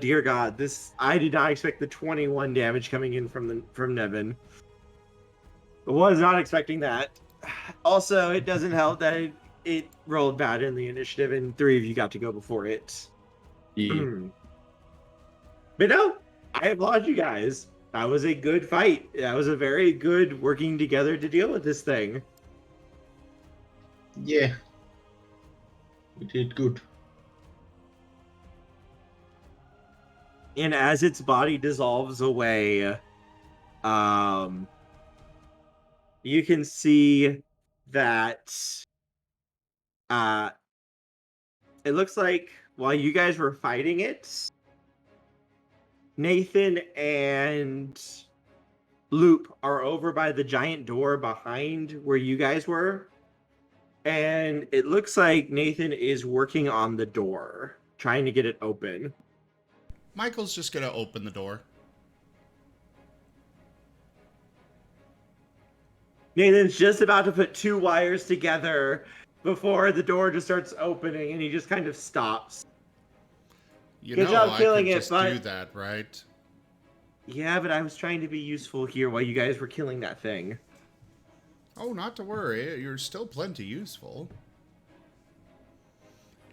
dear God, I did not expect the 21 damage coming in from Nevin. Was not expecting that. Also, it doesn't help that it rolled bad in the initiative, and 3 of you got to go before it. Yeah. But no, I applaud you guys. That was a good fight. That was a very good working together to deal with this thing. Yeah. We did good. And as its body dissolves away, you can see that uh, it looks like while you guys were fighting it, Nathan and Loop are over by the giant door behind where you guys were. And it looks like Nathan is working on the door, trying to get it open. Michael's just gonna open the door. Nathan's just about to put two wires together before the door just starts opening, and he just kind of stops. You Good know, job I killing could it, just but do that, right? yeah, but I was trying to be useful here while you guys were killing that thing. Oh, not to worry. You're still plenty useful.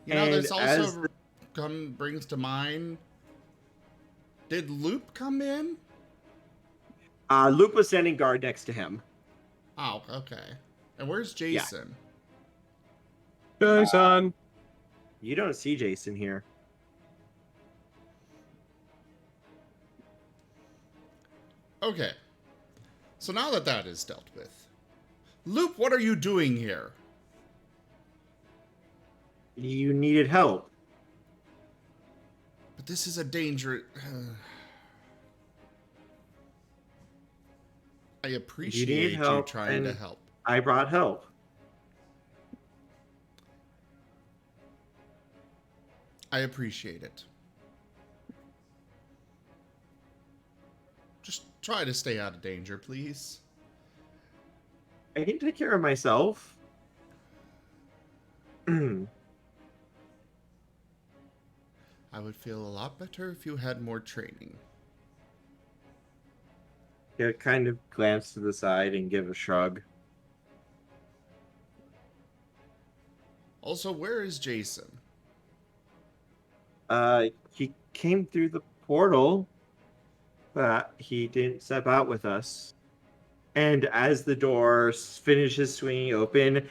You know, And this as also brings to mind. Did Loop come in? Luke was standing guard next to him. Oh, okay. And where's Jason? Jason. You don't see Jason here. Okay. So now that that is dealt with, Loop, what are you doing here? You needed help. But this is a danger. I appreciate you help, trying to and help. I brought help. I appreciate it. Just try to stay out of danger, please. I can take care of myself. I would feel a lot better if you had more training. He'll kind of glance to the side and give a shrug. Also, where is Jason? He came through the portal, but he didn't step out with us. And as the door finishes swinging open,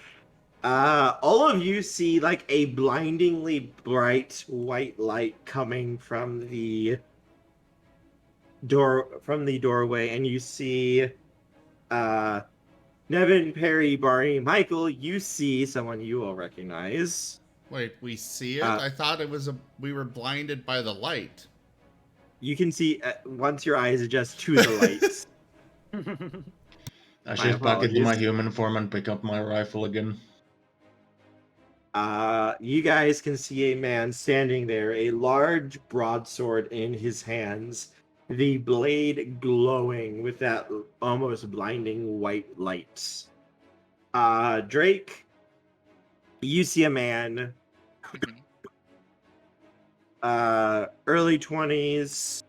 all of you see like a blindingly bright white light coming from the doorway, and you see Nevin, Perry, Barney, Michael. You see someone you will recognize. Wait, we see it? Uh, I thought it was we were blinded by the light. You can see once your eyes adjust to the lights. I My shift back into my apologies. human form and pick up my rifle again. You guys can see a man standing there, a large broadsword in his hands, the blade glowing with that almost blinding white light. Drake, you see a man, early 20s.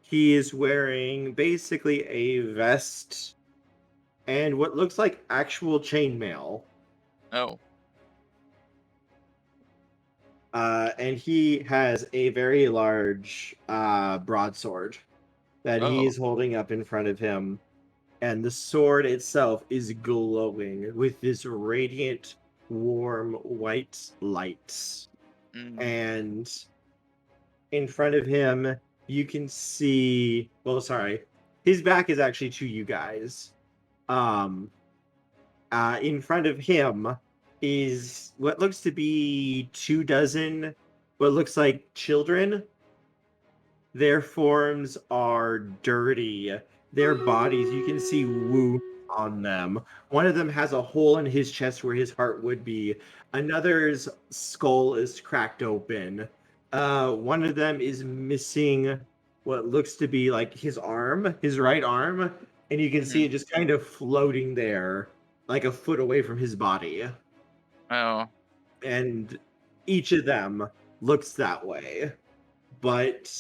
He is wearing basically a vest and what looks like actual chainmail. Oh. And he has a very large broadsword that he is holding up in front of him. And the sword itself is glowing with this radiant, warm white light. And in front of him, you can see... Well, sorry. His back is actually to you guys. In front of him is what looks to be 24 what looks like children. Their forms are dirty. Their bodies, you can see wounds on them. One of them has a hole in his chest where his heart would be. Another's skull is cracked open. One of them is missing what looks to be like his arm, his right arm, and you can see it just kind of floating there, like a foot away from his body. Oh. And each of them looks that way. But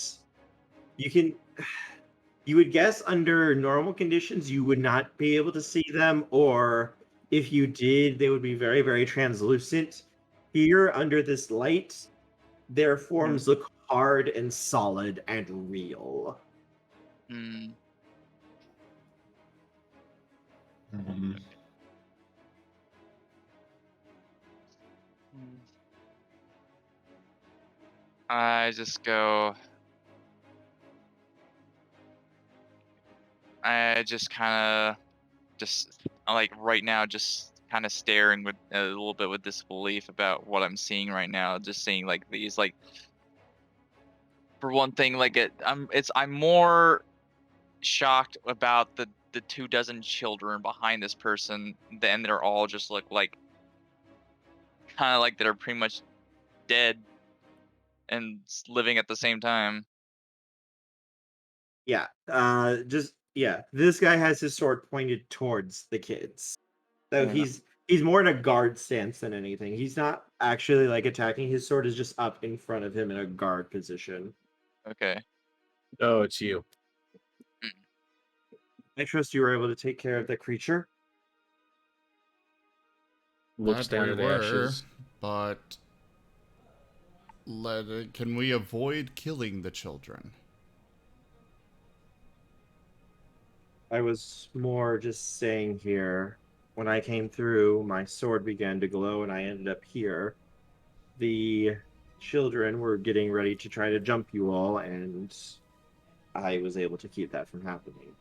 you would guess under normal conditions you would not be able to see them, or if you did, they would be very, very translucent. Here, under this light, their forms look hard and solid and real. I just go. I just kind of I'm like right now just kind of staring with a little bit with disbelief about what I'm seeing right now. Just seeing like these like, for one thing, like I'm more shocked about the 24 children behind this person. Then they're all just look like kind of like they're pretty much dead and living at the same time. Yeah. This guy has his sword pointed towards the kids. So Yeah. he's more in a guard stance than anything. He's not actually like attacking. His sword is just up in front of him in a guard position. Okay. Oh, it's you. I trust you were able to take care of the creature. Looks That down we at were, ashes. but can we avoid killing the children? I was more just saying here, when I came through, my sword began to glow and I ended up here. The children were getting ready to try to jump you all, and I was able to keep that from happening.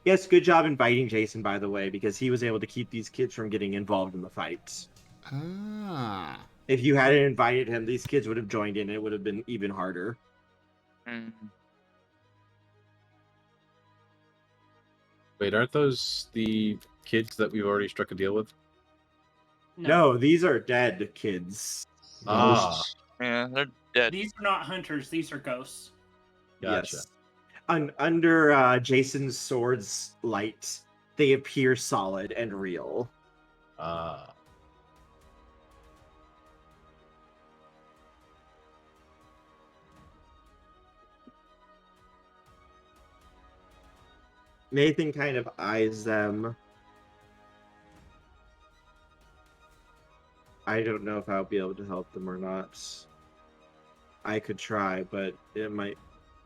Yes, good job inviting Jason, by the way, because he was able to keep these kids from getting involved in the fight. Ah. If you hadn't invited him, these kids would have joined in. It would have been even harder. Mm. Wait, aren't those the kids that we've already struck a deal with? No, these are dead kids. Ah, Yeah, they're dead. These are not hunters. These are ghosts. gotcha. Yes. Under Jason's sword's light, they appear solid and real. Ah. Nathan kind of eyes them. I don't know if I'll be able to help them or not. I could try, but it might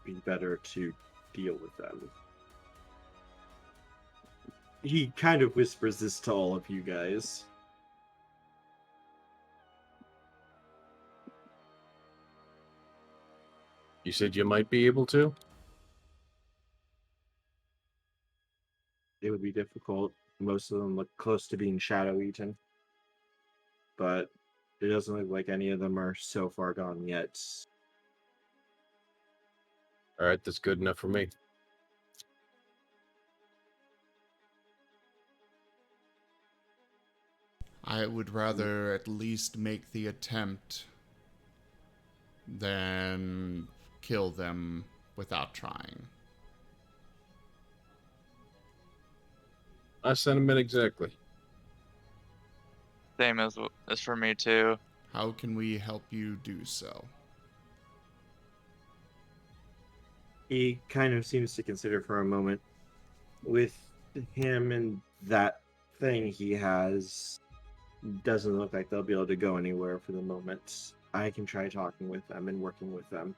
be better to deal with them. He kind of whispers this to all of you guys. You said you might be able to? It would be difficult. Most of them look close to being shadow eaten. But it doesn't look like any of them are so far gone yet. All right, that's good enough for me. I would rather at least make the attempt than kill them without trying. Sentiment exactly. Same as for me too. How can we help you do so? He kind of seems to consider for a moment. With him and that thing he has, doesn't look like they'll be able to go anywhere for the moment. I can try talking with them and working with them.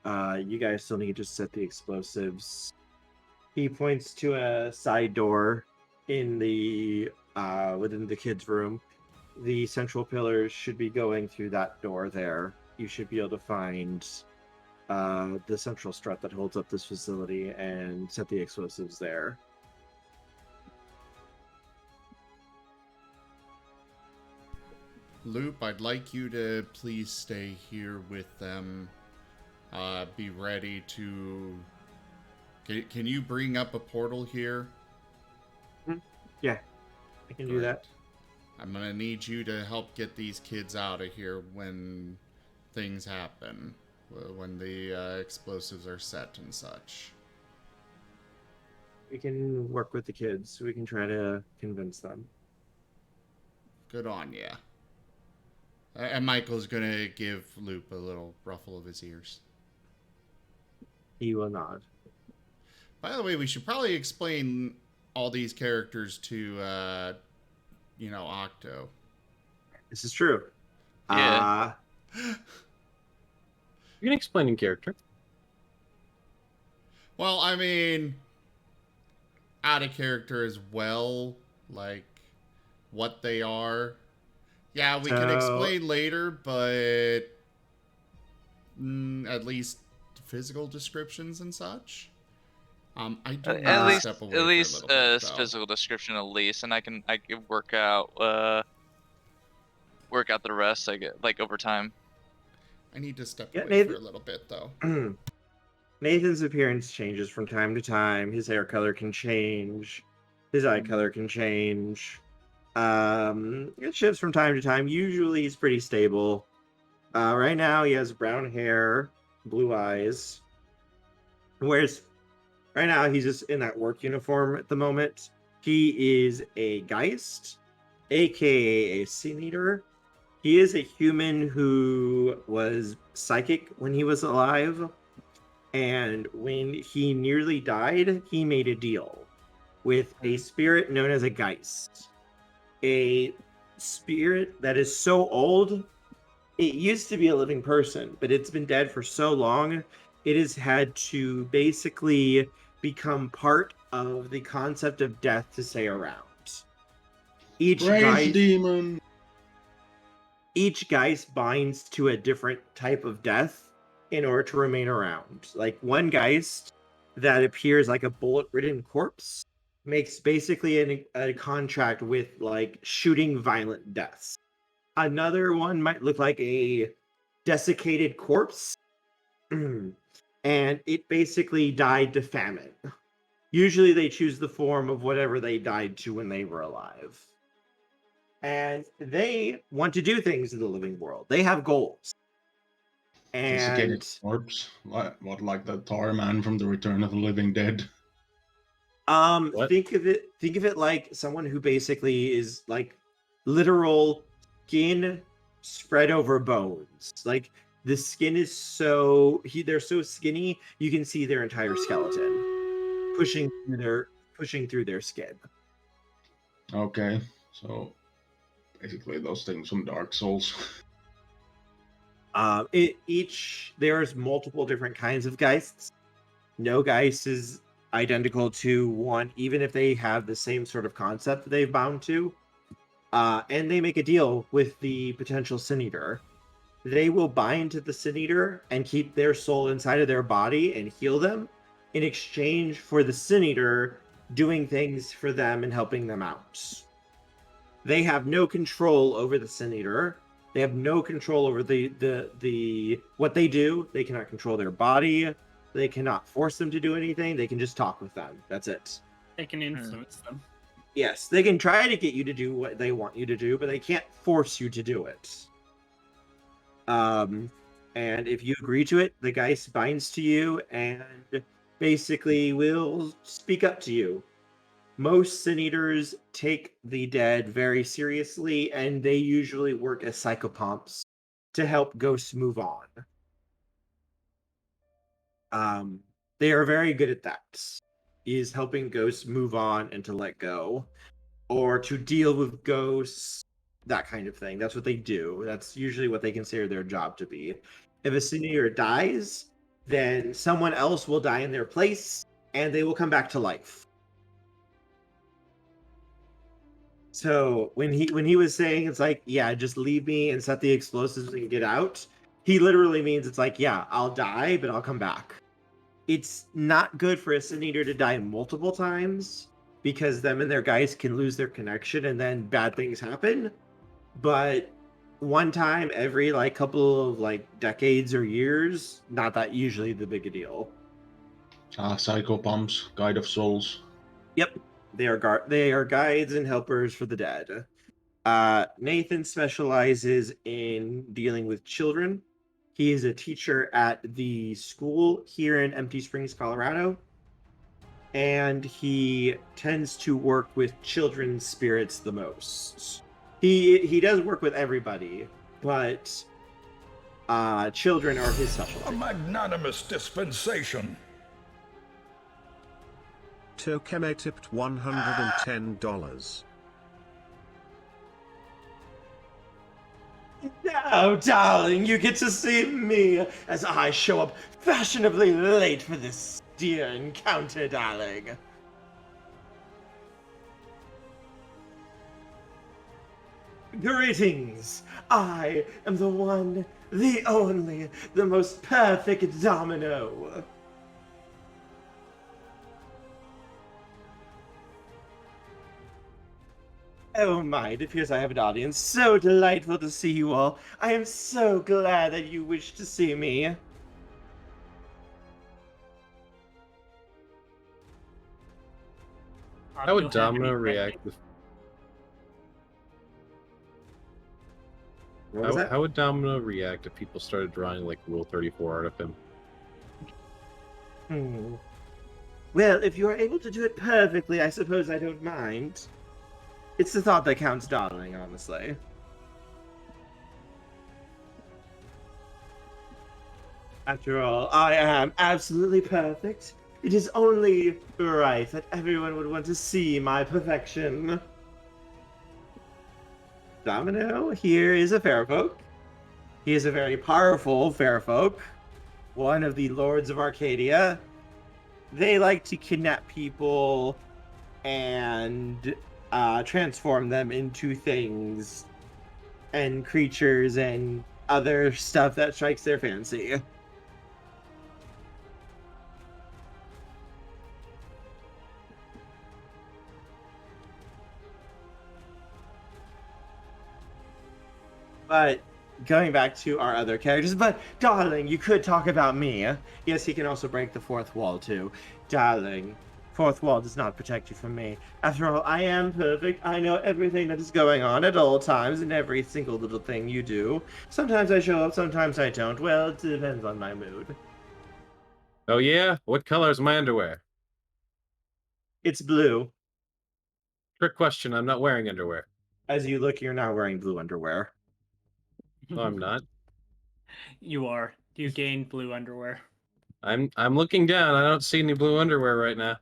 You guys still need to set the explosives. He points to a side door in the within the kids' room. The central pillars should be going through that door there. You should be able to find the central strut that holds up this facility and set the explosives there. Loop, I'd like you to please stay here with them. Be ready to... Can you bring up a portal here? Yeah, I can do that. I'm gonna need you to help get these kids out of here when things happen. When the explosives are set and such. We can work with the kids. We can try to convince them. Good on ya. And Michael's gonna give Loop a little ruffle of his ears. He will nod. By the way, we should probably explain all these characters to, Octo. This is true. Yeah. You can explain in character. Well, I mean, out of character as well, like what they are. Yeah, we can explain later, but at least physical descriptions and such. I do want At to least, step away at for least, a little bit, though. physical description at least, and I can work out the rest. I get like over time. I need to step Yeah, away for a little bit, though. Nathan's appearance changes from time to time. His hair color can change. His eye color can change. It shifts from time to time. Usually he's pretty stable. Right now he has brown hair, blue eyes. Whereas right now he's just in that work uniform at the moment. He is a Geist, aka a Sin Eater. He is a human who was psychic when he was alive. And when he nearly died, he made a deal with a spirit known as a Geist. A spirit that is so old, it used to be a living person, but it's been dead for so long, it has had to basically become part of the concept of death to stay around. Each demon. Each Geist binds to a different type of death in order to remain around. Like one Geist that appears like a bullet-ridden corpse makes basically a contract with like shooting violent deaths. Another one might look like a desiccated corpse, and it basically died to famine. Usually they choose the form of whatever they died to when they were alive. And they want to do things in the living world. They have goals. Desiccated And corpse? What, like the tar man from the Return of the Living Dead? What? think of it like someone who basically is like literal skin spread over bones. Like the skin is they're so skinny you can see their entire skeleton pushing through their skin. Okay, so basically those things from Dark Souls. There's multiple different kinds of Geists. No Geist is identical to one, even if they have the same sort of concept that they've bound to. And they make a deal with the potential Sin Eater. They will bind to the Sin Eater and keep their soul inside of their body and heal them in exchange for the Sin Eater doing things for them and helping them out. They have no control over the Sin Eater. They have no control over the what they do. They cannot control their body. They cannot force them to do anything. They can just talk with them. That's it. They can influence them. Yes, they can try to get you to do what they want you to do, but they can't force you to do it. And if you agree to it, the Geist binds to you and basically will speak up to you. Most Sin Eaters take the dead very seriously, and they usually work as psychopomps to help ghosts move on. They are very good at that, is helping ghosts move on and to let go, or to deal with ghosts, that kind of thing. That's what they do. That's usually what they consider their job to be. If a Sin Eater dies, then someone else will die in their place, and they will come back to life. So when he was saying it's like, yeah, just leave me and set the explosives and get out, he literally means it's like, yeah, I'll die, but I'll come back. It's not good for a Sin Eater to die multiple times because them and their guys can lose their connection and then bad things happen. But one time every like couple of like decades or years, not that usually the big a deal. Psychopomps, Guide of Souls. Yep. They are guides and helpers for the dead. Nathan specializes in dealing with children. He is a teacher at the school here in Empty Springs, Colorado. And he tends to work with children's spirits the most. He does work with everybody, but children are his specialty. A magnanimous dispensation. Tokeme tipped $110. Now, darling, you get to see me as I show up fashionably late for this dear encounter, darling. Greetings. I am the one, the only, the most perfect domino. Oh my, it appears I have an audience. So delightful to see you all. I am so glad that you wish to see me. How would Domino react if What was that? how would Domino react if people started drawing like Rule 34 out of him? Well, if you are able to do it perfectly, I suppose I don't mind. It's the thought that counts, darling, honestly. After all, I am absolutely perfect. It is only right that everyone would want to see my perfection. Domino here is a fair folk. He is a very powerful fair folk, one of the lords of Arcadia. They like to kidnap people and transform them into things and creatures and other stuff that strikes their fancy. But going back to our other characters, but darling, you could talk about me. Yes, he can also break the fourth wall too. Darling, fourth wall does not protect you from me. After all, I am perfect. I know everything that is going on at all times and every single little thing you do. Sometimes I show up, sometimes I don't. Well, it depends on my mood. Oh yeah? What color is my underwear? It's blue. Trick question, I'm not wearing underwear. As you look, you're not wearing blue underwear. No, I'm not. You are. You gained blue underwear. I'm looking down. I don't see any blue underwear right now.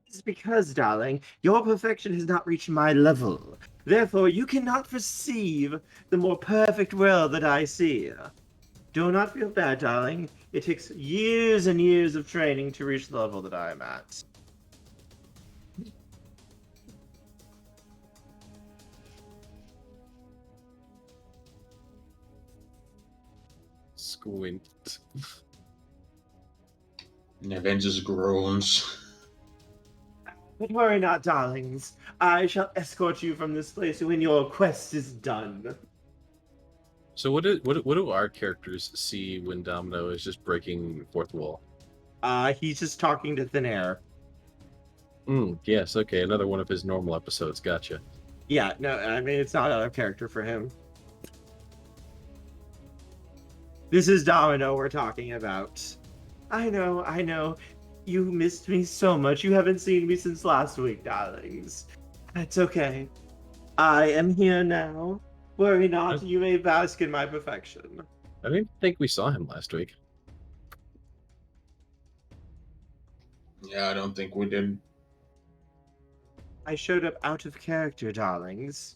It's because, darling, your perfection has not reached my level. Therefore, you cannot perceive the more perfect world that I see. Do not feel bad, darling. It takes years and years of training to reach the level that I am at. Squint. Nevin just groans. But worry not, darlings. I shall escort you from this place when your quest is done. So what do our characters see when Domino is just breaking fourth wall? He's just talking to thin air. Yes, okay, another one of his normal episodes, gotcha. Yeah, no, I mean, it's not out of character for him. This is Domino we're talking about. I know. You missed me so much. You haven't seen me since last week, darlings. It's okay. I am here now. Worry not, you may bask in my perfection. I didn't think we saw him last week. Yeah, I don't think we did. I showed up out of character, darlings.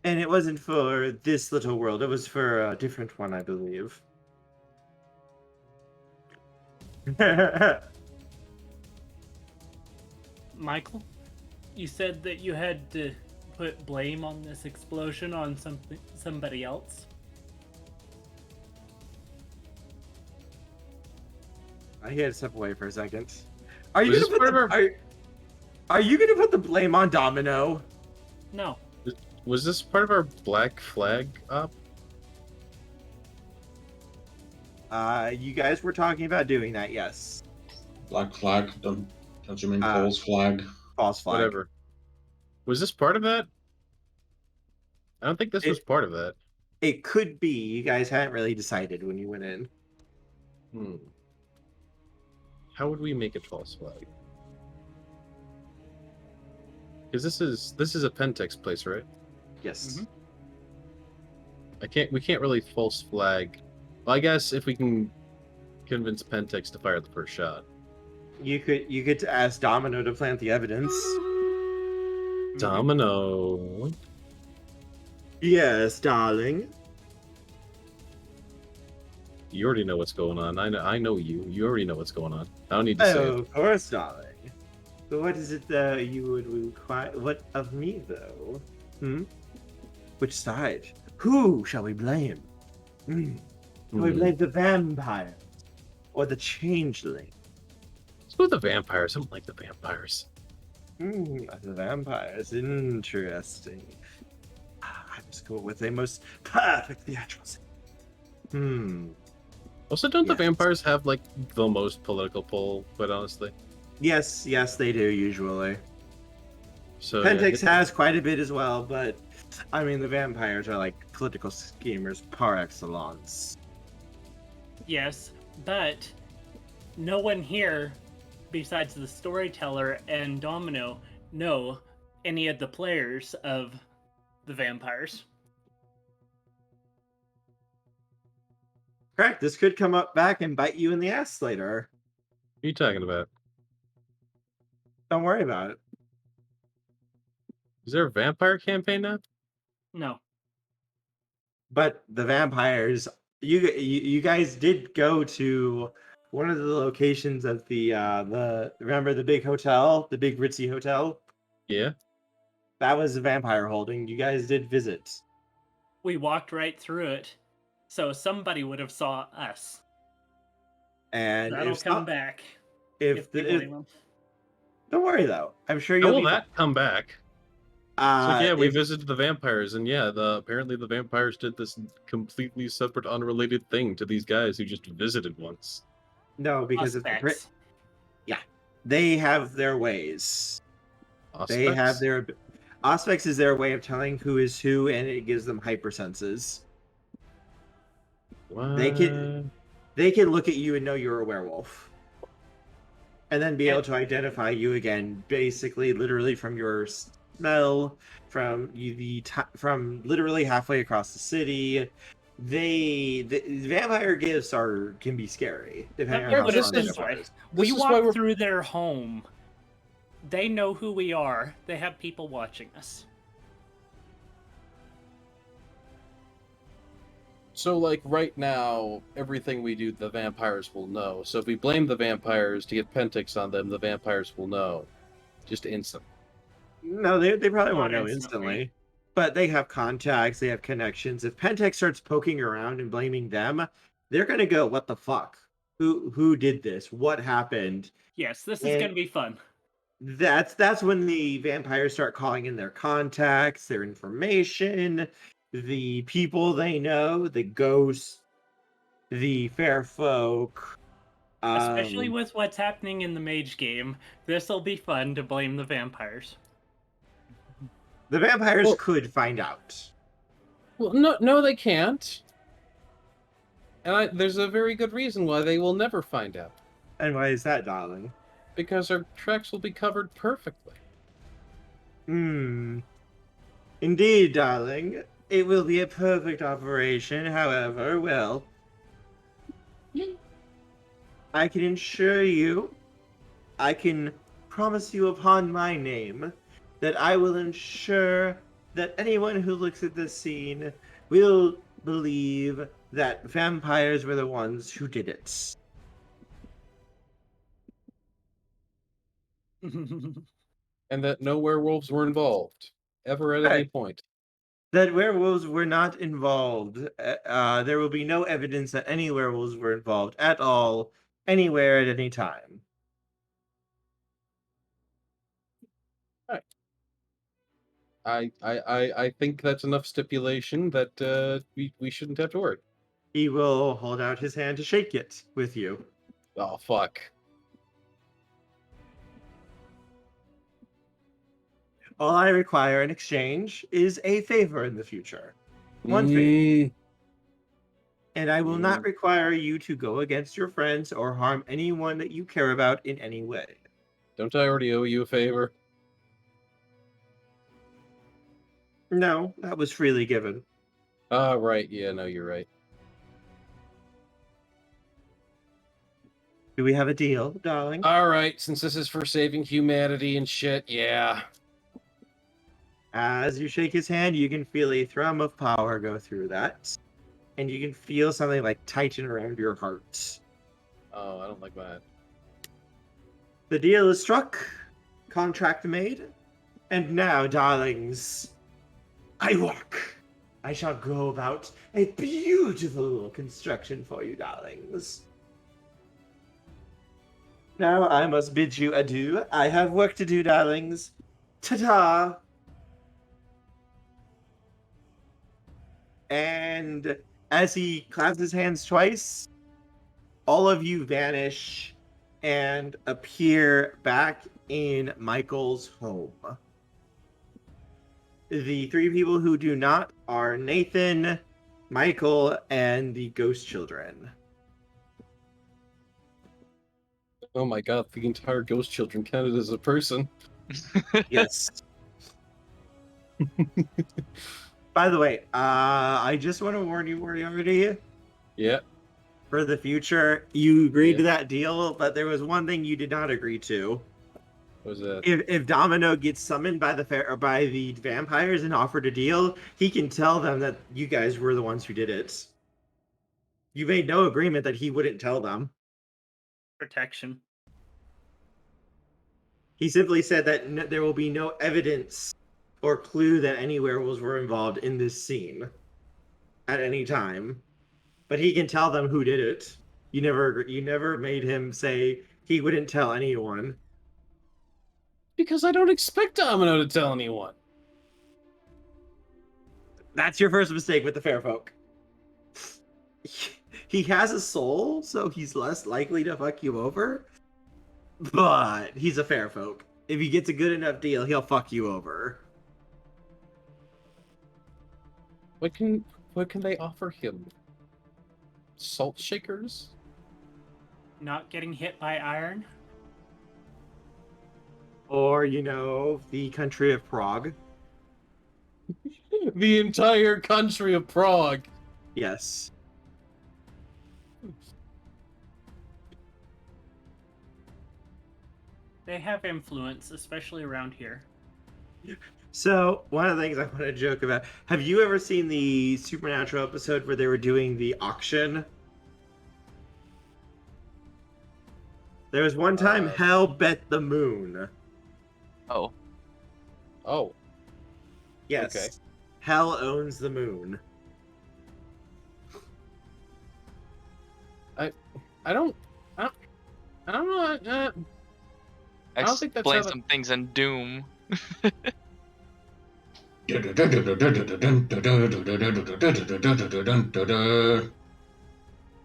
And it wasn't for this little world, it was for a different one, I believe. Michael, you said that you had to put blame on this explosion on somebody else. I had to step away for a second. Are you Was gonna this put the, are you gonna put the blame on Domino? No. Was this part of our Black Flag op? You guys were talking about doing that, yes. Black flag? Don't you mean false flag? False flag. Whatever. Was this part of that? I don't think this was part of that. It could be. You guys hadn't really decided when you went in. How would we make it false flag? Because this is a Pentex place, right? Yes. We can't really false flag. Well, I guess if we can convince Pentex to fire the first shot. You could ask Domino to plant the evidence. Domino. Yes, darling. You already know what's going on. I know you. You already know what's going on. I don't need to say it. Of course, darling. But what is it that you would require? What of me, though? Which side? Who shall we blame? Shall we blame the vampire or the changeling? go with the vampires. I don't like the vampires. The vampires. Interesting. I must go with a most perfect theatrical scene. Also, don't the Yes. vampires have, like, the most political pull, quite honestly? Yes, they do, usually. So, Pentex yeah, has quite a bit as well, but I mean, the vampires are like political schemers par excellence. Yes, but no one here, besides the storyteller and Domino, know any of the players of the vampires. Correct. This could come up back and bite you in the ass later. what are you talking about? Don't worry about it. Is there a vampire campaign now? No. But the vampires, you guys did go to one of the locations of the remember the big hotel, the big ritzy hotel? Yeah. That was a vampire holding. You guys did visit. We walked right through it, so somebody would have saw us. And That'll if come not, back if we the, blame them. don't worry though. I'm sure How you'll will be that come back? fine. It's like, yeah, we If- visited the vampires, and yeah, apparently the vampires did this completely separate, unrelated thing to these guys who just visited once. No, because it's Suspects. they have their ways. They have Auspex? their Auspex is their way of telling who is who, and it gives them hypersenses. What? They can look at you and know you're a werewolf, and then be able to identify you again, basically, literally from your smell, from from literally halfway across the city. The vampire gifts can be scary depending on Here, how put it strong this the way. vampire is. We This is why we're- walk through their home. They know who we are. They have people watching us. So, like, right now, everything we do, the vampires will know. So if we blame the vampires to get Pentex on them, the vampires will know. Just instant. No, they probably Not won't know instantly. But they have contacts, they have connections. If Pentex starts poking around and blaming them, they're gonna go, "What the fuck? Who did this? What happened?" Yes, this is And going to be fun. that's when the vampires start calling in their contacts, their information, the people they know, the ghosts, the fair folk. Especially with what's happening in the mage game, this will be fun to blame the vampires. The vampires Well- could find out. Well, no, they can't. And there's a very good reason why they will never find out. And why is that, darling? Because our tracks will be covered perfectly. Indeed, darling. It will be a perfect operation, however, well, I can assure you, I can promise you upon my name, that I will ensure that anyone who looks at this scene will believe that vampires were the ones who did it. And that no werewolves were involved. Ever at any Right. point. That werewolves were not involved. There will be no evidence that any werewolves were involved at all, anywhere at any time. I think that's enough stipulation that we shouldn't have to worry. He will hold out his hand to shake it with you. Oh, fuck. All I require in exchange is a favor in the future. One favor. And I will not require you to go against your friends or harm anyone that you care about in any way. Don't I already owe you a favor? No, that was freely given. Ah, right. Yeah, no, you're right. Do we have a deal, darling? Alright, since this is for saving humanity and shit, yeah. As you shake his hand, you can feel a thrum of power go through that. And you can feel something like tighten around your heart. Oh, I don't like that. The deal is struck, contract made, and now, darlings, I work. I shall go about a beautiful construction for you, darlings. Now I must bid you adieu. I have work to do, darlings. Ta-ta! And as he claps his hands twice, all of you vanish and appear back in Michael's home. The three people who do not are Nathan, Michael, and the ghost children. Oh my god, the entire ghost children counted as a person. Yes. By the way, I just want to warn you, Moriarty, Yeah. for the future, you agreed to Yeah. that deal, but there was one thing you did not agree to. What was that? If Domino gets summoned by the vampires and offered a deal, he can tell them that you guys were the ones who did it. You made no agreement that he wouldn't tell them. Protection. He simply said that there will be no evidence or clue that any werewolves were involved in this scene at any time. But he can tell them who did it. You never made him say he wouldn't tell anyone. Because I don't expect Domino to tell anyone. That's your first mistake with the fair folk. He has a soul, so he's less likely to fuck you over. But he's a fair folk. If he gets a good enough deal, he'll fuck you over. What can they offer him? Salt shakers? Not getting hit by iron. Or, the country of Prague. The entire country of Prague. Yes. They have influence, especially around here. So, one of the things I want to joke about, have you ever seen the Supernatural episode where they were doing the auction? There was one time Hell bet the moon. Oh. Oh. Yes. Okay. Hell owns the moon. I don't know. I don't think that's Explain how some things in Doom.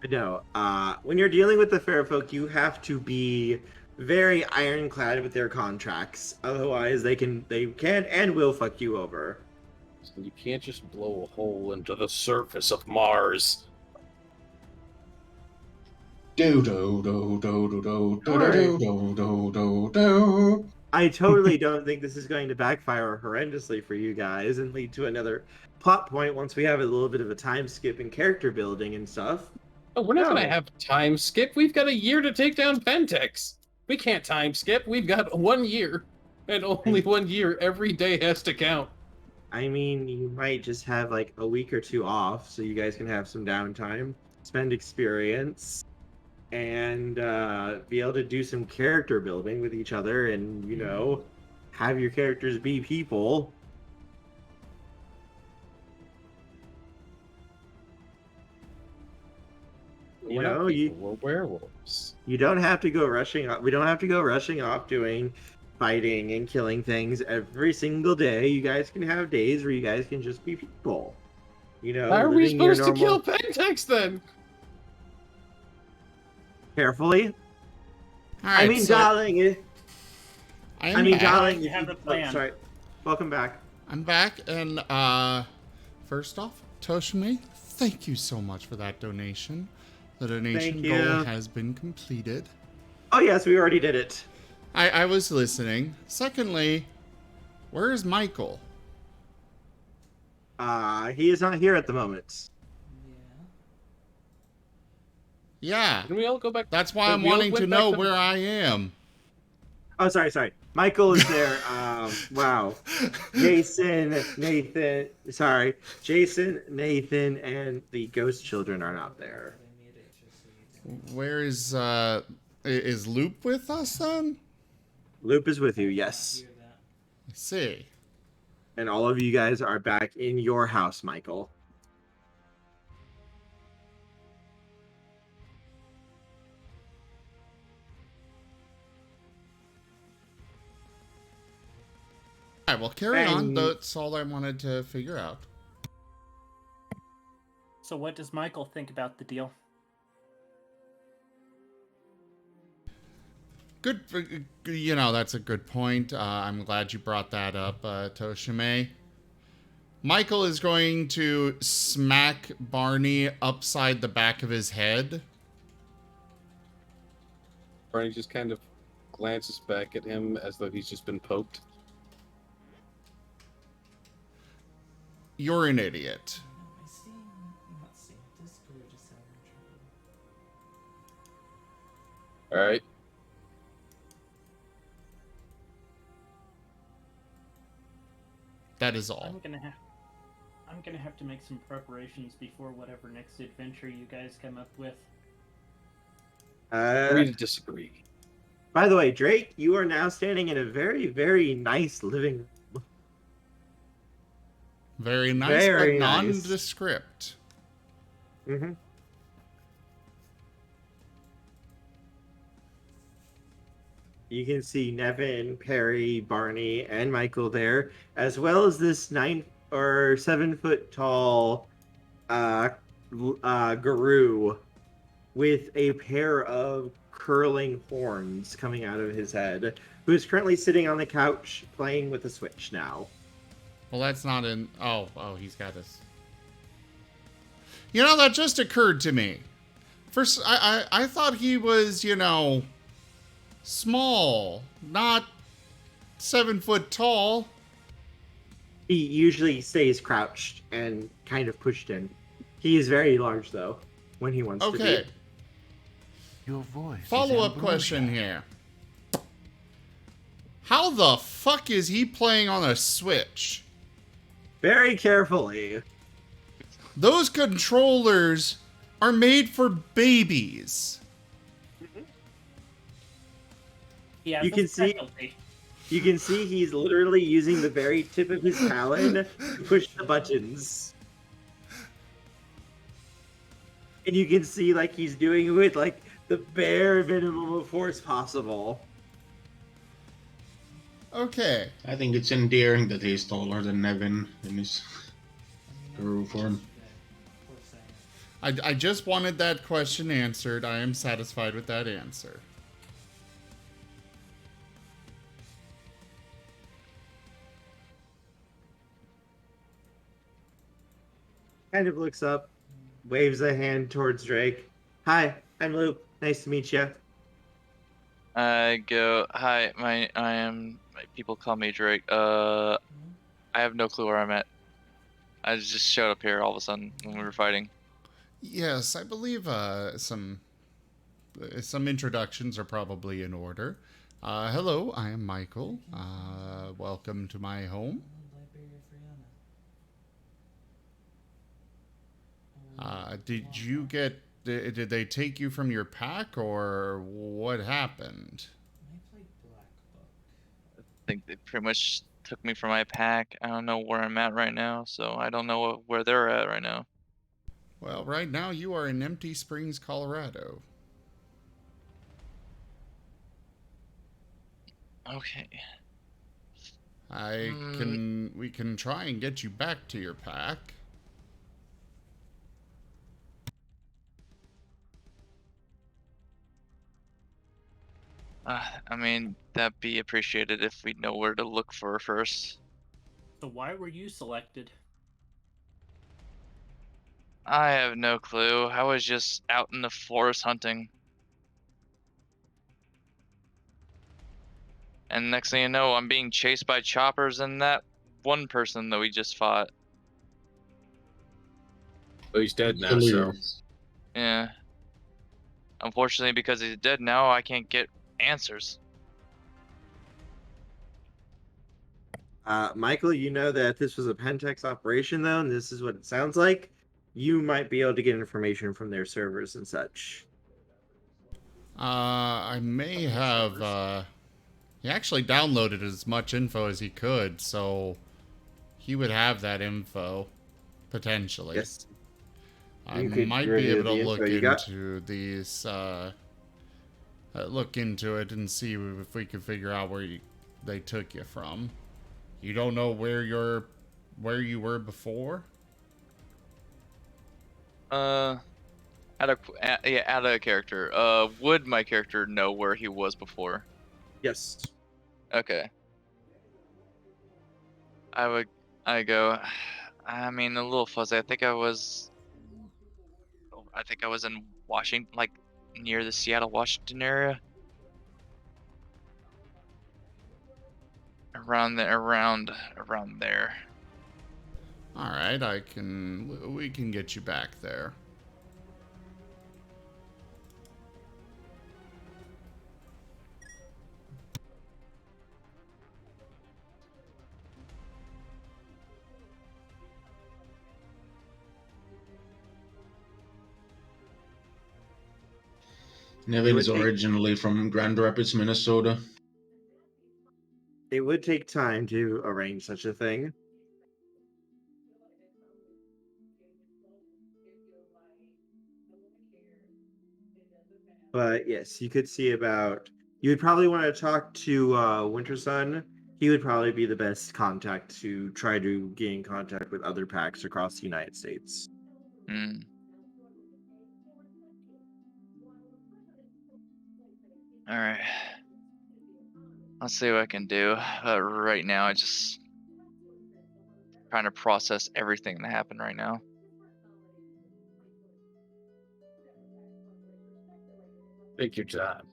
No. When you're dealing with the fair folk, you have to be very ironclad with their contracts. Otherwise, they can and will fuck you over. So you can't just blow a hole into the surface of Mars. I totally don't think this is going to backfire horrendously for you guys and lead to another plot point once we have a little bit of a time skip in character building and stuff. Oh, we're not No. gonna have time skip. We've got a year to take down Pentex. We can't time skip. We've got 1 year. And only 1 year. Every day has to count. I mean, you might just have like a week or two off so you guys can have some downtime, spend experience, and be able to do some character building with each other and, have your characters be people. We're not people, we're werewolves. You don't have to go rushing off. We don't have to go rushing off doing fighting and killing things every single day. You guys can have days where you guys can just be people. How are we living your supposed to normal- kill Pentex then? Carefully. Alright, I mean, so darling. I'm back. darling. You have a plan. Sorry. Welcome back. I'm back, and first off, Toshimi, thank you so much for that donation. The donation Thank goal you. has been completed. Oh yes, we already did it. I was listening. Secondly, where is Michael? He is not here at the moment. Yeah, Can we all go back? that's why But I'm we all wanting to went back know to- where I am. Oh, sorry. Michael is there. Wow. Jason, Nathan, and the ghost children are not there. Where is Loop with us then? Loop is with you, yes. Let's see. And all of you guys are back in your house, Michael. right, well, carry on. And- That's all I wanted to figure out. So what does Michael think about the deal? Good, you know, that's a good point. I'm glad you brought that up, Toshime. Michael is going to smack Barney upside the back of his head. Barney just kind of glances back at him as though he's just been poked. You're an idiot. All right. That is all. I'm gonna have to make some preparations before whatever next adventure you guys come up with. Agree to disagree. By the way, Drake, you are now standing in a very, very nice living room. Very nice, Very but nice. nondescript. Mm-hmm. You can see Nevin, Perry, Barney, and Michael there, as well as this 9 or 7 foot tall guru with a pair of curling horns coming out of his head, who is currently sitting on the couch playing with a Switch now. Well, that's not in... Oh, he's got this. You know, that just occurred to me. First, I thought he was, you know, small, not 7 foot tall. He usually stays crouched and kind of pushed in. He is very large, though, when he wants to be. Okay. Your voice. Follow-up question here. How the fuck is he playing on a Switch? Very carefully. Those controllers are made for babies. Yeah, You can see- You can see he's literally using the very tip of his talon to push the buttons. And you can see, like, he's doing it with, like, the bare minimum of force possible. Okay. I think it's endearing that he's taller than Nevin in his guru form. I just wanted that question answered. I am satisfied with that answer. Kind of looks up, waves a hand towards Drake. Hi, I'm Luke. Nice to meet you. I go, hi, people call me Drake. I have no clue where I'm at. I just showed up here all of a sudden when we were fighting. Yes, I believe some introductions are probably in order. Hello, I am Michael. Welcome to my home. Did they take you from your pack, or what happened? I think they pretty much took me from my pack. I don't know where I'm at right now, so I don't know where they're at right now. Well, right now you are in Empty Springs, Colorado. Okay. We can try and get you back to your pack. I mean, that'd be appreciated if we know where to look for first. So why were you selected? I have no clue. I was just out in the forest hunting. And next thing you know, I'm being chased by choppers and that one person that we just fought. Oh, he's dead now, so... Yeah. Unfortunately, because he's dead now, I can't get answers. Michael, you know that this was a Pentex operation, though, and this is what it sounds like. You might be able to get information from their servers and such. I may have, he actually downloaded as much info as he could, so he would have that info, potentially. Yes. I You could might be review able to the look info you got. into these, look into it and see if we can figure out where they took you from. You don't know where you were before? Out of character. Would my character know where he was before? Yes. Okay. I go. I mean, a little fuzzy. I think I was in Washington, like near the Seattle, Washington area. Around there. All right, we can get you back there. Nevin is take- originally from Grand Rapids, Minnesota. It would take time to arrange such a thing. But yes, you could see about. You would probably want to talk to Winter Sun. He would probably be the best contact to try to gain contact with other packs across the United States. Hmm. All right. I'll see what I can do. Right now, I just trying to process everything that happened right now. Take your time.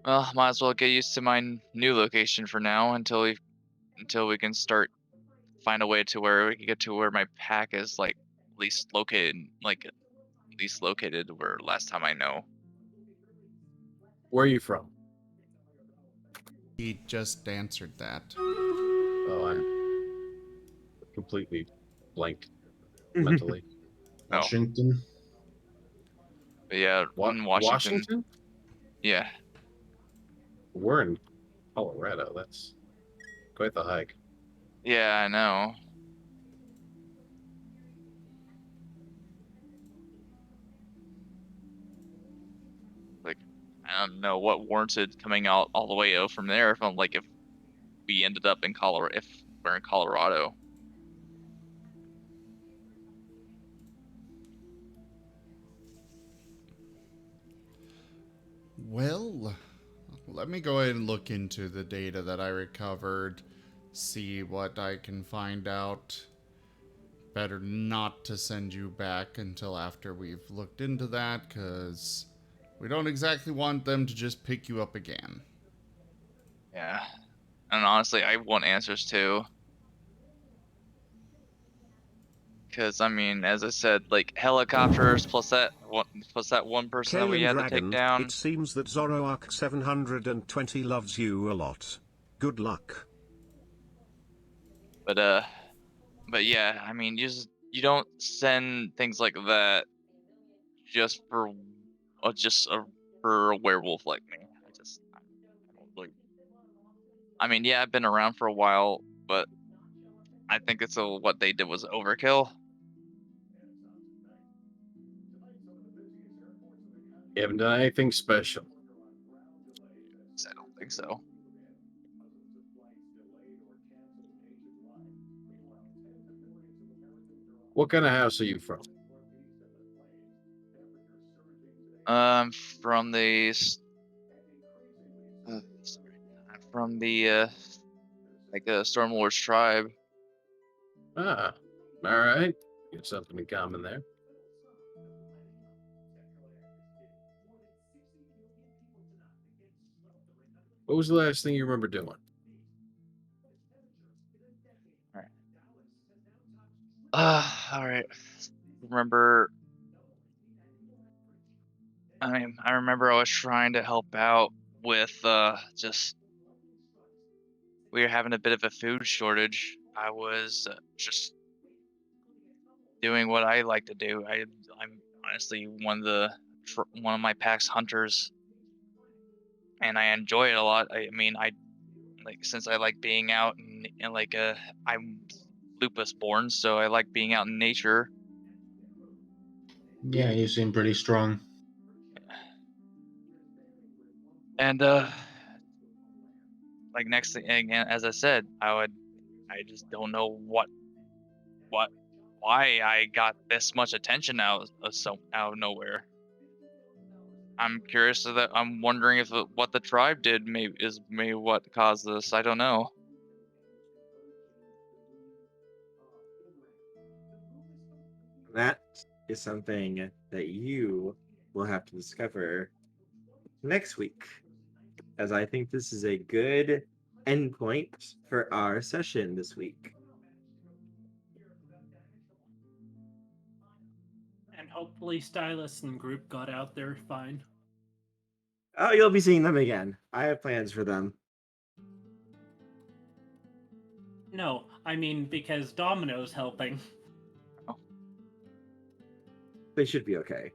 Well, might as well get used to my new location for now until we can start find a way to where we can get to where my pack is like least located, where last time I know. Where are you from? He just answered that. Oh, I'm completely blanked mentally. Oh. Washington. But yeah, in Washington. Yeah. We're in Colorado. That's quite the hike. Yeah, I know. Like, I don't know what warranted coming out all the way out from there. If we ended up in Colorado, if we're in Colorado. Well, let me go ahead and look into the data that I recovered, see what I can find out. Better not to send you back until after we've looked into that, because we don't exactly want them to just pick you up again. Yeah. And honestly, I want answers too. Because I mean, as I said, like helicopters plus that one person that we Kaelin had to take Dragon, down. it seems that Zoroark 720 loves you a lot. Good luck. But yeah, I mean, you don't send things like that just for for a werewolf like me. I don't really. I mean, yeah, I've been around for a while, but I think what they did was overkill. You haven't done anything special. I don't think so. What kind of house are you from? From the Stormlord's tribe. Ah, all right. Get something in common there. What was the last thing you remember doing? All right. Remember, I remember I was trying to help out with we were having a bit of a food shortage. I was just doing what I like to do. I'm honestly one of my pack's hunters, and I enjoy it a lot. I mean, I like since I like being out and I'm lupus born, so I like being out in nature. Yeah, you seem pretty strong. And like next thing, again, as I said, I just don't know why I got this much attention out of nowhere. I'm curious that I'm wondering if what the tribe did maybe what caused this. I don't know. That is something that you will have to discover next week, as I think this is a good endpoint for our session this week. And hopefully Stylus and group got out there fine. Oh, you'll be seeing them again. I have plans for them. No, I mean because Domino's helping. They should be okay.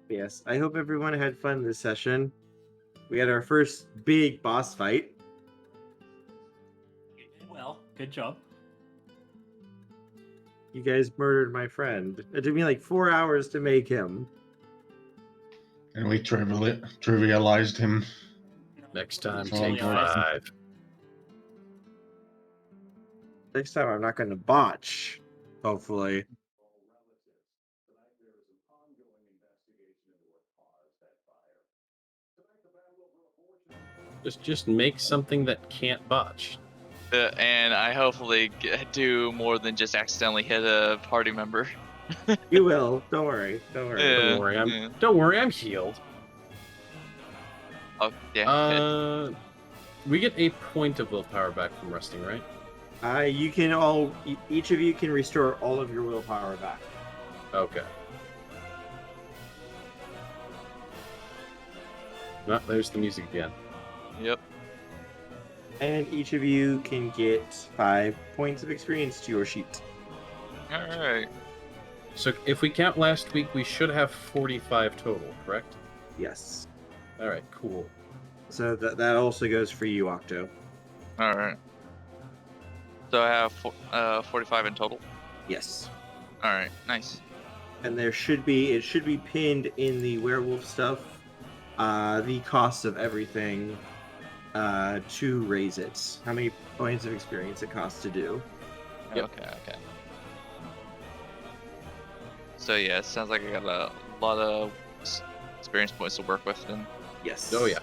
Yes, I hope everyone had fun this session. We had our first big boss fight. Well, good job. You guys murdered my friend. It took me like 4 hours to make him. And we trivialized him. Next time, Oh, take God. 5. Next time I'm not going to botch, hopefully. Just make something that can't botch. And I hopefully do more than just accidentally hit a party member. You will. Don't worry. Don't worry. Yeah. Don't worry, I'm healed. Oh yeah. We get a point of willpower back from resting, right? You can all, each of you can restore all of your willpower back. Okay. Well, there's the music again. Yep. And each of you can get 5 points of experience to your sheet. All right. So if we count last week, we should have 45 total, correct? Yes. All right, cool. So that also goes for you, Octo. All right. So I have 45 in total. Yes. All right. Nice. And it should be pinned in the werewolf stuff. The cost of everything to raise it. How many points of experience it costs to do. Yep. Okay. So yeah, it sounds like I got a lot of experience points to work with then. Yes. Oh yeah.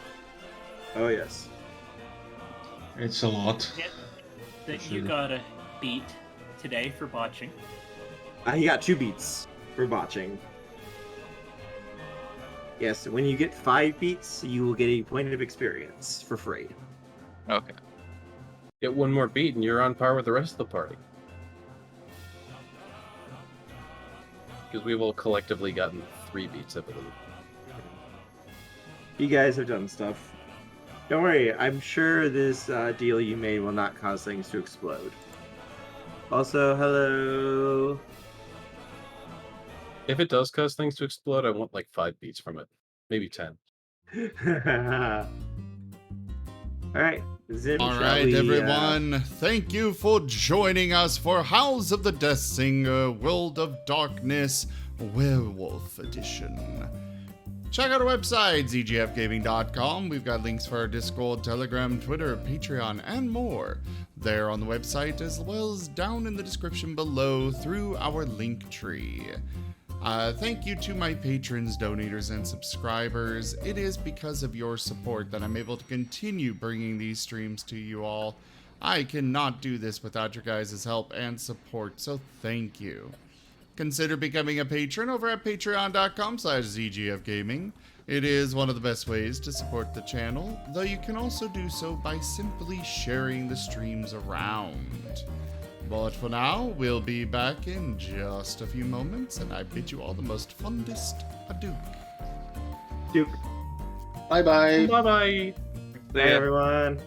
Oh yes. It's a lot. That you got a beat today for botching. He got 2 beats for botching. Yes, when you get 5 beats, you will get a point of experience for free. Okay. Get 1 more beat and you're on par with the rest of the party. Because we've all collectively gotten 3 beats, I believe. You guys have done stuff. Don't worry, I'm sure this deal you made will not cause things to explode. Also, hello. If it does cause things to explode, I want like 5 beats from it. Maybe 10. Alright, Zim, All shall right, we, everyone. Thank you for joining us for House of the Deathsinger, World of Darkness, Werewolf Edition. Check out our website, zgfgaming.com. We've got links for our Discord, Telegram, Twitter, Patreon, and more there on the website, as well as down in the description below through our link tree. Thank you to my patrons, donators, and subscribers. It is because of your support that I'm able to continue bringing these streams to you all. I cannot do this without your guys' help and support, so thank you. Consider becoming a patron over at patreon.com/zgfgaming. It is one of the best ways to support the channel, though you can also do so by simply sharing the streams around. But for now, we'll be back in just a few moments, and I bid you all the most fundest adieu. Duke. Bye bye. Bye-bye. Bye, everyone.